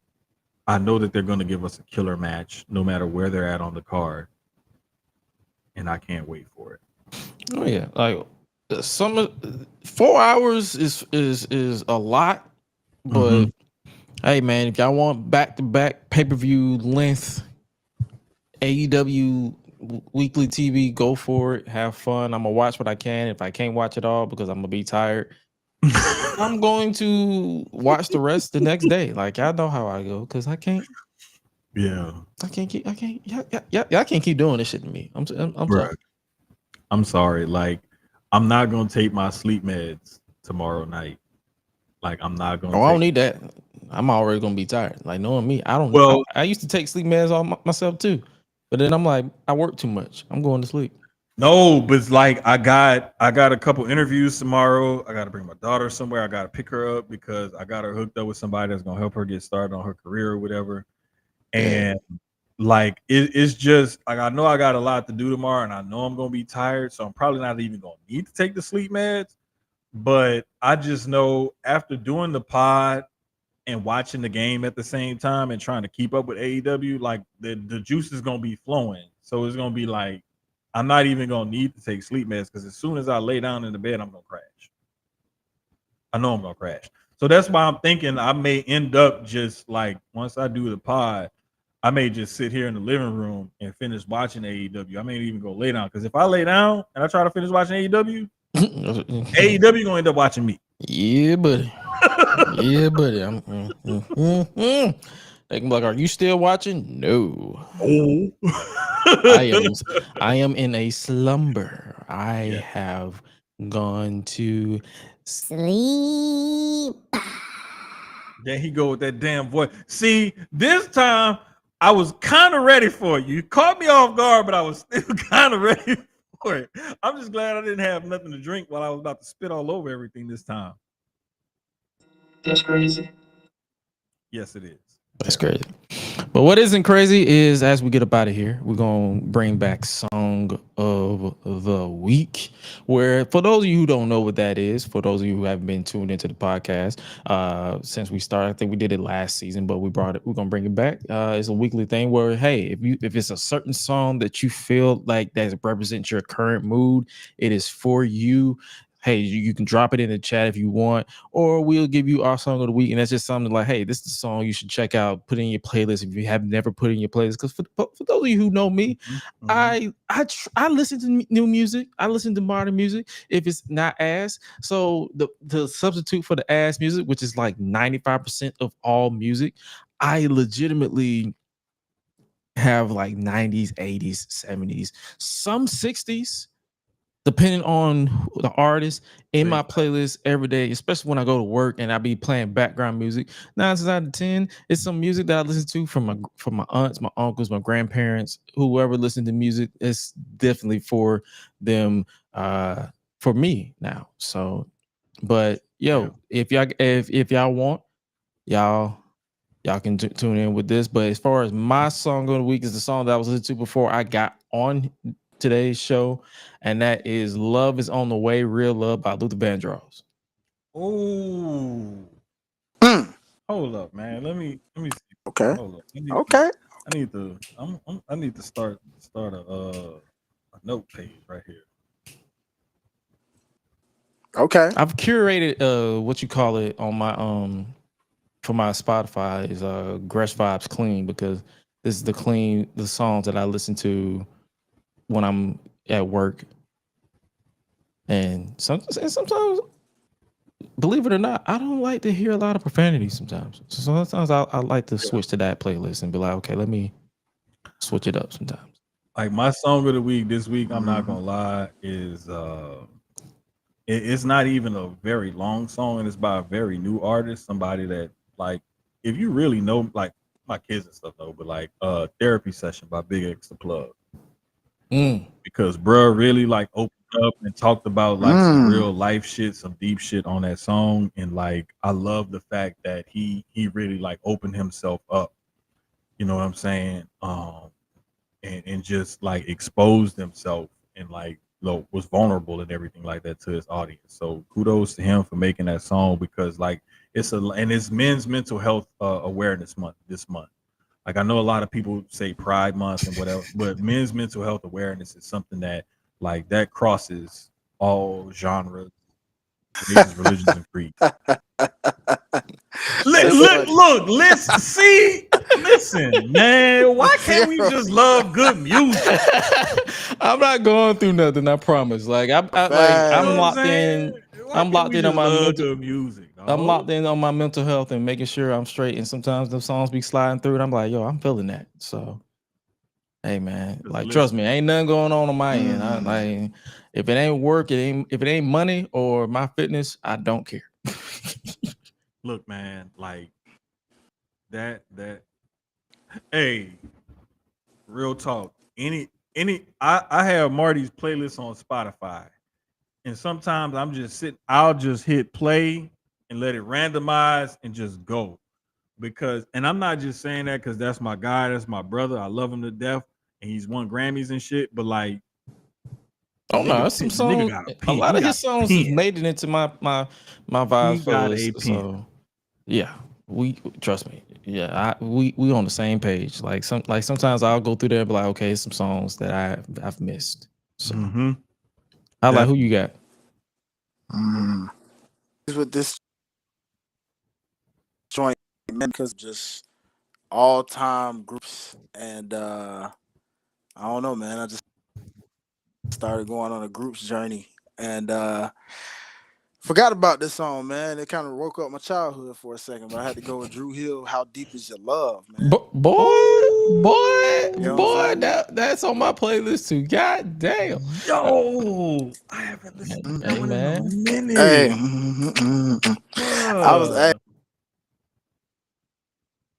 [SPEAKER 1] I know that they're going to give us a killer match no matter where they're at on the card. And I can't wait for it.
[SPEAKER 2] Oh yeah, like 4 hours is a lot, but hey man, if y'all want back-to-back pay-per-view length AEW weekly TV, go for it. Have fun. I'm gonna watch what I can. If I can't watch it all because I'm gonna be tired, I'm going to watch the rest the next day. Like, y'all know how I go, because I can't.
[SPEAKER 1] Yeah,
[SPEAKER 2] I can't. Y'all can't keep doing this shit to me. I'm sorry.
[SPEAKER 1] I'm sorry. Like, I'm not gonna take my sleep meds tomorrow night. Like, I'm not gonna.
[SPEAKER 2] I don't need that. I'm already gonna be tired. Like, knowing me, I don't.
[SPEAKER 1] Well,
[SPEAKER 2] I used to take sleep meds all myself too, but then I'm like, I work too much. I'm going to sleep.
[SPEAKER 1] No, but it's like I got a couple interviews tomorrow. I got to bring my daughter somewhere. I got to pick her up because I got her hooked up with somebody that's gonna help her get started on her career or whatever. And like, it's just like, I know I got a lot to do tomorrow, and I know I'm gonna be tired, so I'm probably not even gonna need to take the sleep meds. But I just know after doing the pod and watching the game at the same time and trying to keep up with AEW, like the juice is gonna be flowing. So it's gonna be like I'm not even gonna need to take sleep meds because as soon as I lay down in the bed, I'm gonna crash. I know I'm gonna crash. So that's why I'm thinking I may end up just like once I do the pod, I may just sit here in the living room and finish watching AEW. I may even go lay down because if I lay down and I try to finish watching AEW, AEW gonna end up watching me.
[SPEAKER 2] Yeah, buddy. Yeah, buddy. They can be like, "Are you still watching?" No.
[SPEAKER 1] Oh,
[SPEAKER 2] I am in a slumber. I have gone to sleep.
[SPEAKER 1] There he go with that damn voice. See, this time I was kind of ready for you. You caught me off guard, but I was still kind of ready for it. I'm just glad I didn't have nothing to drink while I was about to spit all over everything this time.
[SPEAKER 5] That's crazy.
[SPEAKER 1] Yes, it is.
[SPEAKER 2] That's crazy. But what isn't crazy is as we get up out of here, we're going to bring back Song of the Week, where for those of you who don't know what that is, for those of you who haven't been tuned into the podcast since we started, I think we did it last season, but we're going to bring it back. It's a weekly thing where, hey, if it's a certain song that you feel like that represents your current mood, it is for you. Hey, you can drop it in the chat if you want, or we'll give you our song of the week. And that's just something like, hey, this is the song you should check out, put in your playlist if you have never put in your playlist. Because for those of you who know me, I listen to new music. I listen to modern music if it's not ass. So the substitute for the ass music, which is like 95% of all music, I legitimately have like 90s, 80s, 70s, some 60s. Depending on the artist in my playlist every day, especially when I go to work and I be playing background music. 9 out of 10, it's some music that I listen to from my aunts, my uncles, my grandparents, whoever listens to music. It's definitely for them, for me now. So, but if y'all want, y'all can tune in with this. But as far as my song of the week is the song that I was listening to before I got on today's show, and that is "Love Is on the Way, Real Love" by Luther Vandross.
[SPEAKER 1] Oh, hold up, man. Let me see.
[SPEAKER 4] Okay.
[SPEAKER 1] Hold up.
[SPEAKER 4] Okay.
[SPEAKER 1] I need to start a note page right here.
[SPEAKER 2] Okay. I've curated what you call it on my for my Spotify is GRESH Vibes Clean, because this is the songs that I listen to when I'm at work. And sometimes, believe it or not, I don't like to hear a lot of profanity sometimes. So sometimes I like to switch to that playlist and be like, okay, let me switch it up sometimes.
[SPEAKER 1] Like my song of the week this week, I'm not gonna lie, is it's not even a very long song, and it's by a very new artist, somebody that, like, if you really know, like my kids and stuff know, but like Therapy Session by Big X the Plug. Because bruh really like opened up and talked about like some real life shit, some deep shit on that song. And like I love the fact that he really like opened himself up, you know what I'm saying? And just like exposed himself and like was vulnerable and everything like that to his audience. So kudos to him for making that song, because like it's Men's Mental Health Awareness Month this month. Like I know a lot of people say Pride Month and whatever, but men's mental health awareness is something that like that crosses all genres, races, religions, and creeds. Listen, man. Why can't we just love good music?
[SPEAKER 2] I'm not going through nothing. I promise. Like I'm locked in. I'm locked in on my mental music. I'm locked in on my mental health and making sure I'm straight. And sometimes the songs be sliding through, and I'm like, yo, I'm feeling that. So, hey, man, like trust me, ain't nothing going on my end. I, like, if it ain't work, if it ain't money or my fitness, I don't care.
[SPEAKER 1] Look, man, like that. Hey, real talk. I have Marty's playlist on Spotify, and sometimes I'll just hit play and let it randomize and just go. And I'm not just saying that because that's my guy, that's my brother. I love him to death, and he's won Grammys and shit. But like,
[SPEAKER 2] oh no, that's some songs. A lot of his songs has made it into my vibes playlist. So yeah, we trust me. Yeah, we on the same page. Like sometimes I'll go through there and be like, okay, some songs that I've missed. So I like who you got.
[SPEAKER 4] With this joint, man, because just all time groups, and I don't know, man. I just started going on a groups journey, and forgot about this song, man. It kind of woke up my childhood for a second, but I had to go with Drew Hill. How Deep Is Your Love, man?
[SPEAKER 2] Boy, that's on my playlist too. God damn.
[SPEAKER 1] Yo, I haven't listened to that one in a minute.
[SPEAKER 4] Hey, I was.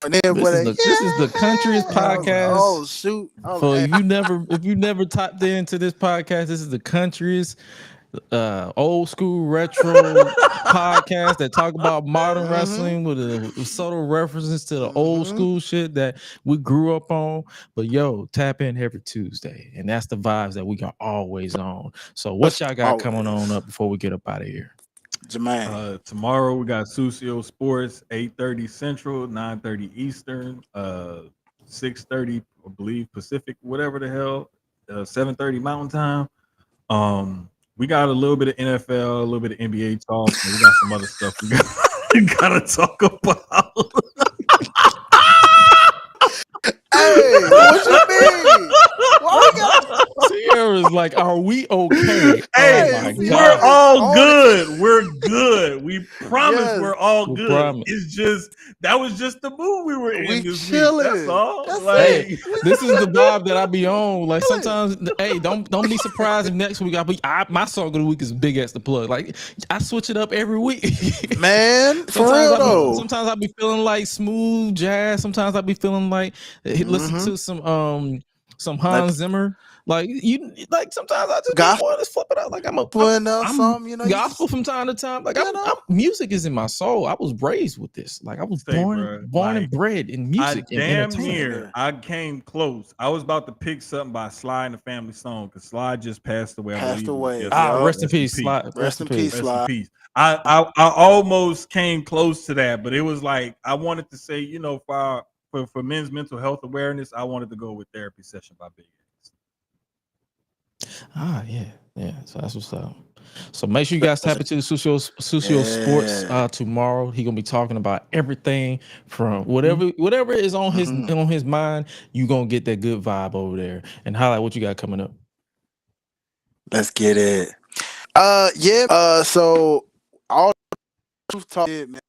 [SPEAKER 2] This is the countryest podcast.
[SPEAKER 4] Oh shoot!
[SPEAKER 2] If you never tapped into this podcast, this is the countryest old school retro podcast that talk about modern wrestling with subtle references to the old school shit that we grew up on. But yo, tap in every Tuesday, and that's the vibes that we are always on. So what y'all got coming on up before we get up out of here?
[SPEAKER 4] Jermaine.
[SPEAKER 1] Tomorrow we got Susio Sports, 8:30 Central, 9:30 Eastern, 6:30, I believe, Pacific, whatever the hell, 7:30 Mountain Time. We got a little bit of NFL, a little bit of NBA talk, and we got some other stuff we gotta talk about.
[SPEAKER 4] Hey, what you mean? Why we got
[SPEAKER 2] Sierra's like, are we okay?
[SPEAKER 1] Hey, oh my God. We're all good. We're good. We promise we're all good. Promise. It's just that was just the mood we were in this week. That's all.
[SPEAKER 2] Hey, this is the vibe that I be on. Like sometimes, hey, don't be surprised if next week my song of the week is Big X the Plug. Like I switch it up every week.
[SPEAKER 4] Man, for real though.
[SPEAKER 2] Sometimes I'll be feeling like smooth jazz. Sometimes I'll be feeling like listen to some Hans Zimmer. Like sometimes I just want to flip it out. Like I'm gospel from time to time. Like music is in my soul. I was raised with this. Like I was born and bred in music.
[SPEAKER 1] I came close. I was about to pick something by Sly and the Family Stone because Sly just passed away.
[SPEAKER 2] Rest in peace, Sly.
[SPEAKER 4] Rest in peace, Sly.
[SPEAKER 1] I almost came close to that, but it was like I wanted to say, for men's mental health awareness, I wanted to go with Therapy Session by Big X.
[SPEAKER 2] Yeah. So that's what's up. So make sure you guys tap into the Susio Sports tomorrow. He's gonna be talking about everything from whatever is on his mind. You gonna get that good vibe over there. And highlight what you got coming up.
[SPEAKER 4] Let's get it. So all truth talk, man,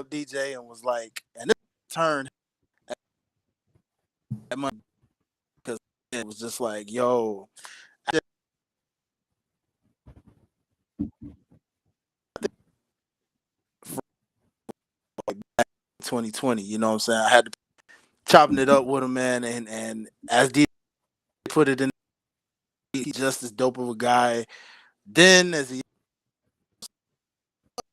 [SPEAKER 4] DJ and was like, and this turn at my because it was just like, yo. 2020, you know what I'm saying? I had to chopping it up with him, man, and as DJ put it in, he's just as dope of a guy then as he,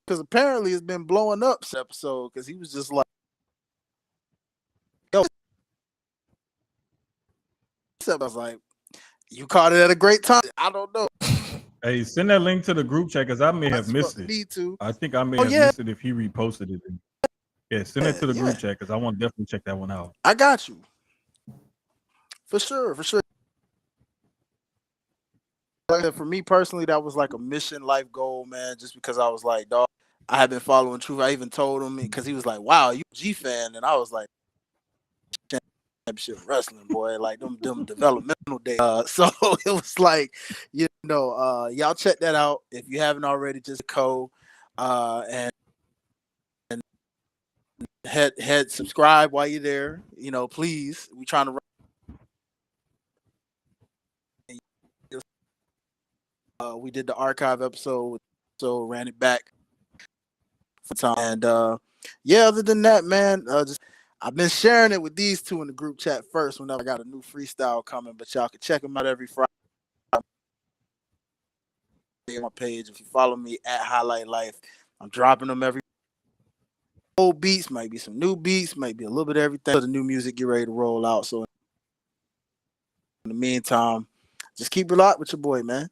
[SPEAKER 4] because apparently it's been blowing up this episode because he was just like, yo, I was like, you caught it at a great time. I don't know.
[SPEAKER 1] Hey, send that link to the group chat because I may have missed it. I think I may have missed it if he reposted it. Yeah, send it to the group chat because I want to definitely check that one out.
[SPEAKER 4] I got you. For sure. For me personally, that was like a mission life goal, man, just because I was like, dog, I have been following Truth. I even told him because he was like, wow, you a G fan. And I was like, championship wrestling, boy, like them developmental days. So it was like, y'all check that out. If you haven't already, just go and head subscribe while you're there. Please. We trying to we did the archive episode, so ran it back for time. And other than that, man, I've been sharing it with these two in the group chat first whenever I got a new freestyle coming, but y'all can check them out every Friday on my page. If you follow me at Hi-Lite Life, I'm dropping them every old beats, might be some new beats, might be a little bit of everything. So the new music get ready to roll out. So in the meantime, just keep it locked with your boy, man.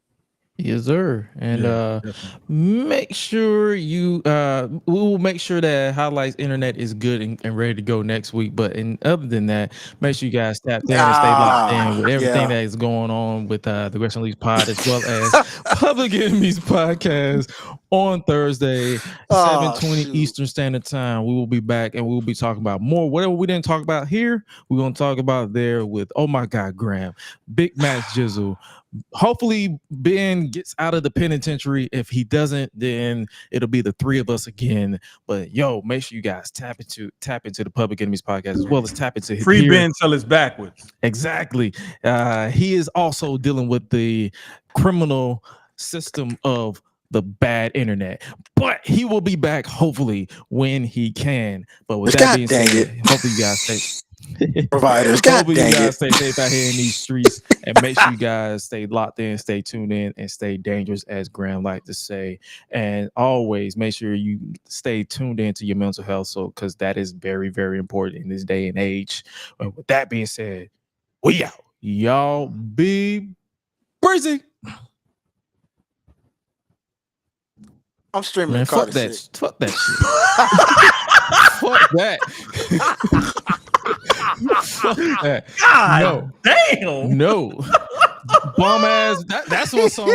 [SPEAKER 2] Yes, sir. And
[SPEAKER 1] Definitely.
[SPEAKER 2] make sure you we will make sure that Highlights internet is good and ready to go next week. But other than that, make sure you guys tap in and stay locked in with everything that is going on with the GRESH Unleashed pod, as well as Public Enemies podcast on Thursday, 7:20 Eastern Standard Time. We will be back and we will be talking about more. Whatever we didn't talk about here, we're gonna talk about there with oh my god, Graham, Big Max Jizzle. Hopefully Ben gets out of the penitentiary. If he doesn't, then it'll be the three of us again. But yo, make sure you guys tap into the Public Enemies podcast, as well as tap into
[SPEAKER 1] Free Ben till it's backwards.
[SPEAKER 2] Exactly. He is also dealing with the criminal system of the bad internet, but he will be back hopefully when he can. But with that being said, hopefully you guys stay
[SPEAKER 3] providers.
[SPEAKER 2] Hopefully you guys stay safe out here in these streets, and make sure you guys stay locked in, stay tuned in, and stay dangerous, as Graham liked to say. And always make sure you stay tuned in to your mental health, so because that is very, very important in this day and age. And with that being said, we out. Y'all be breezy.
[SPEAKER 4] I'm streaming.
[SPEAKER 2] Man, fuck that shit. Fuck that. Fuck that.
[SPEAKER 1] God, no. Damn.
[SPEAKER 2] No. Bomb ass. That's what song.